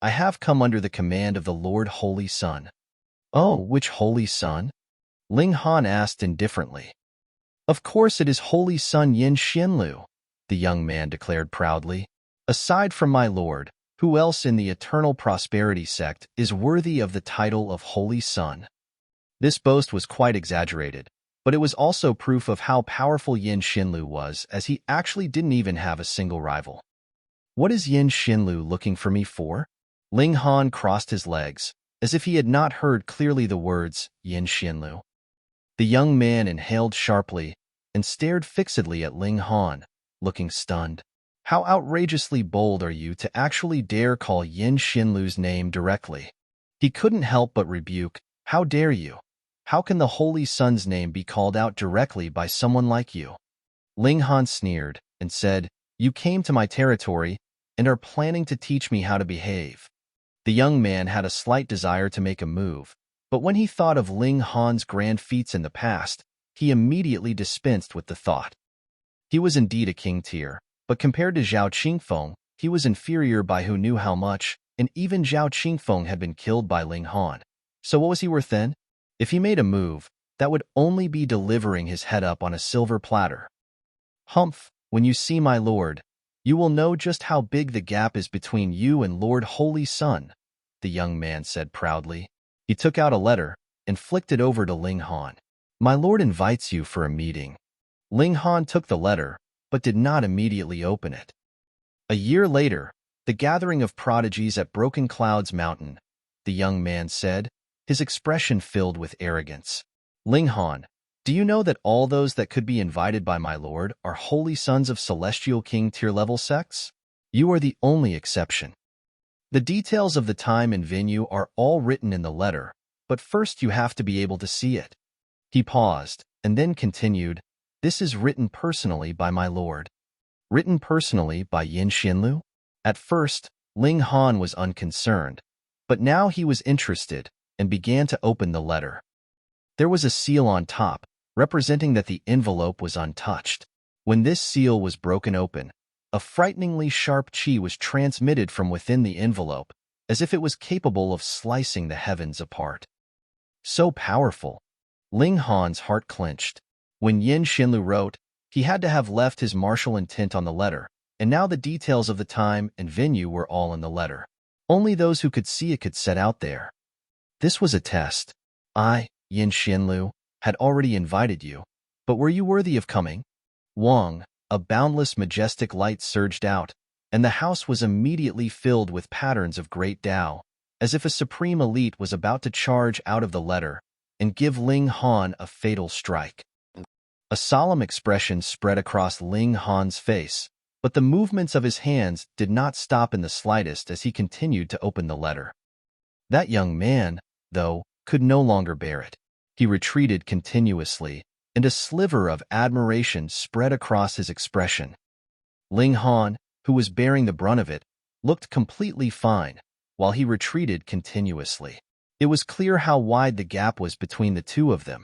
I have come under the command of the Lord Holy Sun." "Oh, which Holy Sun?" Ling Han asked indifferently. "Of course it is Holy Sun Xianlu," the young man declared proudly. "Aside from my lord, Who else in the Eternal Prosperity sect is worthy of the title of Holy Son? This boast was quite exaggerated, but it was also proof of how powerful Xianlu was, as he actually didn't even have a single rival. What is Xianlu looking for me for? Ling Han crossed his legs, as if he had not heard clearly the words Xianlu. The young man inhaled sharply and stared fixedly at Ling Han, looking stunned. How outrageously bold are you to actually dare call Xianlu's name directly? He couldn't help but rebuke, how dare you? How can the Holy Son's name be called out directly by someone like you? Ling Han sneered and said, you came to my territory and are planning to teach me how to behave. The young man had a slight desire to make a move, but when he thought of Ling Han's grand feats in the past, he immediately dispensed with the thought. He was indeed a king tier, but compared to Zhao Qingfeng, he was inferior by who knew how much, and even Zhao Qingfeng had been killed by Ling Han. So what was he worth then? If he made a move, that would only be delivering his head up on a silver platter. Humph, when you see my lord, you will know just how big the gap is between you and Lord Holy Son, the young man said proudly. He took out a letter and flicked it over to Ling Han. My lord invites you for a meeting. Ling Han took the letter, but did not immediately open it. A year later, the gathering of prodigies at Broken Clouds Mountain, the young man said, his expression filled with arrogance. Ling Han, do you know that all those that could be invited by my lord are holy sons of celestial king tier-level sects? You are the only exception. The details of the time and venue are all written in the letter, but first you have to be able to see it. He paused, and then continued, this is written personally by my lord. Written personally by Xianlu? At first, Ling Han was unconcerned, but now he was interested and began to open the letter. There was a seal on top, representing that the envelope was untouched. When this seal was broken open, a frighteningly sharp chi was transmitted from within the envelope, as if it was capable of slicing the heavens apart. So powerful. Ling Han's heart clenched. When Xianlu wrote, he had to have left his martial intent on the letter, and now the details of the time and venue were all in the letter. Only those who could see it could set out there. This was a test. I, Xianlu, had already invited you, but were you worthy of coming? Wang, a boundless majestic light surged out, and the house was immediately filled with patterns of great Tao, as if a supreme elite was about to charge out of the letter and give Ling Han a fatal strike. A solemn expression spread across Ling Han's face, but the movements of his hands did not stop in the slightest as he continued to open the letter. That young man, though, could no longer bear it. He retreated continuously, and a sliver of admiration spread across his expression. Ling Han, who was bearing the brunt of it, looked completely fine, while he retreated continuously. It was clear how wide the gap was between the two of them.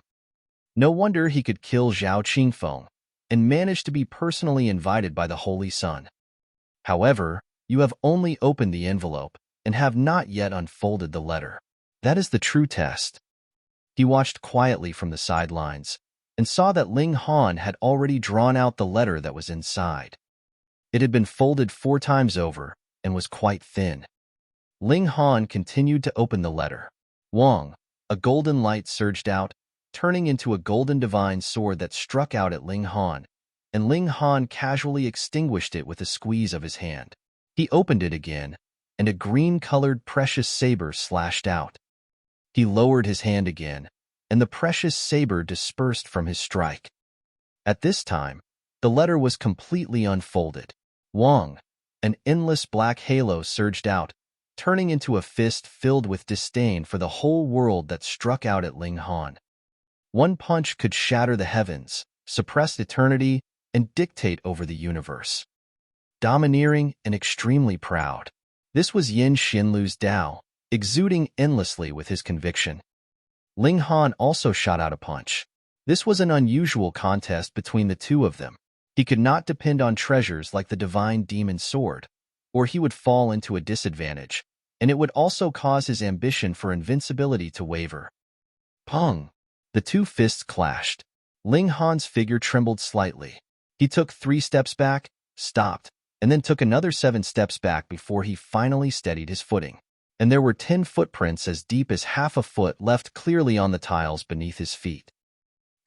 No wonder he could kill Zhao Qingfeng, and manage to be personally invited by the Holy Son. However, you have only opened the envelope, and have not yet unfolded the letter. That is the true test. He watched quietly from the sidelines, and saw that Ling Han had already drawn out the letter that was inside. It had been folded 4 times over, and was quite thin. Ling Han continued to open the letter. Wang, a golden light surged out, turning into a golden divine sword that struck out at Ling Han, and Ling Han casually extinguished it with a squeeze of his hand. He opened it again, and a green-colored precious saber slashed out. He lowered his hand again, and the precious saber dispersed from his strike. At this time, the letter was completely unfolded. Wang, an endless black halo surged out, turning into a fist filled with disdain for the whole world that struck out at Ling Han. One punch could shatter the heavens, suppress eternity, and dictate over the universe. Domineering and extremely proud. This was Xianlu's Tao, exuding endlessly with his conviction. Ling Han also shot out a punch. This was an unusual contest between the two of them. He could not depend on treasures like the divine demon sword, or he would fall into a disadvantage, and it would also cause his ambition for invincibility to waver. Pong! The 2 fists clashed. Ling Han's figure trembled slightly. He took 3 steps back, stopped, and then took another 7 steps back before he finally steadied his footing. And there were 10 footprints as deep as half a foot left clearly on the tiles beneath his feet.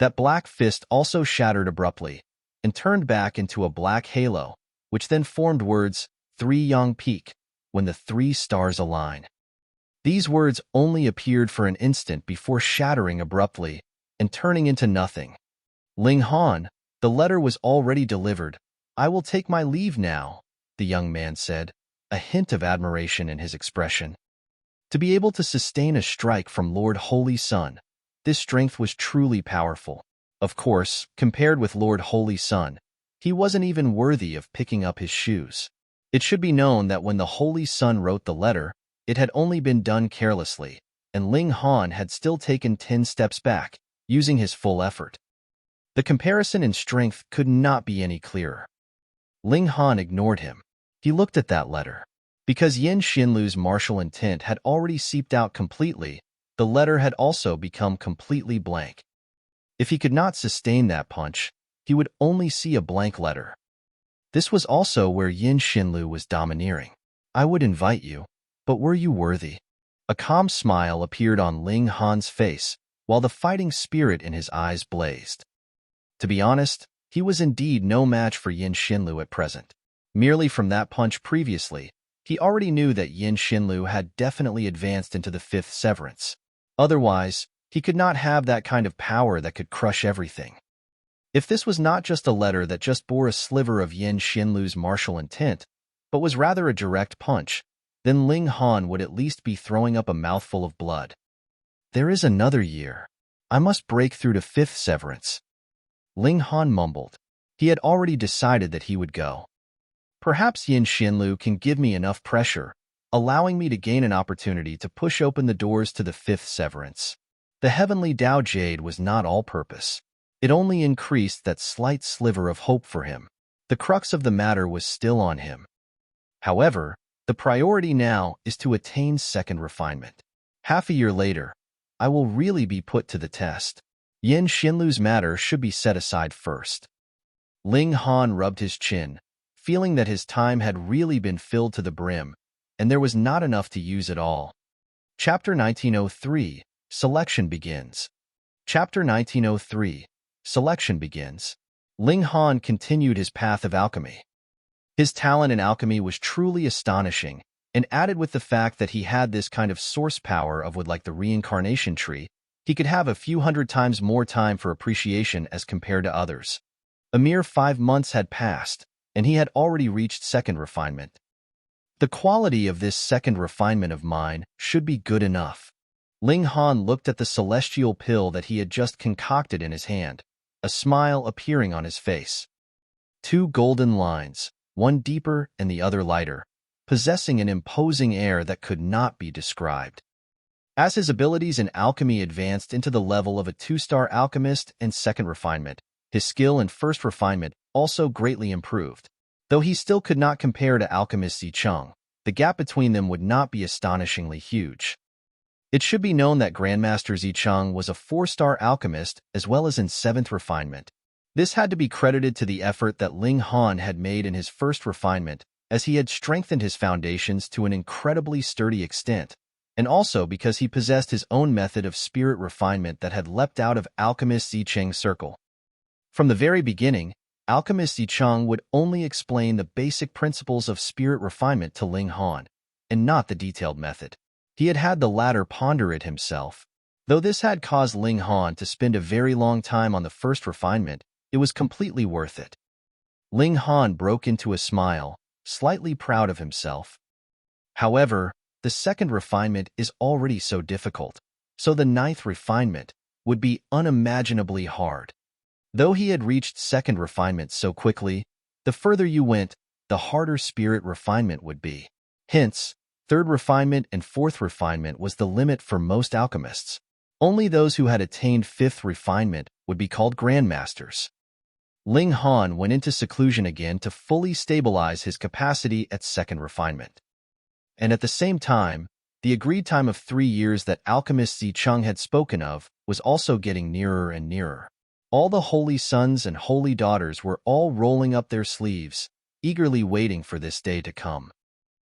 That black fist also shattered abruptly and turned back into a black halo, which then formed words, 3 Yang Peak, when the 3 stars align. These words only appeared for an instant before shattering abruptly and turning into nothing. Ling Han, the letter was already delivered. I will take my leave now, the young man said, a hint of admiration in his expression. To be able to sustain a strike from Lord Holy Sun, this strength was truly powerful. Of course, compared with Lord Holy Sun, he wasn't even worthy of picking up his shoes. It should be known that when the Holy Sun wrote the letter, it had only been done carelessly, and Ling Han had still taken 10 steps back, using his full effort. The comparison in strength could not be any clearer. Ling Han ignored him. He looked at that letter. Because Xianlu's martial intent had already seeped out completely, the letter had also become completely blank. If he could not sustain that punch, he would only see a blank letter. This was also where Xianlu was domineering. I would invite you, but were you worthy? A calm smile appeared on Ling Han's face, while the fighting spirit in his eyes blazed. To be honest, he was indeed no match for Xianlu at present. Merely from that punch previously, he already knew that Xianlu had definitely advanced into the 5th severance. Otherwise, he could not have that kind of power that could crush everything. If this was not just a letter that just bore a sliver of Xianlu's martial intent, but was rather a direct punch, then Ling Han would at least be throwing up a mouthful of blood. There is another year. I must break through to 5th severance. Ling Han mumbled. He had already decided that he would go. Perhaps Xianlu can give me enough pressure, allowing me to gain an opportunity to push open the doors to the 5th severance. The heavenly Dao Jade was not all-purpose. It only increased that slight sliver of hope for him. The crux of the matter was still on him. However, the priority now is to attain 2nd refinement. Half a year later, I will really be put to the test. Xianlu's matter should be set aside first. Ling Han rubbed his chin, feeling that his time had really been filled to the brim, and there was not enough to use at all. Chapter 1903, Selection Begins. Chapter 1903, Selection Begins. Ling Han continued his path of alchemy. His talent in alchemy was truly astonishing, and added with the fact that he had this kind of source power of wood like the reincarnation tree, he could have a few hundred times more time for appreciation as compared to others. A mere 5 months had passed, and he had already reached 2nd refinement. The quality of this 2nd refinement of mine should be good enough. Ling Han looked at the celestial pill that he had just concocted in his hand, a smile appearing on his face. 2 golden lines, one deeper and the other lighter, possessing an imposing air that could not be described. As his abilities in alchemy advanced into the level of a 2-star alchemist and 2nd refinement, his skill in 1st refinement also greatly improved. Though he still could not compare to alchemist Zicheng, the gap between them would not be astonishingly huge. It should be known that Grandmaster Zicheng was a 4-star alchemist as well as in 7th refinement. This had to be credited to the effort that Ling Han had made in his 1st refinement, as he had strengthened his foundations to an incredibly sturdy extent, and also because he possessed his own method of spirit refinement that had leapt out of alchemist Zicheng's circle. From the very beginning, alchemist Zicheng would only explain the basic principles of spirit refinement to Ling Han, and not the detailed method. He had had the latter ponder it himself. Though this had caused Ling Han to spend a very long time on the 1st refinement, it was completely worth it. Ling Han broke into a smile, slightly proud of himself. However, the 2nd refinement is already so difficult, so the 9th refinement would be unimaginably hard. Though he had reached 2nd refinement so quickly, the further you went, the harder spirit refinement would be. Hence, 3rd refinement and 4th refinement was the limit for most alchemists. Only those who had attained 5th refinement would be called grandmasters. Ling Han went into seclusion again to fully stabilize his capacity at 2nd refinement. And at the same time, the agreed time of 3 years that alchemist Zicheng had spoken of was also getting nearer and nearer. All the holy sons and holy daughters were all rolling up their sleeves, eagerly waiting for this day to come.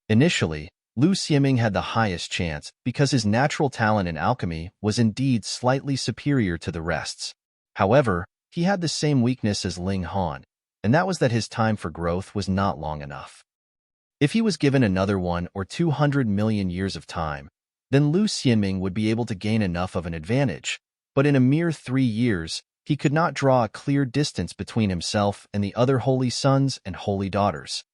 Initially, Lu Xiaming had the highest chance because his natural talent in alchemy was indeed slightly superior to the rest's. However, he had the same weakness as Ling Han, and that was that his time for growth was not long enough. If he was given another 1 or 200 million years of time, then Lu Xiaming would be able to gain enough of an advantage, but in a mere 3 years, he could not draw a clear distance between himself and the other holy sons and holy daughters.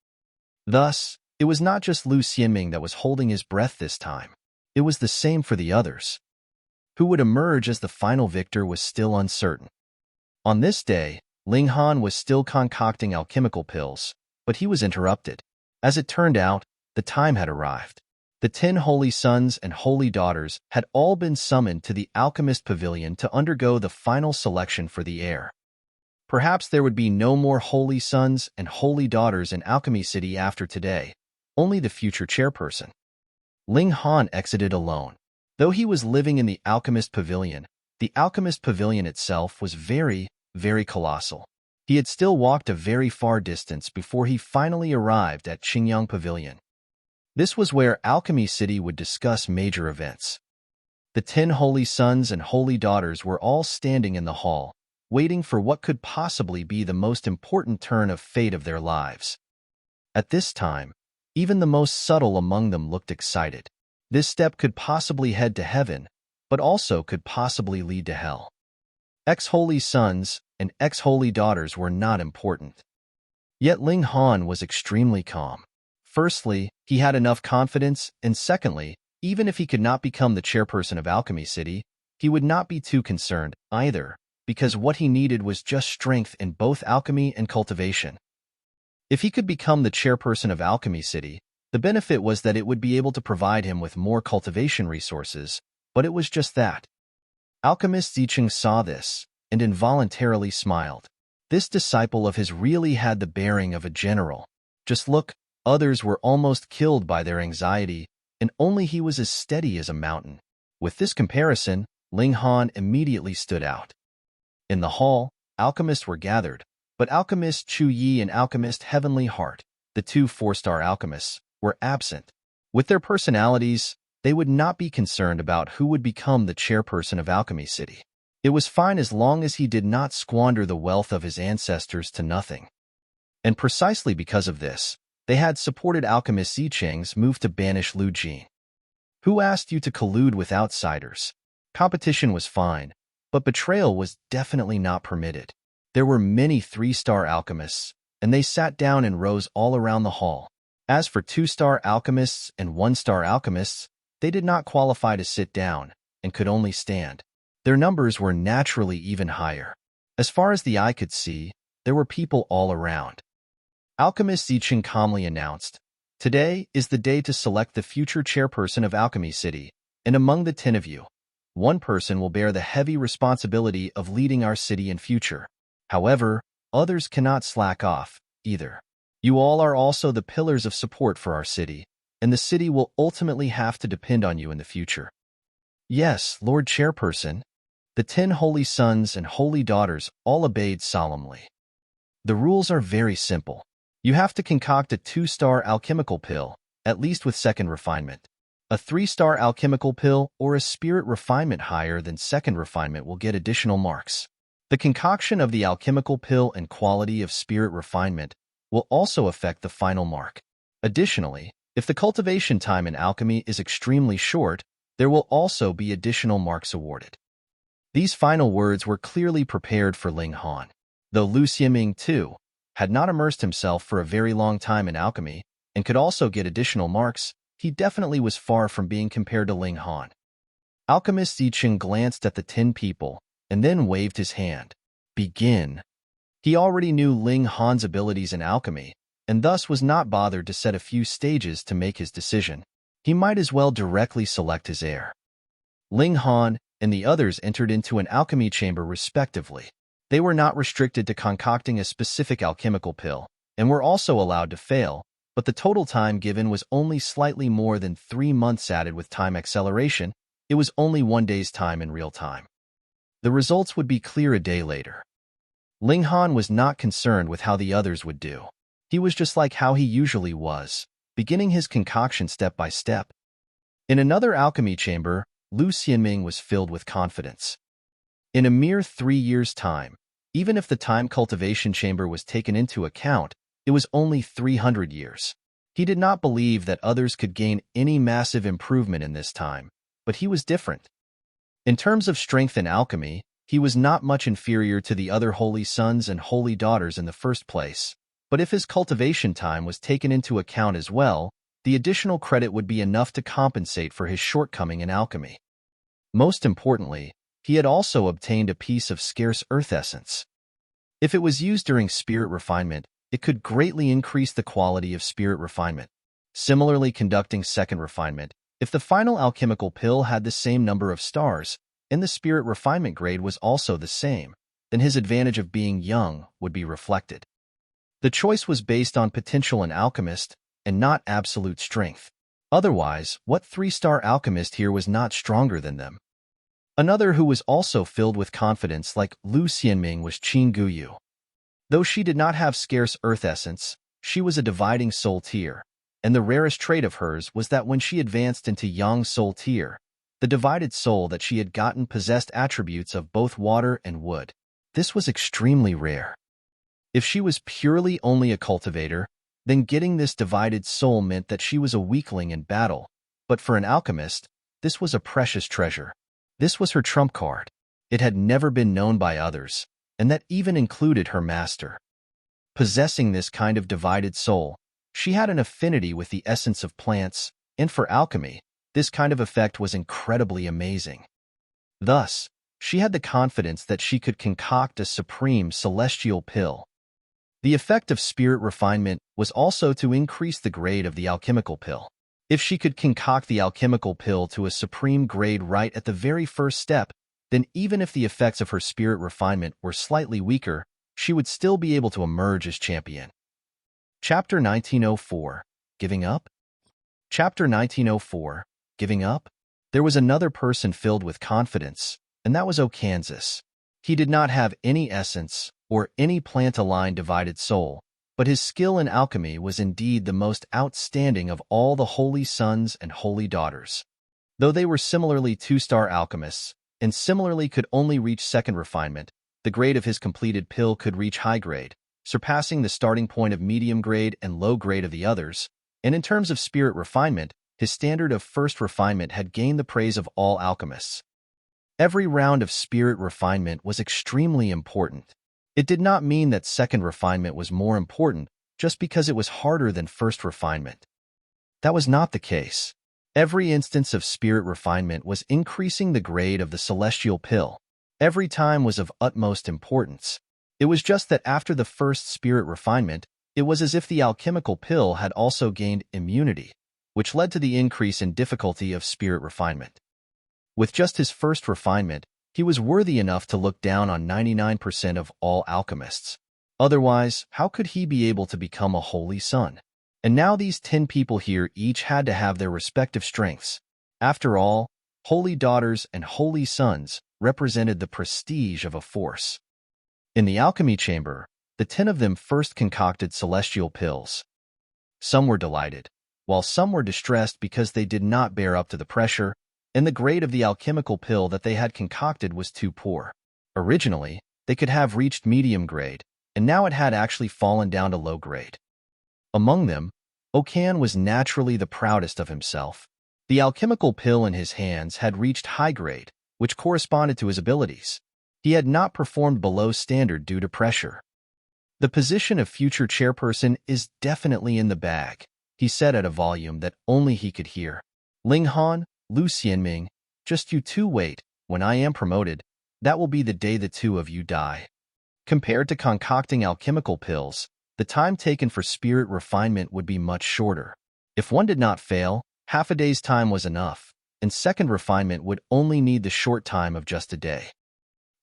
Thus, it was not just Lu Xiaming that was holding his breath this time. It was the same for the others. Who would emerge as the final victor was still uncertain. On this day, Ling Han was still concocting alchemical pills, but he was interrupted. As it turned out, the time had arrived. The 10 holy sons and holy daughters had all been summoned to the alchemist pavilion to undergo the final selection for the heir. Perhaps there would be no more holy sons and holy daughters in Alchemy City after today, only the future chairperson. Ling Han exited alone. Though he was living in the alchemist pavilion itself was very, very colossal. He had still walked a very far distance before he finally arrived at Qingyang Pavilion. This was where Alchemy City would discuss major events. The 10 holy sons and holy daughters were all standing in the hall, waiting for what could possibly be the most important turn of fate of their lives. At this time, even the most subtle among them looked excited. This step could possibly head to heaven, but also could possibly lead to hell. Ex-holy sons and ex-holy daughters were not important. Yet Ling Han was extremely calm. Firstly, he had enough confidence, and secondly, even if he could not become the chairperson of Alchemy City, he would not be too concerned either, because what he needed was just strength in both alchemy and cultivation. If he could become the chairperson of Alchemy City, the benefit was that it would be able to provide him with more cultivation resources, but it was just that. Alchemist Zicheng saw this, and involuntarily smiled. This disciple of his really had the bearing of a general. Just look, others were almost killed by their anxiety, and only he was as steady as a mountain. With this comparison, Ling Han immediately stood out. In the hall, alchemists were gathered, but Alchemist Chu Yi and Alchemist Heavenly Heart, the 2 4-star alchemists, were absent. With their personalities, they would not be concerned about who would become the chairperson of Alchemy City. It was fine as long as he did not squander the wealth of his ancestors to nothing. And precisely because of this, they had supported Alchemist Zicheng's move to banish Lu Jin. Who asked you to collude with outsiders? Competition was fine, but betrayal was definitely not permitted. There were many 3-star alchemists, and they sat down in rows all around the hall. As for 2-star alchemists and 1-star alchemists, they did not qualify to sit down and could only stand. Their numbers were naturally even higher. As far as the eye could see, there were people all around. Alchemist Zicheng calmly announced, "Today is the day to select the future chairperson of Alchemy City, and among the 10 of you, 1 person will bear the heavy responsibility of leading our city in future. However, others cannot slack off, either. You all are also the pillars of support for our city, and the city will ultimately have to depend on you in the future." "Yes, Lord Chairperson." The 10 holy sons and holy daughters all obeyed solemnly. The rules are very simple. You have to concoct a 2-star alchemical pill, at least with 2nd refinement. A 3-star alchemical pill or a spirit refinement higher than 2nd refinement will get additional marks. The concoction of the alchemical pill and quality of spirit refinement will also affect the final mark. Additionally, if the cultivation time in alchemy is extremely short, there will also be additional marks awarded. These final words were clearly prepared for Ling Han. Though Lu Xiaming, too, had not immersed himself for a very long time in alchemy and could also get additional marks, he definitely was far from being compared to Ling Han. Alchemist Zicheng glanced at the 10 people and then waved his hand. "Begin." He already knew Ling Han's abilities in alchemy, and thus was not bothered to set a few stages to make his decision. He might as well directly select his heir. Ling Han and the others entered into an alchemy chamber respectively. They were not restricted to concocting a specific alchemical pill, and were also allowed to fail, but the total time given was only slightly more than 3 months added with time acceleration. It was only 1 day's time in real time. The results would be clear a day later. Ling Han was not concerned with how the others would do. He was just like how he usually was, beginning his concoction step by step. In another alchemy chamber, Lu Xianming was filled with confidence. In a mere 3 years' time, even if the time cultivation chamber was taken into account, it was only 300 years. He did not believe that others could gain any massive improvement in this time, but he was different. In terms of strength in alchemy, he was not much inferior to the other holy sons and holy daughters in the first place, but if his cultivation time was taken into account as well, the additional credit would be enough to compensate for his shortcoming in alchemy. Most importantly, he had also obtained a piece of scarce earth essence. If it was used during spirit refinement, it could greatly increase the quality of spirit refinement. Similarly, conducting second refinement, if the final alchemical pill had the same number of stars, and the spirit refinement grade was also the same, then his advantage of being young would be reflected. The choice was based on potential in alchemist and not absolute strength. Otherwise, what 3-star alchemist here was not stronger than them? Another who was also filled with confidence like Lu Xianming was Qin Guyu. Though she did not have scarce earth essence, she was a dividing soul tier, and the rarest trait of hers was that when she advanced into yang soul tier, the divided soul that she had gotten possessed attributes of both water and wood. This was extremely rare. If she was purely only a cultivator, then getting this divided soul meant that she was a weakling in battle, but for an alchemist, this was a precious treasure. This was her trump card. It had never been known by others, and that even included her master. Possessing this kind of divided soul, she had an affinity with the essence of plants, and for alchemy, this kind of effect was incredibly amazing. Thus, she had the confidence that she could concoct a supreme celestial pill. The effect of spirit refinement was also to increase the grade of the alchemical pill. If she could concoct the alchemical pill to a supreme grade right at the very first step, then even if the effects of her spirit refinement were slightly weaker, she would still be able to emerge as champion. Chapter 1904, Giving Up? Chapter 1904, Giving Up? There was another person filled with confidence, and that was Kansas. He did not have any essence or any plant-aligned divided soul, but his skill in alchemy was indeed the most outstanding of all the holy sons and holy daughters. Though they were similarly 2-star alchemists, and similarly could only reach second refinement, the grade of his completed pill could reach high grade, surpassing the starting point of medium grade and low grade of the others, and in terms of spirit refinement, his standard of first refinement had gained the praise of all alchemists. Every round of spirit refinement was extremely important. It did not mean that second refinement was more important just because it was harder than first refinement. That was not the case. Every instance of spirit refinement was increasing the grade of the celestial pill. Every time was of utmost importance. It was just that after the first spirit refinement, it was as if the alchemical pill had also gained immunity, which led to the increase in difficulty of spirit refinement. With just his first refinement, he was worthy enough to look down on 99% of all alchemists. Otherwise, how could he be able to become a holy son? And now these 10 people here each had to have their respective strengths. After all, holy daughters and holy sons represented the prestige of a force. In the alchemy chamber, the 10 of them first concocted celestial pills. Some were delighted, while some were distressed because they did not bear up to the pressure, and the grade of the alchemical pill that they had concocted was too poor. Originally, they could have reached medium grade, and now it had actually fallen down to low grade. Among them, Okan was naturally the proudest of himself. The alchemical pill in his hands had reached high grade, which corresponded to his abilities. He had not performed below standard due to pressure. The position of future chairperson is definitely in the bag, he said at a volume that only he could hear. Ling Han, Lu Xianming, just you two wait. When I am promoted, that will be the day the two of you die. Compared to concocting alchemical pills, the time taken for spirit refinement would be much shorter. If one did not fail, half a day's time was enough, and second refinement would only need the short time of just a day.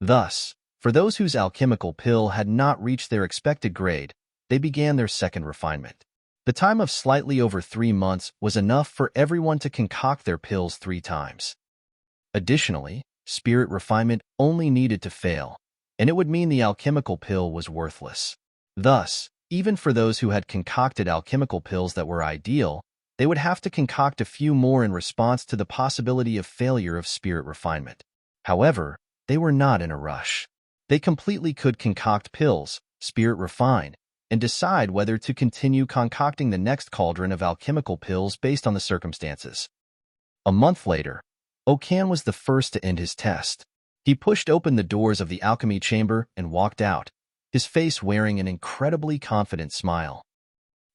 Thus, for those whose alchemical pill had not reached their expected grade, they began their second refinement. The time of slightly over 3 months was enough for everyone to concoct their pills 3 times. Additionally, spirit refinement only needed to fail, and it would mean the alchemical pill was worthless. Thus, Even for those who had concocted alchemical pills that were ideal, they would have to concoct a few more in response to the possibility of failure of spirit refinement. However, they were not in a rush. They completely could concoct pills, spirit refine, and decide whether to continue concocting the next cauldron of alchemical pills based on the circumstances. A month later, Okan was the first to end his test. He pushed open the doors of the alchemy chamber and walked out, his face wearing an incredibly confident smile.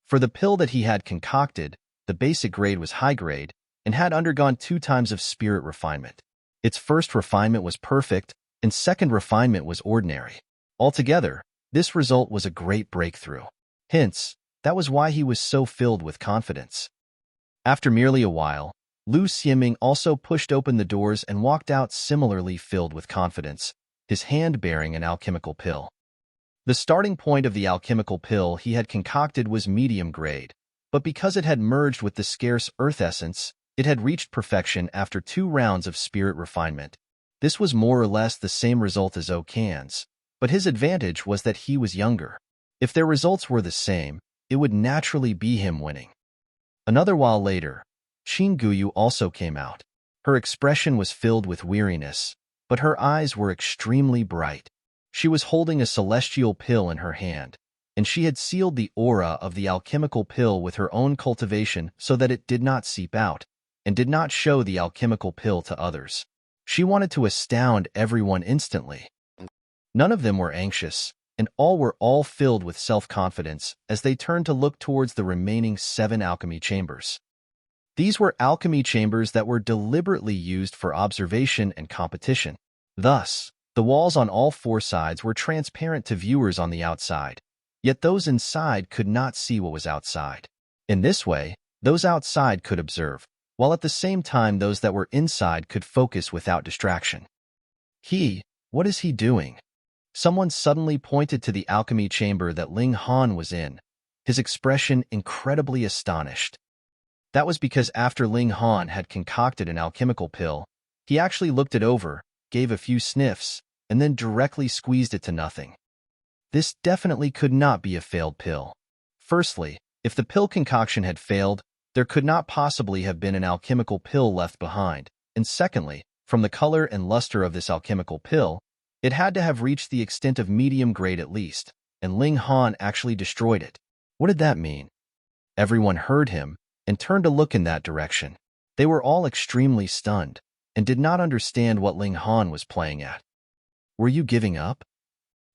For the pill that he had concocted, the basic grade was high grade and had undergone 2 times of spirit refinement. Its first refinement was perfect, and second refinement was ordinary. Altogether, this result was a great breakthrough. Hence, that was why he was so filled with confidence. After merely a while, Lu Xianming also pushed open the doors and walked out similarly filled with confidence, his hand bearing an alchemical pill. The starting point of the alchemical pill he had concocted was medium grade, but because it had merged with the scarce earth essence, it had reached perfection after 2 rounds of spirit refinement. This was more or less the same result as Okan's, but his advantage was that he was younger. If their results were the same, it would naturally be him winning. Another while later, Qingguyu also came out. Her expression was filled with weariness, but her eyes were extremely bright. She was holding a celestial pill in her hand, and she had sealed the aura of the alchemical pill with her own cultivation so that it did not seep out, and did not show the alchemical pill to others. She wanted to astound everyone instantly. None of them were anxious, and all were filled with self-confidence as they turned to look towards the remaining 7 alchemy chambers. These were alchemy chambers that were deliberately used for observation and competition. Thus, the walls on all 4 sides were transparent to viewers on the outside, yet those inside could not see what was outside. In this way, those outside could observe, while at the same time those that were inside could focus without distraction. What is he doing? Someone suddenly pointed to the alchemy chamber that Ling Han was in, his expression incredibly astonished. That was because after Ling Han had concocted an alchemical pill, he actually looked it over, gave a few sniffs, and then directly squeezed it to nothing. This definitely could not be a failed pill. Firstly, if the pill concoction had failed, there could not possibly have been an alchemical pill left behind, and secondly, from the color and luster of this alchemical pill, it had to have reached the extent of medium grade at least, and Ling Han actually destroyed it. What did that mean? Everyone heard him and turned to look in that direction. They were all extremely stunned and did not understand what Ling Han was playing at. Were you giving up?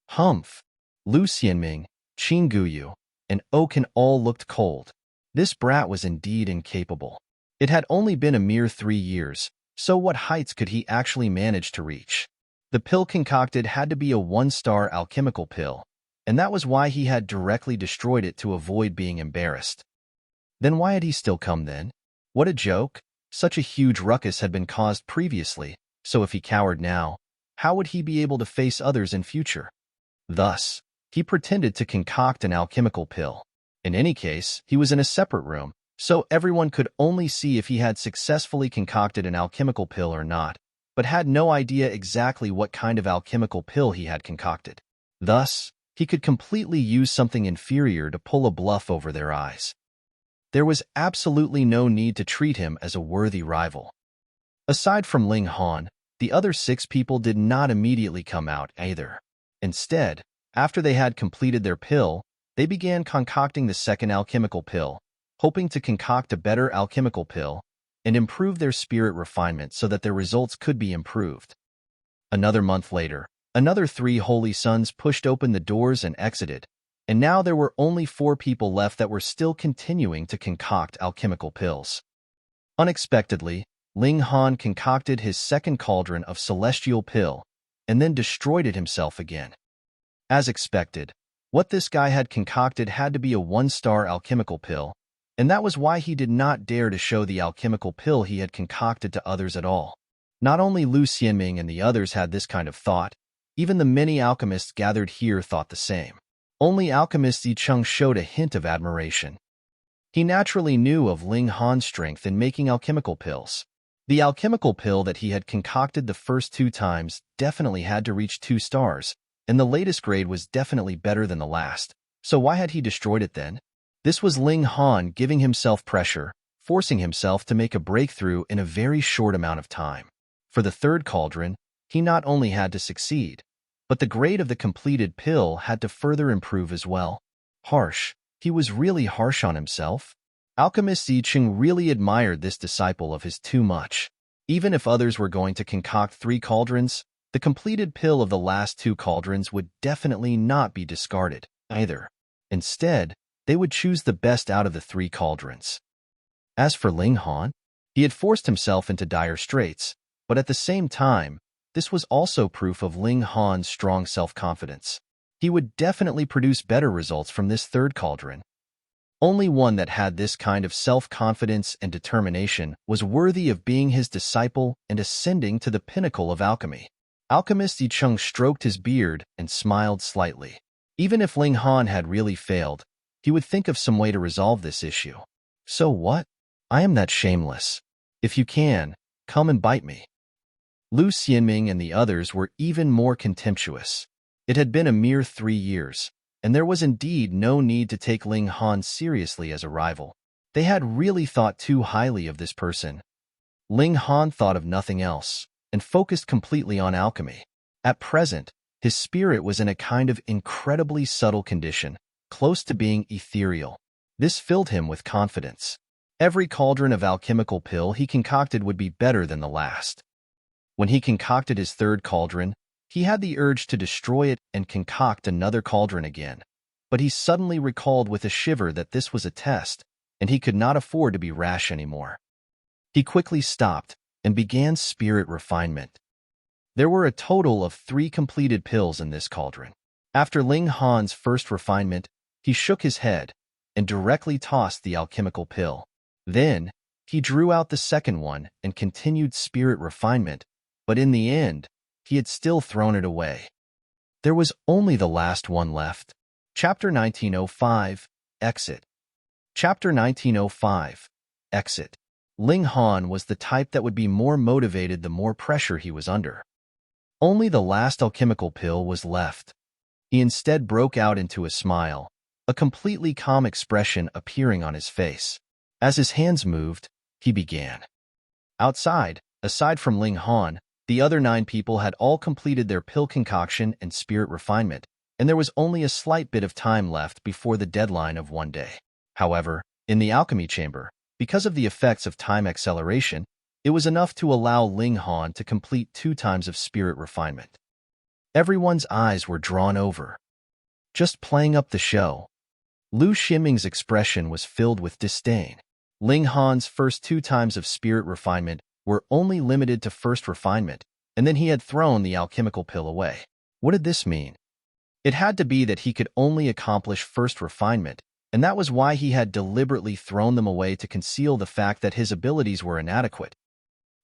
Humph! Lu Xianming, Qingguyu, and Okan all looked cold. This brat was indeed incapable. It had only been a mere 3 years, so what heights could he actually manage to reach? The pill concocted had to be a 1-star alchemical pill, and that was why he had directly destroyed it to avoid being embarrassed. Then why had he still come then? What a joke! Such a huge ruckus had been caused previously, so if he cowered now, how would he be able to face others in future? Thus, he pretended to concoct an alchemical pill. In any case, he was in a separate room, so everyone could only see if he had successfully concocted an alchemical pill or not, but had no idea exactly what kind of alchemical pill he had concocted. Thus, he could completely use something inferior to pull a bluff over their eyes. There was absolutely no need to treat him as a worthy rival. Aside from Ling Han, the other 6 people did not immediately come out either. Instead, after they had completed their pill, they began concocting the second alchemical pill, hoping to concoct a better alchemical pill and improve their spirit refinement so that their results could be improved. Another month later, another 3 holy sons pushed open the doors and exited, and now there were only 4 people left that were still continuing to concoct alchemical pills. Unexpectedly, Ling Han concocted his second cauldron of celestial pill and then destroyed it himself again. As expected, what this guy had concocted had to be a 1-star alchemical pill, and that was why he did not dare to show the alchemical pill he had concocted to others at all. Not only Lu Xianming and the others had this kind of thought, even the many alchemists gathered here thought the same. Only alchemist Yicheng showed a hint of admiration. He naturally knew of Ling Han's strength in making alchemical pills. The alchemical pill that he had concocted the first 2 times definitely had to reach 2 stars, and the latest grade was definitely better than the last, So why had he destroyed it then? This was Ling Han giving himself pressure, forcing himself to make a breakthrough in a very short amount of time. For the third cauldron, he not only had to succeed, but the grade of the completed pill had to further improve as well. Harsh. He was really harsh on himself. Alchemist Yi Ching really admired this disciple of his too much. Even if others were going to concoct 3 cauldrons, the completed pill of the last 2 cauldrons would definitely not be discarded, either. Instead, they would choose the best out of the 3 cauldrons. As for Ling Han, he had forced himself into dire straits, but at the same time, this was also proof of Ling Han's strong self-confidence. He would definitely produce better results from this third cauldron. Only one that had this kind of self-confidence and determination was worthy of being his disciple and ascending to the pinnacle of alchemy. Alchemist Yi Cheng stroked his beard and smiled slightly. Even if Ling Han had really failed, he would think of some way to resolve this issue. So what? I am that shameless. If you can, come and bite me. Lu Xianming and the others were even more contemptuous. It had been a mere 3 years, and there was indeed no need to take Ling Han seriously as a rival. They had really thought too highly of this person. Ling Han thought of nothing else, and focused completely on alchemy. At present, his spirit was in a kind of incredibly subtle condition, close to being ethereal. This filled him with confidence. Every cauldron of alchemical pill he concocted would be better than the last. When he concocted his third cauldron, he had the urge to destroy it and concoct another cauldron again. But he suddenly recalled with a shiver that this was a test, and he could not afford to be rash anymore. He quickly stopped and began spirit refinement. There were a total of 3 completed pills in this cauldron. After Ling Han's first refinement, he shook his head and directly tossed the alchemical pill. Then, he drew out the second one and continued spirit refinement, but in the end, he had still thrown it away. There was only the last one left. Chapter 1905, Exit. Chapter 1905, Exit. Ling Han was the type that would be more motivated the more pressure he was under. Only the last alchemical pill was left. He instead broke out into a smile, a completely calm expression appearing on his face. As his hands moved, he began. Outside, aside from Ling Han, the other 9 people had all completed their pill concoction and spirit refinement, and there was only a slight bit of time left before the deadline of 1 day. However, in the alchemy chamber, because of the effects of time acceleration, it was enough to allow Ling Han to complete 2 times of spirit refinement. Everyone's eyes were drawn over. Just playing up the show. Lu Ximing's expression was filled with disdain. Ling Han's first 2 times of spirit refinement were only limited to first refinement, and then he had thrown the alchemical pill away. What did this mean? It had to be that he could only accomplish first refinement, and that was why he had deliberately thrown them away to conceal the fact that his abilities were inadequate.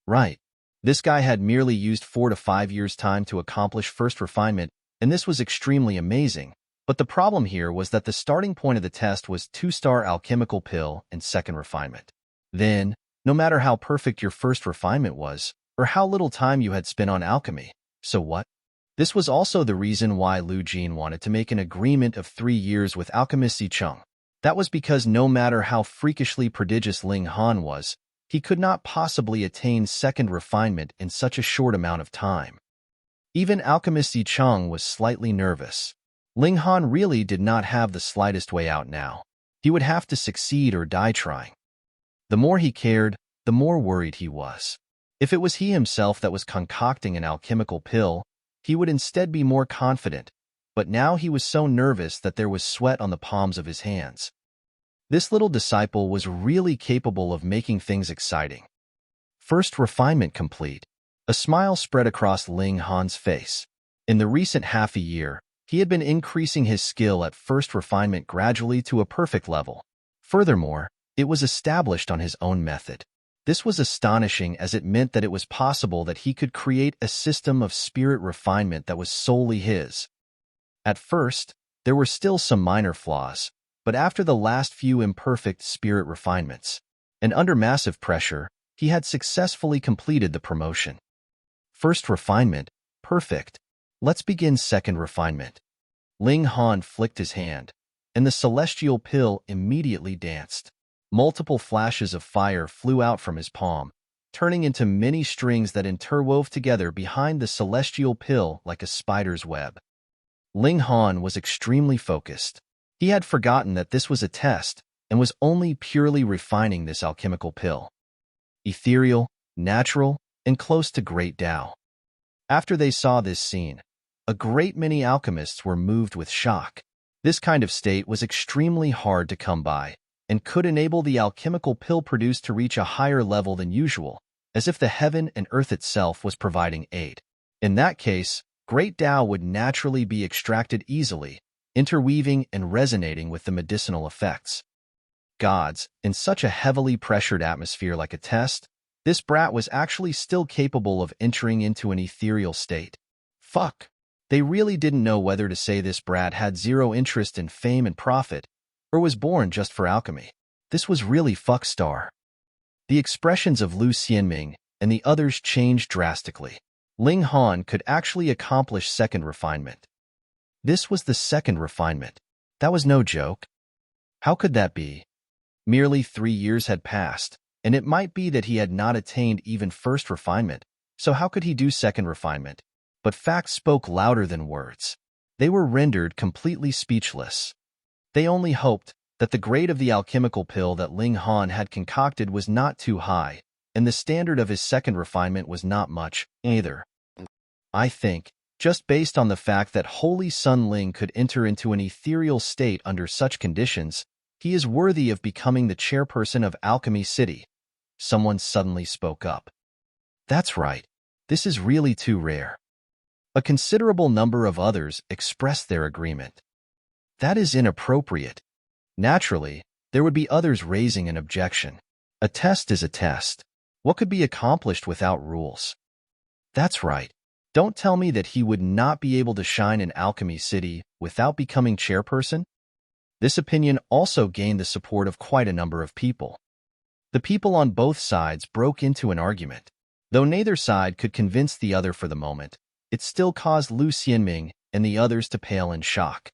Right. This guy had merely used 4 to 5 years' time to accomplish first refinement, and this was extremely amazing. But the problem here was that the starting point of the test was 2-star alchemical pill and second refinement. Then, no matter how perfect your first refinement was, or how little time you had spent on alchemy, so what? This was also the reason why Lu Jin wanted to make an agreement of 3 years with Alchemist Yi Cheng. That was because no matter how freakishly prodigious Ling Han was, he could not possibly attain second refinement in such a short amount of time. Even Alchemist Yi Cheng was slightly nervous. Ling Han really did not have the slightest way out now. He would have to succeed or die trying. The more he cared, the more worried he was. If it was he himself that was concocting an alchemical pill, he would instead be more confident, but now he was so nervous that there was sweat on the palms of his hands. This little disciple was really capable of making things exciting. First refinement complete. A smile spread across Ling Han's face. In the recent half a year, he had been increasing his skill at first refinement gradually to a perfect level. Furthermore, it was established on his own method. This was astonishing as it meant that it was possible that he could create a system of spirit refinement that was solely his. At first, there were still some minor flaws, but after the last few imperfect spirit refinements, and under massive pressure, he had successfully completed the promotion. First refinement, perfect. Let's begin second refinement. Ling Han flicked his hand, and the celestial pill immediately danced. Multiple flashes of fire flew out from his palm, turning into many strings that interwove together behind the celestial pill like a spider's web. Ling Han was extremely focused. He had forgotten that this was a test and was only purely refining this alchemical pill. Ethereal, natural, and close to great Tao. After they saw this scene, a great many alchemists were moved with shock. This kind of state was extremely hard to come by and could enable the alchemical pill produced to reach a higher level than usual, as if the heaven and earth itself was providing aid. In that case, great Tao would naturally be extracted easily, interweaving and resonating with the medicinal effects. Gods, in such a heavily pressured atmosphere like a test, this brat was actually still capable of entering into an ethereal state. Fuck. They really didn't know whether to say this brat had zero interest in fame and profit, or was born just for alchemy. This was really fuck star. The expressions of Lu Xianming and the others changed drastically. Ling Han could actually accomplish second refinement. This was the second refinement. That was no joke. How could that be? Merely 3 years had passed, and it might be that he had not attained even first refinement, so how could he do second refinement? But facts spoke louder than words. They were rendered completely speechless. They only hoped that the grade of the alchemical pill that Ling Han had concocted was not too high, and the standard of his second refinement was not much, either. I think, just based on the fact that Holy Sun Ling could enter into an ethereal state under such conditions, he is worthy of becoming the chairperson of Alchemy City. Someone suddenly spoke up. That's right. This is really too rare. A considerable number of others expressed their agreement. That is inappropriate. Naturally, there would be others raising an objection. A test is a test. What could be accomplished without rules? That's right. Don't tell me that he would not be able to shine in Alchemy City without becoming chairperson? This opinion also gained the support of quite a number of people. The people on both sides broke into an argument. Though neither side could convince the other for the moment, it still caused Lu Xianming and the others to pale in shock.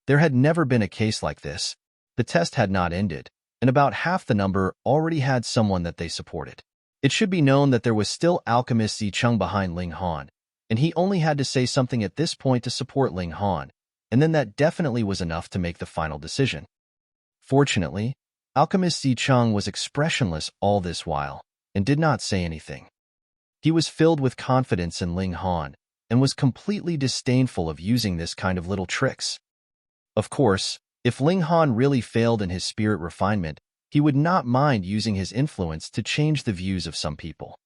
There had never been a case like this. The test had not ended, and about half the number already had someone that they supported. It should be known that there was still alchemist Zicheng behind Ling Han, and he only had to say something at this point to support Ling Han, and then that definitely was enough to make the final decision. Fortunately, alchemist Zicheng was expressionless all this while, and did not say anything. He was filled with confidence in Ling Han, and was completely disdainful of using this kind of little tricks. Of course, if Ling Han really failed in his spirit refinement, he would not mind using his influence to change the views of some people.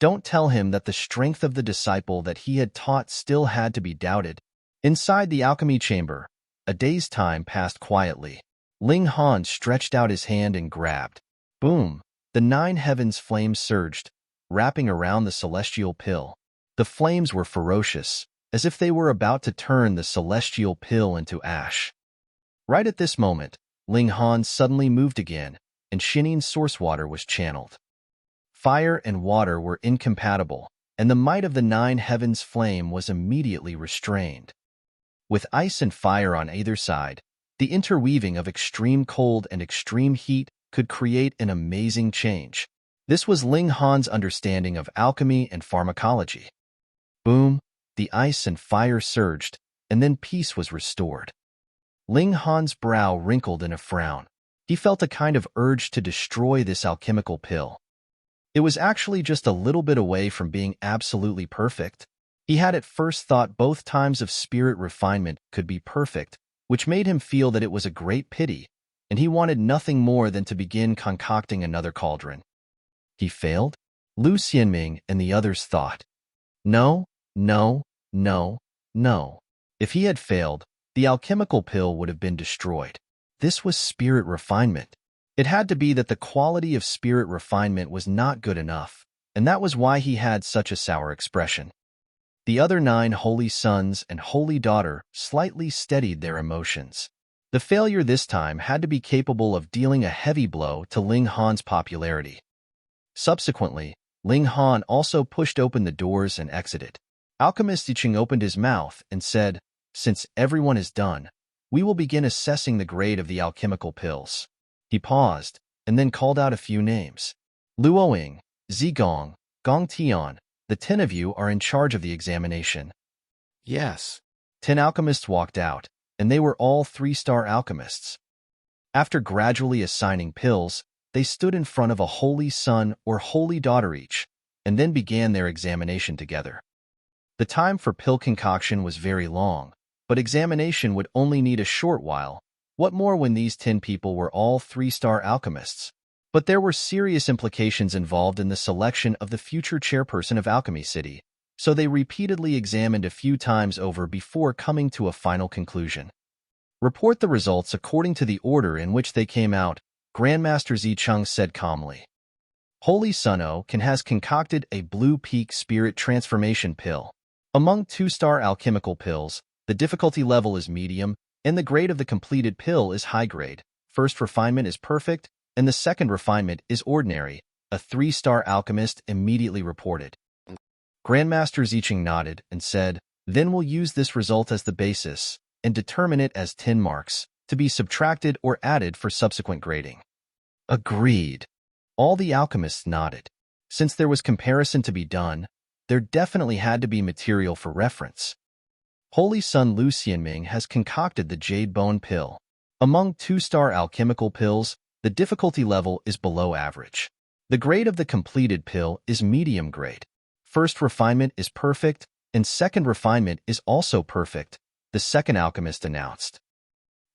Don't tell him that the strength of the disciple that he had taught still had to be doubted. Inside the alchemy chamber, a day's time passed quietly. Ling Han stretched out his hand and grabbed. Boom! The 9 heavens flames surged, wrapping around the celestial pill. The flames were ferocious, as if they were about to turn the celestial pill into ash. Right at this moment, Ling Han suddenly moved again, and Shinin's source water was channeled. Fire and water were incompatible, and the might of the 9 heavens flame was immediately restrained. With ice and fire on either side, the interweaving of extreme cold and extreme heat could create an amazing change. This was Ling Han's understanding of alchemy and pharmacology. Boom! The ice and fire surged, and then peace was restored. Ling Han's brow wrinkled in a frown. He felt a kind of urge to destroy this alchemical pill. It was actually just a little bit away from being absolutely perfect. He had at first thought both times of spirit refinement could be perfect, which made him feel that it was a great pity, and he wanted nothing more than to begin concocting another cauldron. He failed? Lu Xianming and the others thought. No, no, no, no. If he had failed, the alchemical pill would have been destroyed. This was spirit refinement. It had to be that the quality of spirit refinement was not good enough, and that was why he had such a sour expression. The other 9 holy sons and holy daughter slightly steadied their emotions. The failure this time had to be capable of dealing a heavy blow to Ling Han's popularity. Subsequently, Ling Han also pushed open the doors and exited. Alchemist Zicheng opened his mouth and said, "Since everyone is done, We will begin assessing the grade of the alchemical pills. He paused, and then called out a few names. Luoying, Zigong, Gong Tian, the 10 of you are in charge of the examination. Yes. 10 alchemists walked out, and they were all 3-star alchemists. After gradually assigning pills, they stood in front of a holy son or holy daughter each, and then began their examination together. The time for pill concoction was very long, but examination would only need a short while. What more when these 10 people were all 3-star alchemists? But there were serious implications involved in the selection of the future chairperson of Alchemy City, so they repeatedly examined a few times over before coming to a final conclusion. Report the results according to the order in which they came out, Grandmaster Zicheng said calmly. Holy Sun can has concocted a Blue Peak Spirit Transformation Pill. Among 2-star alchemical pills, the difficulty level is medium, and the grade of the completed pill is high grade. First refinement is perfect, and the second refinement is ordinary, a 3-star alchemist immediately reported. Grandmaster Zicheng nodded and said, then we'll use this result as the basis and determine it as 10 marks, to be subtracted or added for subsequent grading. Agreed. All the alchemists nodded. Since there was comparison to be done, there definitely had to be material for reference. Holy Sun Lu Xianming has concocted the Jade Bone Pill. Among 2-star alchemical pills, the difficulty level is below average. The grade of the completed pill is medium grade. First refinement is perfect, and second refinement is also perfect, the second alchemist announced.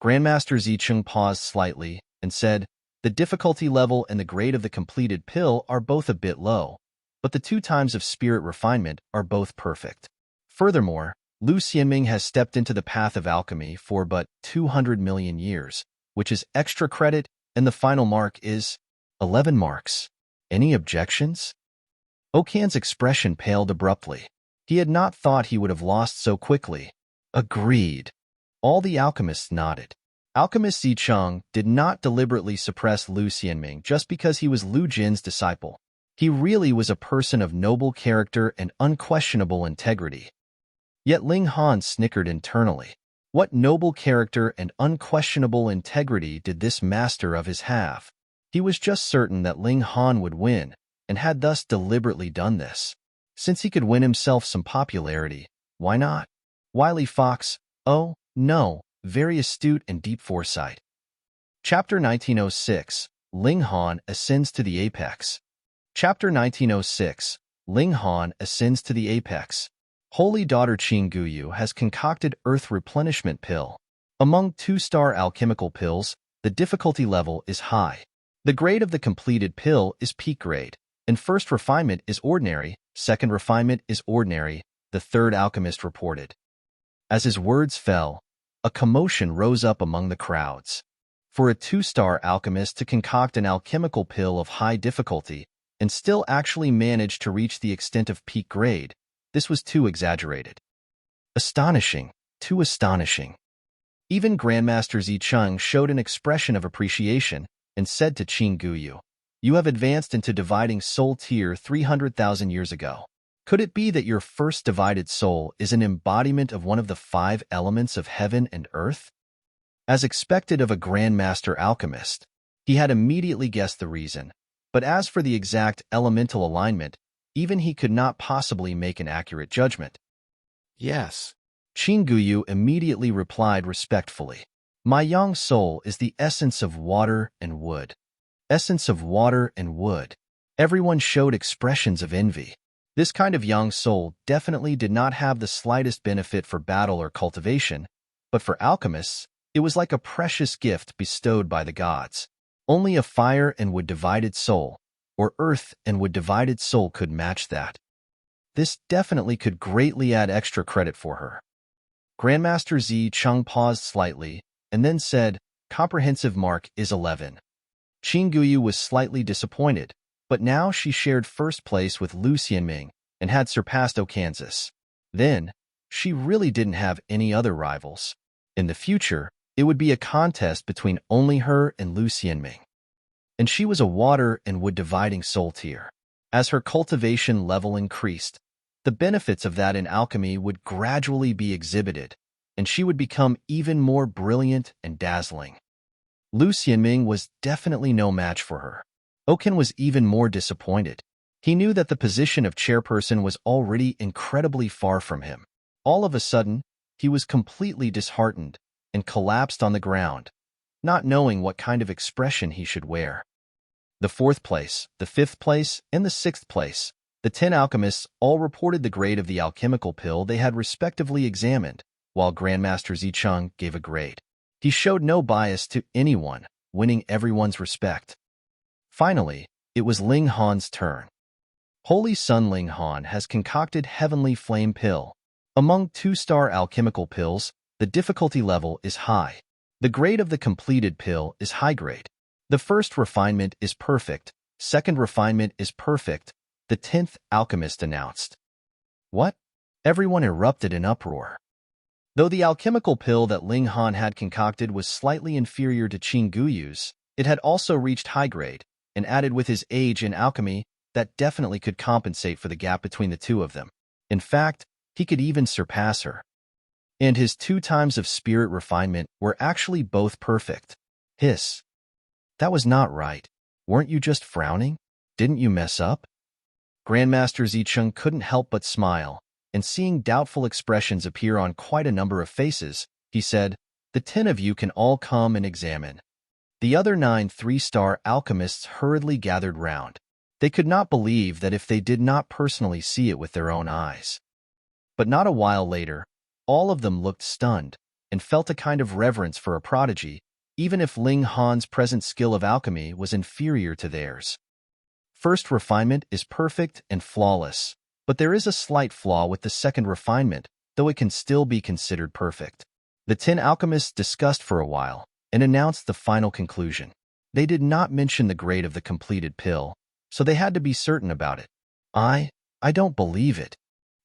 Grandmaster Zicheng paused slightly and said, the difficulty level and the grade of the completed pill are both a bit low, but the 2 times of spirit refinement are both perfect. Furthermore, Lu Xianming has stepped into the path of alchemy for but 200 million years, which is extra credit, and the final mark is 11 marks. Any objections? Okan's expression paled abruptly. He had not thought he would have lost so quickly. Agreed. All the alchemists nodded. Alchemist Zicheng did not deliberately suppress Lu Xianming just because he was Lu Jin's disciple. He really was a person of noble character and unquestionable integrity. Yet Ling Han snickered internally. What noble character and unquestionable integrity did this master of his have? He was just certain that Ling Han would win, and had thus deliberately done this. Since he could win himself some popularity, why not? Wily Fox, oh, no, very astute and deep foresight. Chapter 1906, Ling Han ascends to the apex. Chapter 1906, Ling Han ascends to the apex. Holy Daughter Qingguyu has concocted Earth Replenishment Pill. Among 2-star alchemical pills, the difficulty level is high. The grade of the completed pill is peak grade, and first refinement is ordinary, second refinement is ordinary, the third alchemist reported. As his words fell, a commotion rose up among the crowds. For a 2-star alchemist to concoct an alchemical pill of high difficulty and still actually manage to reach the extent of peak grade, this was too exaggerated. Astonishing, too astonishing. Even Grandmaster Zicheng showed an expression of appreciation and said to Qingguyu, you have advanced into dividing soul tier 300,000 years ago. Could it be that your first divided soul is an embodiment of one of the 5 elements of heaven and earth? As expected of a Grandmaster alchemist, he had immediately guessed the reason, but as for the exact elemental alignment, even he could not possibly make an accurate judgment. Yes. Qingguyu immediately replied respectfully. My young soul is the essence of water and wood. Essence of water and wood. Everyone showed expressions of envy. This kind of young soul definitely did not have the slightest benefit for battle or cultivation, but for alchemists, it was like a precious gift bestowed by the gods. Only a fire and wood divided soul, or earth and wood divided soul could match that. This definitely could greatly add extra credit for her. Grandmaster Zicheng paused slightly, and then said, comprehensive mark is 11. Qingguyu was slightly disappointed, but now she shared first place with Lu Xianming and had surpassed Okansas. Then, she really didn't have any other rivals. In the future, it would be a contest between only her and Lu Xianming. And she was a water and wood dividing soul tier. As her cultivation level increased, the benefits of that in alchemy would gradually be exhibited, and she would become even more brilliant and dazzling. Lu Xianming was definitely no match for her. Oken was even more disappointed. He knew that the position of chairperson was already incredibly far from him. All of a sudden, he was completely disheartened and collapsed on the ground, not knowing what kind of expression he should wear. The 4th place, the 5th place, and the 6th place, the 10 alchemists all reported the grade of the alchemical pill they had respectively examined, while Grandmaster Zicheng gave a grade. He showed no bias to anyone, winning everyone's respect. Finally, it was Ling Han's turn. Holy Sun Ling Han has concocted Heavenly Flame Pill. Among 2-star alchemical pills, the difficulty level is high. The grade of the completed pill is high grade. The 1st refinement is perfect, 2nd refinement is perfect, the 10th alchemist announced. What? Everyone erupted in uproar. Though the alchemical pill that Ling Han had concocted was slightly inferior to Qin Guyu's, it had also reached high grade, and added with his age in alchemy, that definitely could compensate for the gap between the two of them. In fact, he could even surpass her. And his 2 times of spirit refinement were actually both perfect. Hiss. That was not right. Weren't you just frowning? Didn't you mess up? Grandmaster Zicheng couldn't help but smile, and seeing doubtful expressions appear on quite a number of faces, he said, "The 10 of you can all come and examine." The other 9 3-star alchemists hurriedly gathered round. They could not believe that if they did not personally see it with their own eyes. But not a while later, all of them looked stunned and felt a kind of reverence for a prodigy, even if Ling Han's present skill of alchemy was inferior to theirs. 1st refinement is perfect and flawless, but there is a slight flaw with the 2nd refinement, though it can still be considered perfect. The 10 alchemists discussed for a while and announced the final conclusion. They did not mention the grade of the completed pill, so they had to be certain about it. I don't believe it.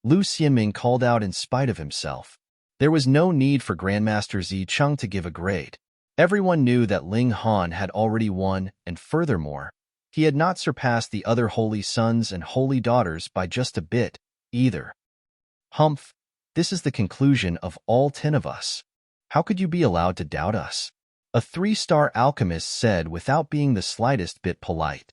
Lu Xianming called out in spite of himself. There was no need for Grandmaster Zicheng to give a grade. Everyone knew that Ling Han had already won, and furthermore, he had not surpassed the other holy sons and holy daughters by just a bit, either. Humph, this is the conclusion of all 10 of us. How could you be allowed to doubt us? A 3-star alchemist said without being the slightest bit polite.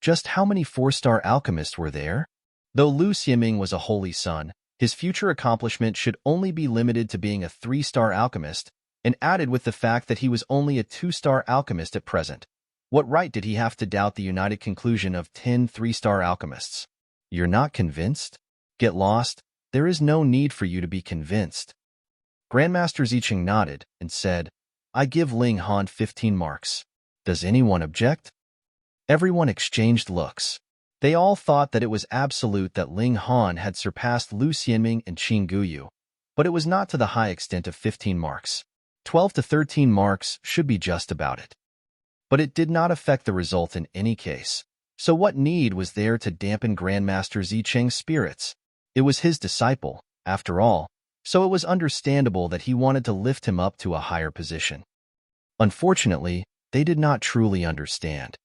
Just how many 4-star alchemists were there? Though Lu Xianming was a holy son, his future accomplishment should only be limited to being a 3-star alchemist, and added with the fact that he was only a 2-star alchemist at present. What right did he have to doubt the united conclusion of 10 3-star alchemists? You're not convinced? Get lost. There is no need for you to be convinced. Grandmaster Zicheng nodded and said, I give Ling Han 15 marks. Does anyone object? Everyone exchanged looks. They all thought that it was absolute that Ling Han had surpassed Lu Xianming and Qin Guyu, but it was not to the high extent of 15 marks. 12 to 13 marks should be just about it. But it did not affect the result in any case. So what need was there to dampen Grandmaster Zicheng's spirits? It was his disciple, after all, so it was understandable that he wanted to lift him up to a higher position. Unfortunately, they did not truly understand.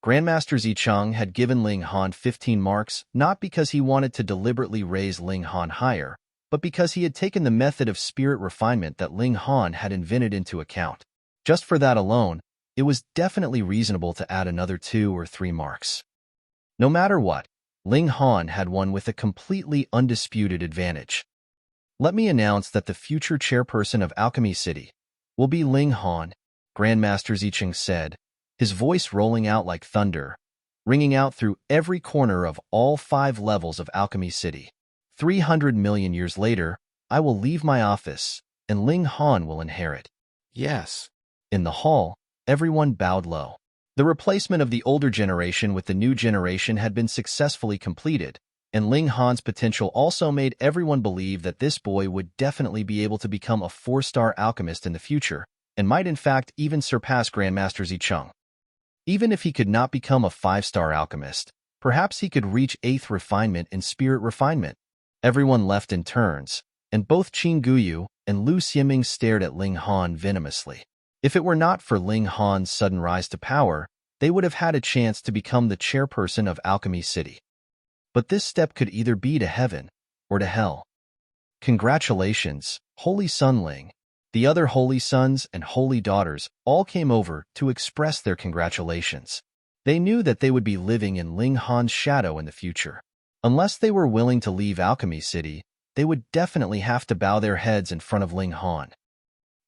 Grandmaster Zicheng had given Ling Han 15 marks not because he wanted to deliberately raise Ling Han higher, but because he had taken the method of spirit refinement that Ling Han had invented into account. Just for that alone, it was definitely reasonable to add another 2 or 3 marks. No matter what, Ling Han had won with a completely undisputed advantage. Let me announce that the future chairperson of Alchemy City will be Ling Han, Grandmaster Zicheng said, his voice rolling out like thunder, ringing out through every corner of all 5 levels of Alchemy City. 300 million years later, I will leave my office, and Ling Han will inherit. Yes. In the hall, everyone bowed low. The replacement of the older generation with the new generation had been successfully completed, and Ling Han's potential also made everyone believe that this boy would definitely be able to become a 4-star alchemist in the future, and might in fact even surpass Grandmaster Zicheng. Even if he could not become a 5-star alchemist, perhaps he could reach 8th refinement in spirit refinement. Everyone left in turns, and both Qin Guyu and Lu Xianming stared at Ling Han venomously. If it were not for Ling Han's sudden rise to power, they would have had a chance to become the chairperson of Alchemy City. But this step could either be to heaven or to hell. Congratulations, Holy Sun Ling. The other holy sons and holy daughters all came over to express their congratulations. They knew that they would be living in Ling Han's shadow in the future. Unless they were willing to leave Alchemy City, they would definitely have to bow their heads in front of Ling Han.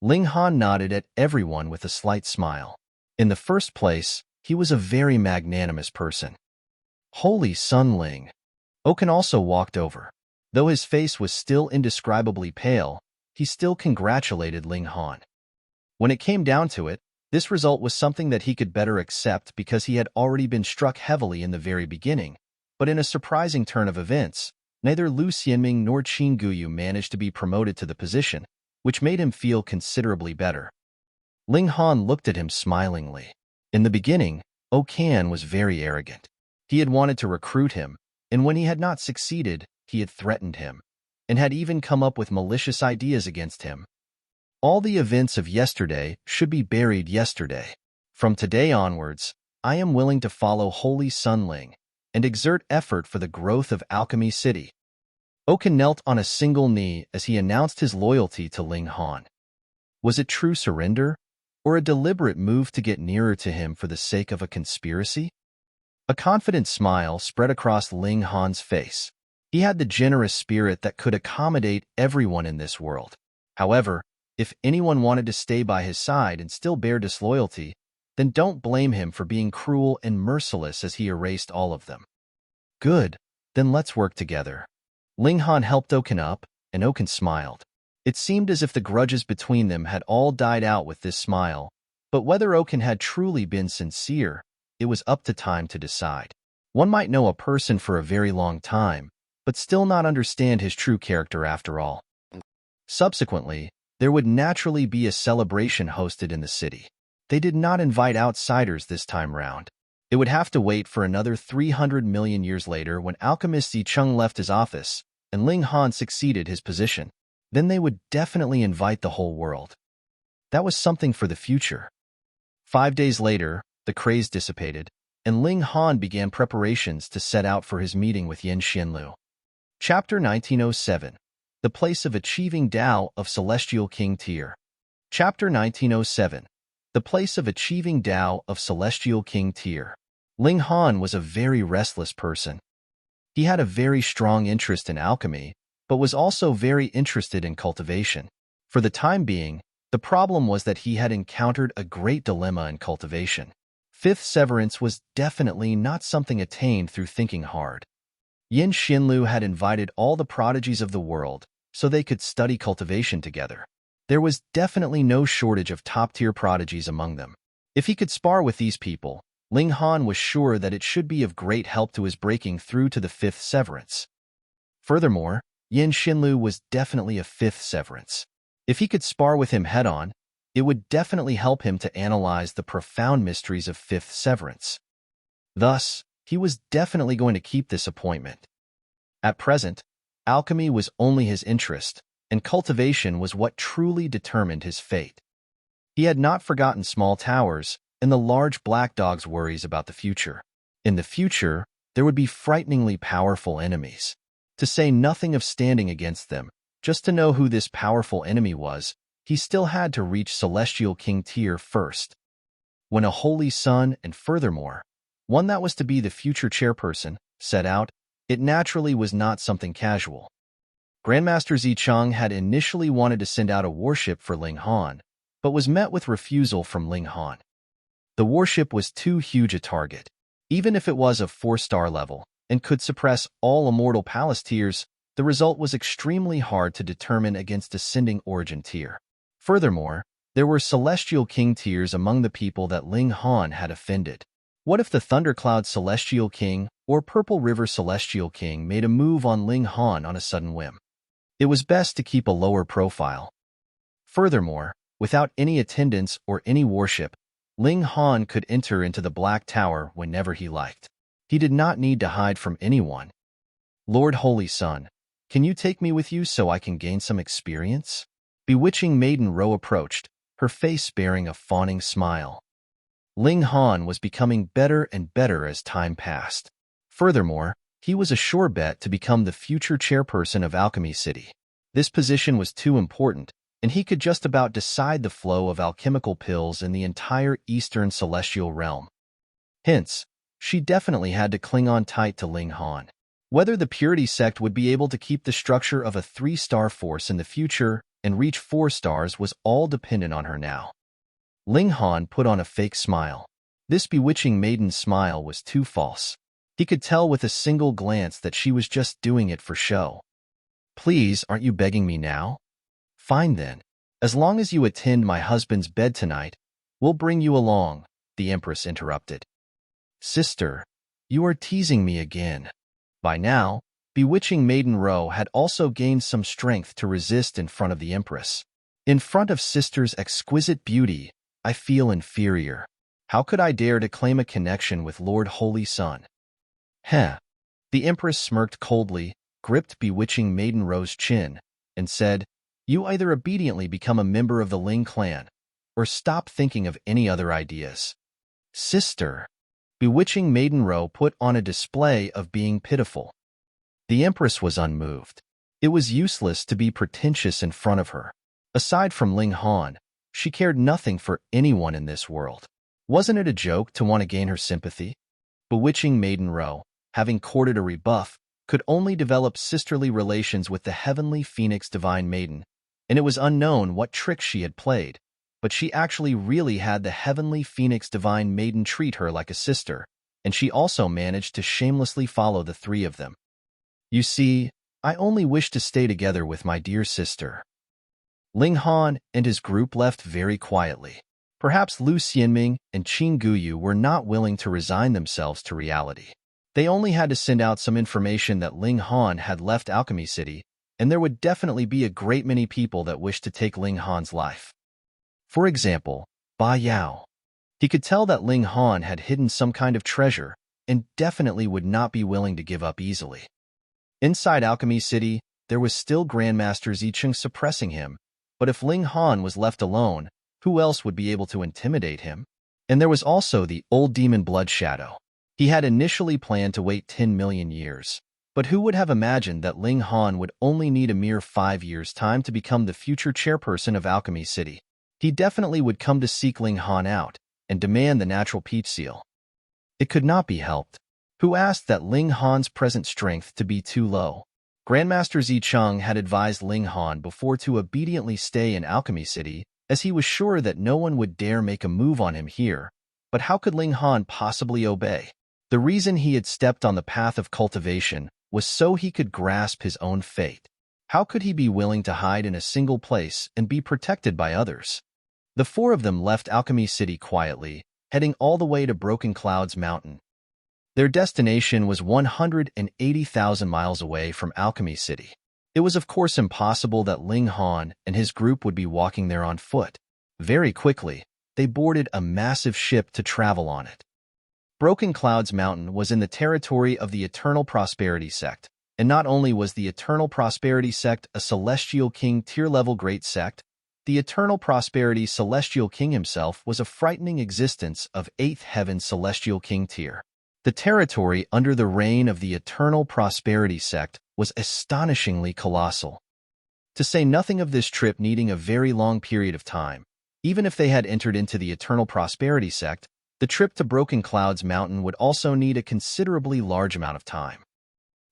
Ling Han nodded at everyone with a slight smile. In the first place, he was a very magnanimous person. Holy Sun Ling. Oken also walked over. Though his face was still indescribably pale, he still congratulated Ling Han. When it came down to it, this result was something that he could better accept because he had already been struck heavily in the very beginning, but in a surprising turn of events, neither Lu Xianming nor Qin Guyu managed to be promoted to the position, which made him feel considerably better. Ling Han looked at him smilingly. In the beginning, Okan was very arrogant. He had wanted to recruit him, and when he had not succeeded, he had threatened him, and had even come up with malicious ideas against him. All the events of yesterday should be buried yesterday. From today onwards, I am willing to follow Holy Sun Ling and exert effort for the growth of Alchemy City. Oken knelt on a single knee as he announced his loyalty to Ling Han. Was it true surrender, or a deliberate move to get nearer to him for the sake of a conspiracy? A confident smile spread across Ling Han's face. He had the generous spirit that could accommodate everyone in this world. However, if anyone wanted to stay by his side and still bear disloyalty, then don't blame him for being cruel and merciless as he erased all of them. Good, then let's work together. Ling Han helped Oken up, and Oken smiled. It seemed as if the grudges between them had all died out with this smile, but whether Oken had truly been sincere, it was up to time to decide. One might know a person for a very long time, but still not understand his true character after all. Subsequently, there would naturally be a celebration hosted in the city. They did not invite outsiders this time round. It would have to wait for another 300 million years later when alchemist Yi Cheng left his office and Ling Han succeeded his position. Then they would definitely invite the whole world. That was something for the future. 5 days later, the craze dissipated, and Ling Han began preparations to set out for his meeting with Xianlu. Chapter 1907. The Place of Achieving Tao of Celestial King Tier. Chapter 1907. The Place of Achieving Tao of Celestial King Tier. Ling Han was a very restless person. He had a very strong interest in alchemy, but was also very interested in cultivation. For the time being, the problem was that he had encountered a great dilemma in cultivation. Fifth severance was definitely not something attained through thinking hard. Xianlu had invited all the prodigies of the world so they could study cultivation together. There was definitely no shortage of top-tier prodigies among them. If he could spar with these people, Ling Han was sure that it should be of great help to his breaking through to the fifth severance. Furthermore, Xianlu was definitely a fifth severance. If he could spar with him head-on, it would definitely help him to analyze the profound mysteries of fifth severance. Thus, he was definitely going to keep this appointment. At present, alchemy was only his interest, and cultivation was what truly determined his fate. He had not forgotten small towers and the large black dog's worries about the future. In the future, there would be frighteningly powerful enemies. To say nothing of standing against them, just to know who this powerful enemy was, he still had to reach Celestial King Tier first. When a holy sun, and furthermore, one that was to be the future chairperson, set out, it naturally was not something casual. Grandmaster Zicheng had initially wanted to send out a warship for Ling Han, but was met with refusal from Ling Han. The warship was too huge a target. Even if it was of 4-star level and could suppress all immortal palace tiers, the result was extremely hard to determine against ascending origin tier. Furthermore, there were Celestial King tiers among the people that Ling Han had offended. What if the Thundercloud Celestial King or Purple River Celestial King made a move on Ling Han on a sudden whim? It was best to keep a lower profile. Furthermore, without any attendants or any warship, Ling Han could enter into the Black Tower whenever he liked. He did not need to hide from anyone. Lord Holy Sun, can you take me with you so I can gain some experience? Bewitching Maiden Ro approached, her face bearing a fawning smile. Ling Han was becoming better and better as time passed. Furthermore, he was a sure bet to become the future chairperson of Alchemy City. This position was too important, and he could just about decide the flow of alchemical pills in the entire Eastern Celestial Realm. Hence, she definitely had to cling on tight to Ling Han. Whether the Purity Sect would be able to keep the structure of a 3-star force in the future and reach 4 stars was all dependent on her now. Ling Han put on a fake smile. This bewitching maiden's smile was too false. He could tell with a single glance that she was just doing it for show. Please, aren't you begging me now? Fine then. As long as you attend my husband's bed tonight, we'll bring you along, the Empress interrupted. Sister, you are teasing me again. By now, bewitching Maiden Ro had also gained some strength to resist in front of the Empress. In front of Sister's exquisite beauty, I feel inferior. How could I dare to claim a connection with Lord Holy Sun? Heh. The Empress smirked coldly, gripped bewitching Maiden Ro's chin, and said, You either obediently become a member of the Ling clan, or stop thinking of any other ideas. Sister. Bewitching Maiden Ro put on a display of being pitiful. The Empress was unmoved. It was useless to be pretentious in front of her. Aside from Ling Han, she cared nothing for anyone in this world. Wasn't it a joke to want to gain her sympathy? Bewitching Maiden Ro, having courted a rebuff, could only develop sisterly relations with the heavenly Phoenix Divine Maiden, and it was unknown what tricks she had played, but she actually really had the heavenly Phoenix Divine Maiden treat her like a sister, and she also managed to shamelessly follow the three of them. You see, I only wish to stay together with my dear sister. Ling Han and his group left very quietly. Perhaps Lu Xianming and Qing Guyu were not willing to resign themselves to reality. They only had to send out some information that Ling Han had left Alchemy City, and there would definitely be a great many people that wished to take Ling Han's life. For example, Ba Yao. He could tell that Ling Han had hidden some kind of treasure and definitely would not be willing to give up easily. Inside Alchemy City, there was still Grandmaster Zicheng suppressing him, but if Ling Han was left alone, who else would be able to intimidate him? And there was also the old demon Blood Shadow. He had initially planned to wait 10 million years, but who would have imagined that Ling Han would only need a mere 5 years' time to become the future chairperson of Alchemy City? He definitely would come to seek Ling Han out and demand the natural peach seal. It could not be helped. Who asked that Ling Han's present strength to be too low? Grandmaster Zicheng had advised Ling Han before to obediently stay in Alchemy City, as he was sure that no one would dare make a move on him here. But how could Ling Han possibly obey? The reason he had stepped on the path of cultivation was so he could grasp his own fate. How could he be willing to hide in a single place and be protected by others? The four of them left Alchemy City quietly, heading all the way to Broken Clouds Mountain. Their destination was 180,000 miles away from Alchemy City. It was of course impossible that Ling Han and his group would be walking there on foot. Very quickly, they boarded a massive ship to travel on it. Broken Clouds Mountain was in the territory of the Eternal Prosperity Sect, and not only was the Eternal Prosperity Sect a Celestial King tier-level great sect, the Eternal Prosperity Celestial King himself was a frightening existence of 8th Heaven Celestial King tier. The territory under the reign of the Eternal Prosperity Sect was astonishingly colossal. To say nothing of this trip needing a very long period of time, even if they had entered into the Eternal Prosperity Sect, the trip to Broken Clouds Mountain would also need a considerably large amount of time.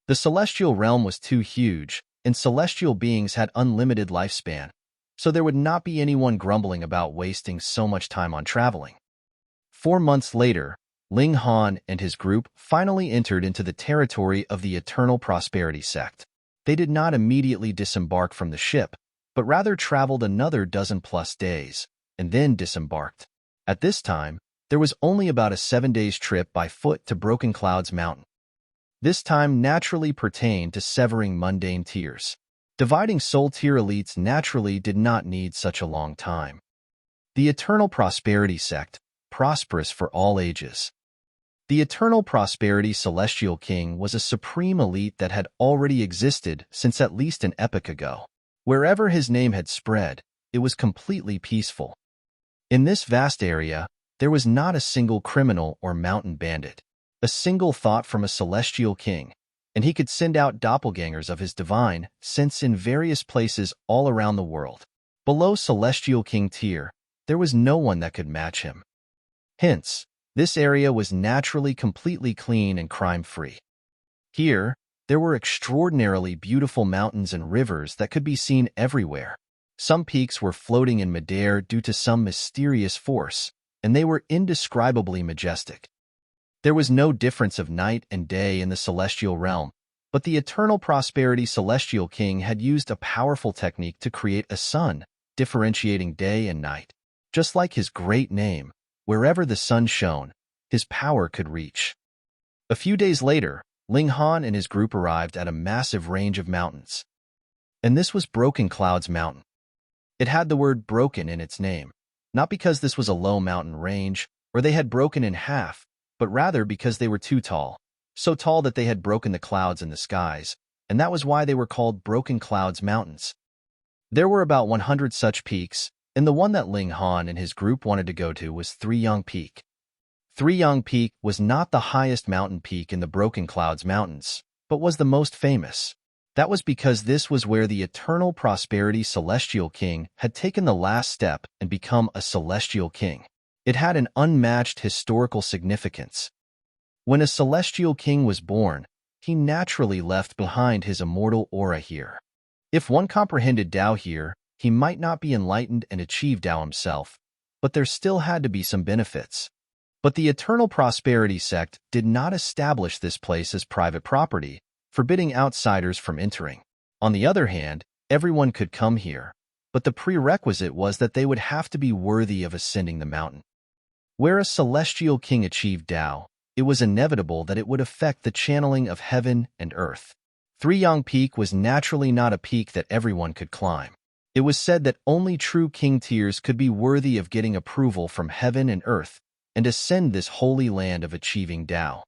The celestial realm was too huge, and celestial beings had unlimited lifespan, so there would not be anyone grumbling about wasting so much time on traveling. 4 months later, Ling Han and his group finally entered into the territory of the Eternal Prosperity Sect. They did not immediately disembark from the ship, but rather traveled another 12+ days, and then disembarked. At this time, there was only about a 7-day trip by foot to Broken Clouds Mountain. This time naturally pertained to severing mundane tiers. Dividing soul tier elites naturally did not need such a long time. The Eternal Prosperity Sect, prosperous for all ages. The Eternal Prosperity Celestial King was a supreme elite that had already existed since at least an epoch ago. Wherever his name had spread, it was completely peaceful. In this vast area, there was not a single criminal or mountain bandit. A single thought from a celestial king, and he could send out doppelgangers of his divine sense in various places all around the world. Below Celestial King tier, there was no one that could match him. Hence, this area was naturally completely clean and crime-free. Here, there were extraordinarily beautiful mountains and rivers that could be seen everywhere. Some peaks were floating in midair due to some mysterious force, and they were indescribably majestic. There was no difference of night and day in the celestial realm, but the eternal prosperity Celestial King had used a powerful technique to create a sun, differentiating day and night. Just like his great name, wherever the sun shone, his power could reach. A few days later, Ling Han and his group arrived at a massive range of mountains. And this was Broken Cloud's mountain. It had the word broken in its name, not because this was a low mountain range, or they had broken in half, but rather because they were too tall, so tall that they had broken the clouds in the skies, and that was why they were called Broken Cloud's Mountains. There were about 100 such peaks, and the one that Ling Han and his group wanted to go to was Three Yang Peak. Three Yang Peak was not the highest mountain peak in the Broken Clouds Mountains, but was the most famous. That was because this was where the eternal prosperity Celestial King had taken the last step and become a Celestial King. It had an unmatched historical significance. When a Celestial King was born, he naturally left behind his immortal aura here. If one comprehended Tao here, he might not be enlightened and achieve Tao himself, but there still had to be some benefits. But the Eternal Prosperity sect did not establish this place as private property, forbidding outsiders from entering. On the other hand, everyone could come here, but the prerequisite was that they would have to be worthy of ascending the mountain. Where a Celestial King achieved Tao, it was inevitable that it would affect the channeling of heaven and earth. Three Yang Peak was naturally not a peak that everyone could climb. It was said that only true king tiers could be worthy of getting approval from heaven and earth and ascend this holy land of achieving Tao.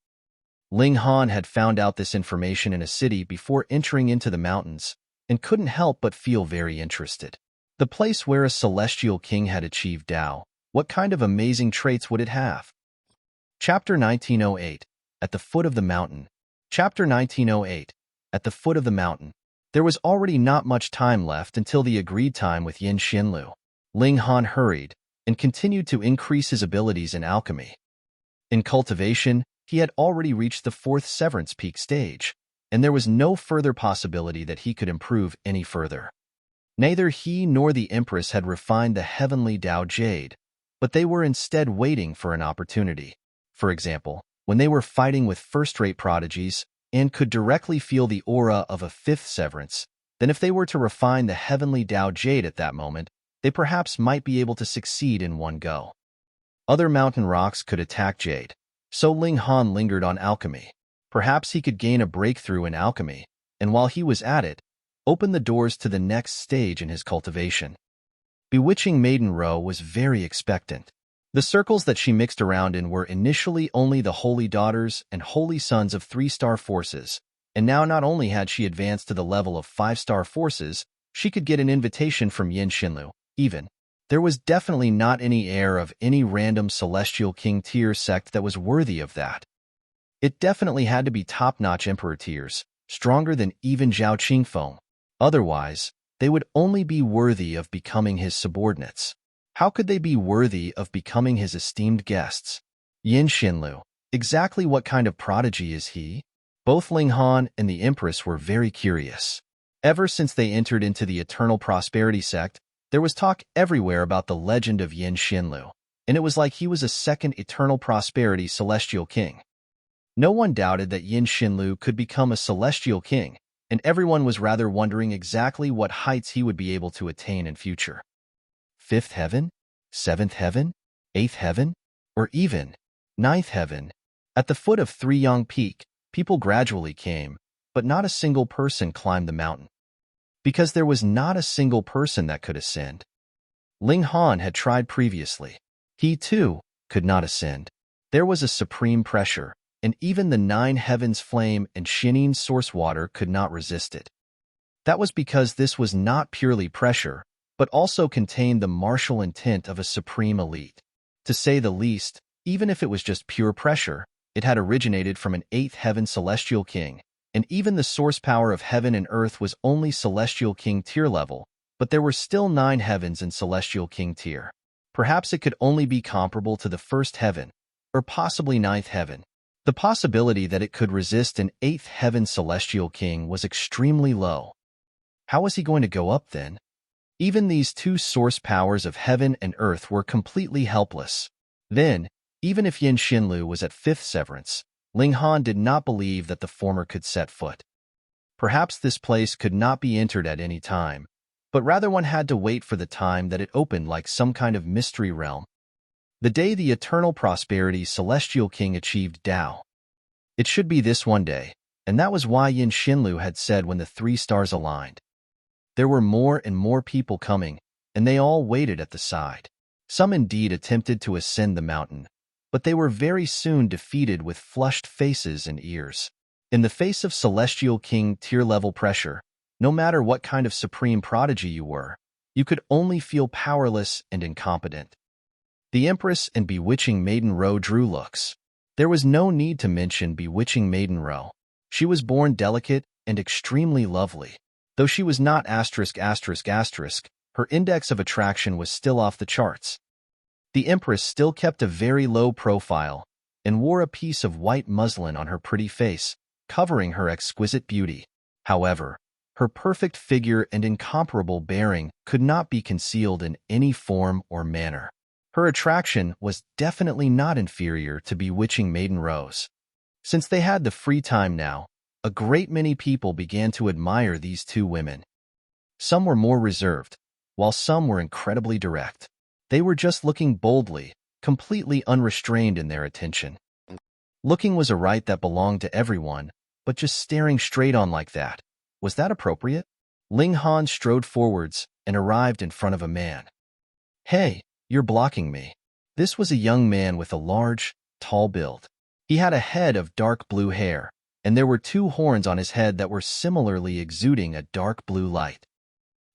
Ling Han had found out this information in a city before entering into the mountains and couldn't help but feel very interested. The place where a Celestial King had achieved Tao, what kind of amazing traits would it have? Chapter 1908, At the Foot of the Mountain. Chapter 1908, At the Foot of the Mountain. There was already not much time left until the agreed time with Xianlu. Ling Han hurried and continued to increase his abilities in alchemy. In cultivation, he had already reached the 4th Severance Peak stage, and there was no further possibility that he could improve any further. Neither he nor the Empress had refined the heavenly Tao Jade, but they were instead waiting for an opportunity. For example, when they were fighting with first-rate prodigies and could directly feel the aura of a 5th Severance, then if they were to refine the heavenly Tao Jade at that moment, they perhaps might be able to succeed in one go. Other mountain rocks could attack Jade, so Ling Han lingered on alchemy. Perhaps he could gain a breakthrough in alchemy, and while he was at it, open the doors to the next stage in his cultivation. Bewitching Maiden Row was very expectant. The circles that she mixed around in were initially only the holy daughters and holy sons of 3-star forces, and now not only had she advanced to the level of 5-star forces, she could get an invitation from Xianlu, even. There was definitely not any heir of any random Celestial King tier sect that was worthy of that. It definitely had to be top-notch Emperor tiers, stronger than even Zhao Qingfeng. Otherwise, they would only be worthy of becoming his subordinates. How could they be worthy of becoming his esteemed guests? Xianlu, exactly what kind of prodigy is he? Both Ling Han and the Empress were very curious. Ever since they entered into the Eternal Prosperity sect, there was talk everywhere about the legend of Xianlu, and it was like he was a second Eternal Prosperity Celestial King. No one doubted that Xianlu could become a Celestial King, and everyone was rather wondering exactly what heights he would be able to attain in future. 5th heaven? 7th heaven? 8th heaven? Or even 9th heaven? At the foot of Three Yang Peak, people gradually came, but not a single person climbed the mountain. Because there was not a single person that could ascend. Ling Han had tried previously. He, too, could not ascend. There was a supreme pressure, and even the 9 heavens flame and shining source water could not resist it. That was because this was not purely pressure, but also contained the martial intent of a supreme elite. To say the least, even if it was just pure pressure, it had originated from an 8th heaven Celestial King, and even the source power of heaven and earth was only Celestial King tier level, but there were still 9 heavens in Celestial King tier. Perhaps it could only be comparable to the first heaven, or possibly 9th heaven. The possibility that it could resist an 8th heaven Celestial King was extremely low. How was he going to go up then? Even these 2 source powers of heaven and earth were completely helpless. Then, even if Xianlu was at 5th severance, Ling Han did not believe that the former could set foot. Perhaps this place could not be entered at any time, but rather one had to wait for the time that it opened like some kind of mystery realm. The day the eternal prosperity Celestial King achieved Tao. It should be this one day, and that was why Xianlu had said when the 3 stars aligned. There were more and more people coming, and they all waited at the side. Some indeed attempted to ascend the mountain, but they were very soon defeated with flushed faces and ears. In the face of Celestial King tier-level pressure, no matter what kind of supreme prodigy you were, you could only feel powerless and incompetent. The Empress and Bewitching Maiden Ro drew looks. There was no need to mention Bewitching Maiden Ro. She was born delicate and extremely lovely. Though she was not *****, her index of attraction was still off the charts. The Empress still kept a very low profile and wore a piece of white muslin on her pretty face, covering her exquisite beauty. However, her perfect figure and incomparable bearing could not be concealed in any form or manner. Her attraction was definitely not inferior to Bewitching Maiden Rose. Since they had the free time now, a great many people began to admire these 2 women. Some were more reserved, while some were incredibly direct. They were just looking boldly, completely unrestrained in their attention. Looking was a right that belonged to everyone, but just staring straight on like that, was that appropriate? Ling Han strode forwards and arrived in front of a man. "Hey, you're blocking me." This was a young man with a large, tall build. He had a head of dark blue hair, and there were 2 horns on his head that were similarly exuding a dark blue light.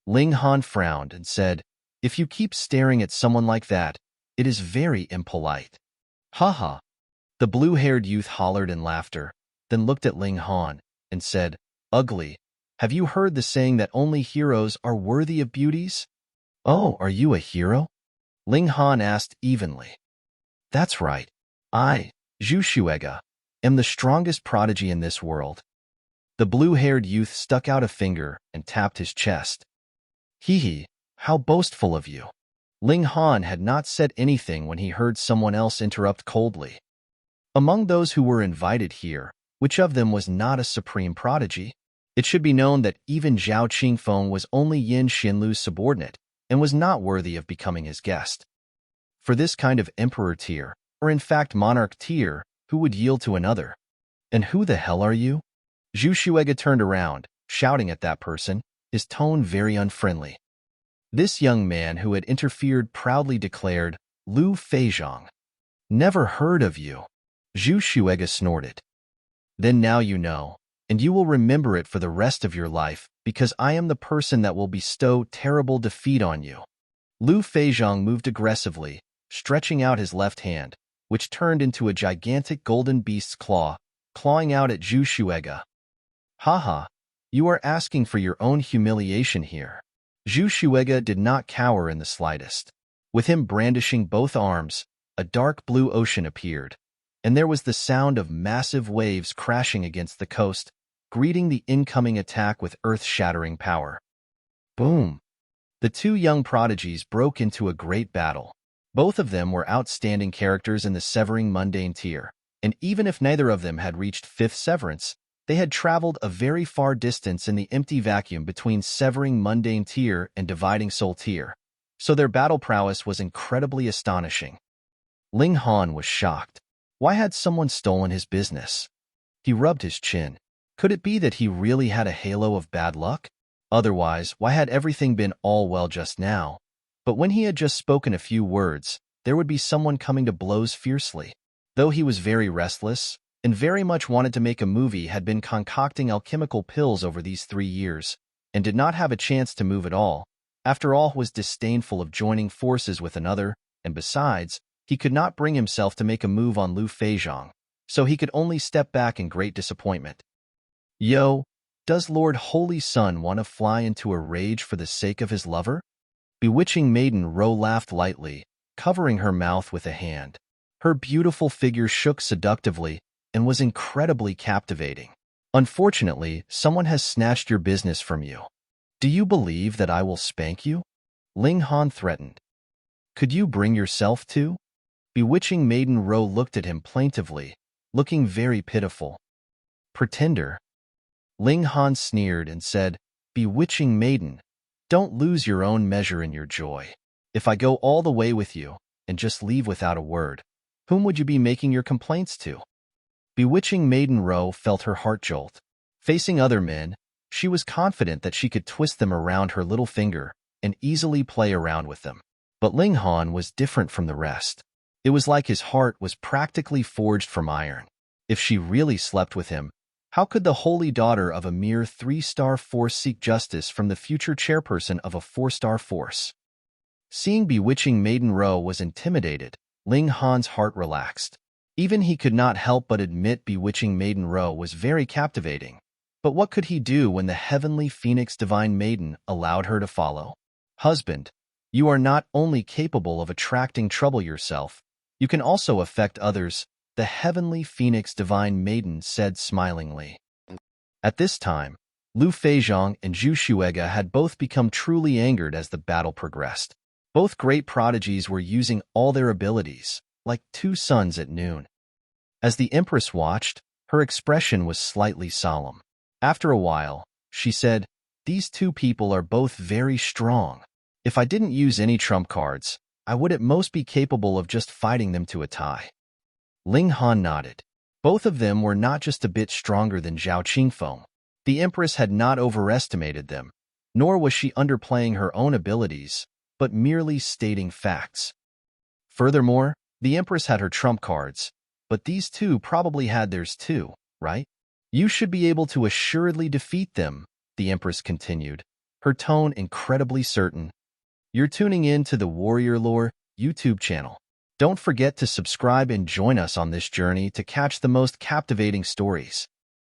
Ling Han frowned and said, "If you keep staring at someone like that, it is very impolite." "Haha." The blue-haired youth hollered in laughter, then looked at Ling Han and said, "Ugly, have you heard the saying that only heroes are worthy of beauties?" "Oh, are you a hero?" Ling Han asked evenly. "That's right. I, Zhu Shuega, am the strongest prodigy in this world." The blue-haired youth stuck out a finger and tapped his chest. "Hee, how boastful of you." Ling Han had not said anything when he heard someone else interrupt coldly. "Among those who were invited here, which of them was not a supreme prodigy?" It should be known that even Zhao Qingfeng was only Xianlu's subordinate and was not worthy of becoming his guest. For this kind of emperor tier, or in fact monarch tier, who would yield to another? "And who the hell are you?" Zhu Shuega turned around, shouting at that person, his tone very unfriendly. This young man who had interfered proudly declared, "Lu Feizhong." "Never heard of you." Zhu Shuega snorted. "Then now you know, and you will remember it for the rest of your life, because I am the person that will bestow terrible defeat on you." Lu Feizhong moved aggressively, stretching out his left hand, which turned into a gigantic golden beast's claw, clawing out at Zhu Shuega. "Haha, you are asking for your own humiliation here." Zhu Shuega did not cower in the slightest. With him brandishing both arms, a dark blue ocean appeared, and there was the sound of massive waves crashing against the coast, greeting the incoming attack with earth-shattering power. Boom! The 2 young prodigies broke into a great battle. Both of them were outstanding characters in the Severing Mundane tier, and even if neither of them had reached 5th severance, they had traveled a very far distance in the empty vacuum between Severing Mundane tier and Dividing Soul tier, so their battle prowess was incredibly astonishing. Ling Han was shocked. Why had someone stolen his business? He rubbed his chin. Could it be that he really had a halo of bad luck? Otherwise, why had everything been all well just now? But when he had just spoken a few words, there would be someone coming to blows fiercely. Though he was very restless and very much wanted to make a movie, had been concocting alchemical pills over these 3 years, and did not have a chance to move at all. After all, was disdainful of joining forces with another, and besides, he could not bring himself to make a move on Lu Feizhong, so he could only step back in great disappointment. Yo, does Lord Holy Sun want to fly into a rage for the sake of his lover? Bewitching Maiden Ro laughed lightly, covering her mouth with a hand. Her beautiful figure shook seductively and was incredibly captivating. Unfortunately, someone has snatched your business from you. Do you believe that I will spank you? Ling Han threatened. Could you bring yourself to? Bewitching Maiden Ro looked at him plaintively, looking very pitiful. Pretender. Ling Han sneered and said, Bewitching Maiden, don't lose your own measure in your joy. If I go all the way with you and just leave without a word, whom would you be making your complaints to? Bewitching Maiden Ro felt her heart jolt. Facing other men, she was confident that she could twist them around her little finger and easily play around with them. But Ling Han was different from the rest. It was like his heart was practically forged from iron. If she really slept with him, how could the holy daughter of a mere 3-star force seek justice from the future chairperson of a 4-star force? Seeing Bewitching Maiden Ro was intimidated, Ling Han's heart relaxed. Even he could not help but admit Bewitching Maiden Ro was very captivating. But what could he do when the heavenly Phoenix Divine Maiden allowed her to follow? Husband, you are not only capable of attracting trouble yourself, you can also affect others, the heavenly Phoenix Divine Maiden said smilingly. At this time, Lu Feizhong and Zhu Shuega had both become truly angered as the battle progressed. Both great prodigies were using all their abilities, like two suns at noon. As the Empress watched, her expression was slightly solemn. After a while, she said, These two people are both very strong. If I didn't use any trump cards, I would at most be capable of just fighting them to a tie. Ling Han nodded. Both of them were not just a bit stronger than Zhao Qingfeng. The Empress had not overestimated them, nor was she underplaying her own abilities, but merely stating facts. Furthermore, the Empress had her trump cards, but these two probably had theirs too, right? You should be able to assuredly defeat them, the Empress continued, her tone incredibly certain. You're tuning in to the Warrior Lore YouTube channel. Don't forget to subscribe and join us on this journey to catch the most captivating stories.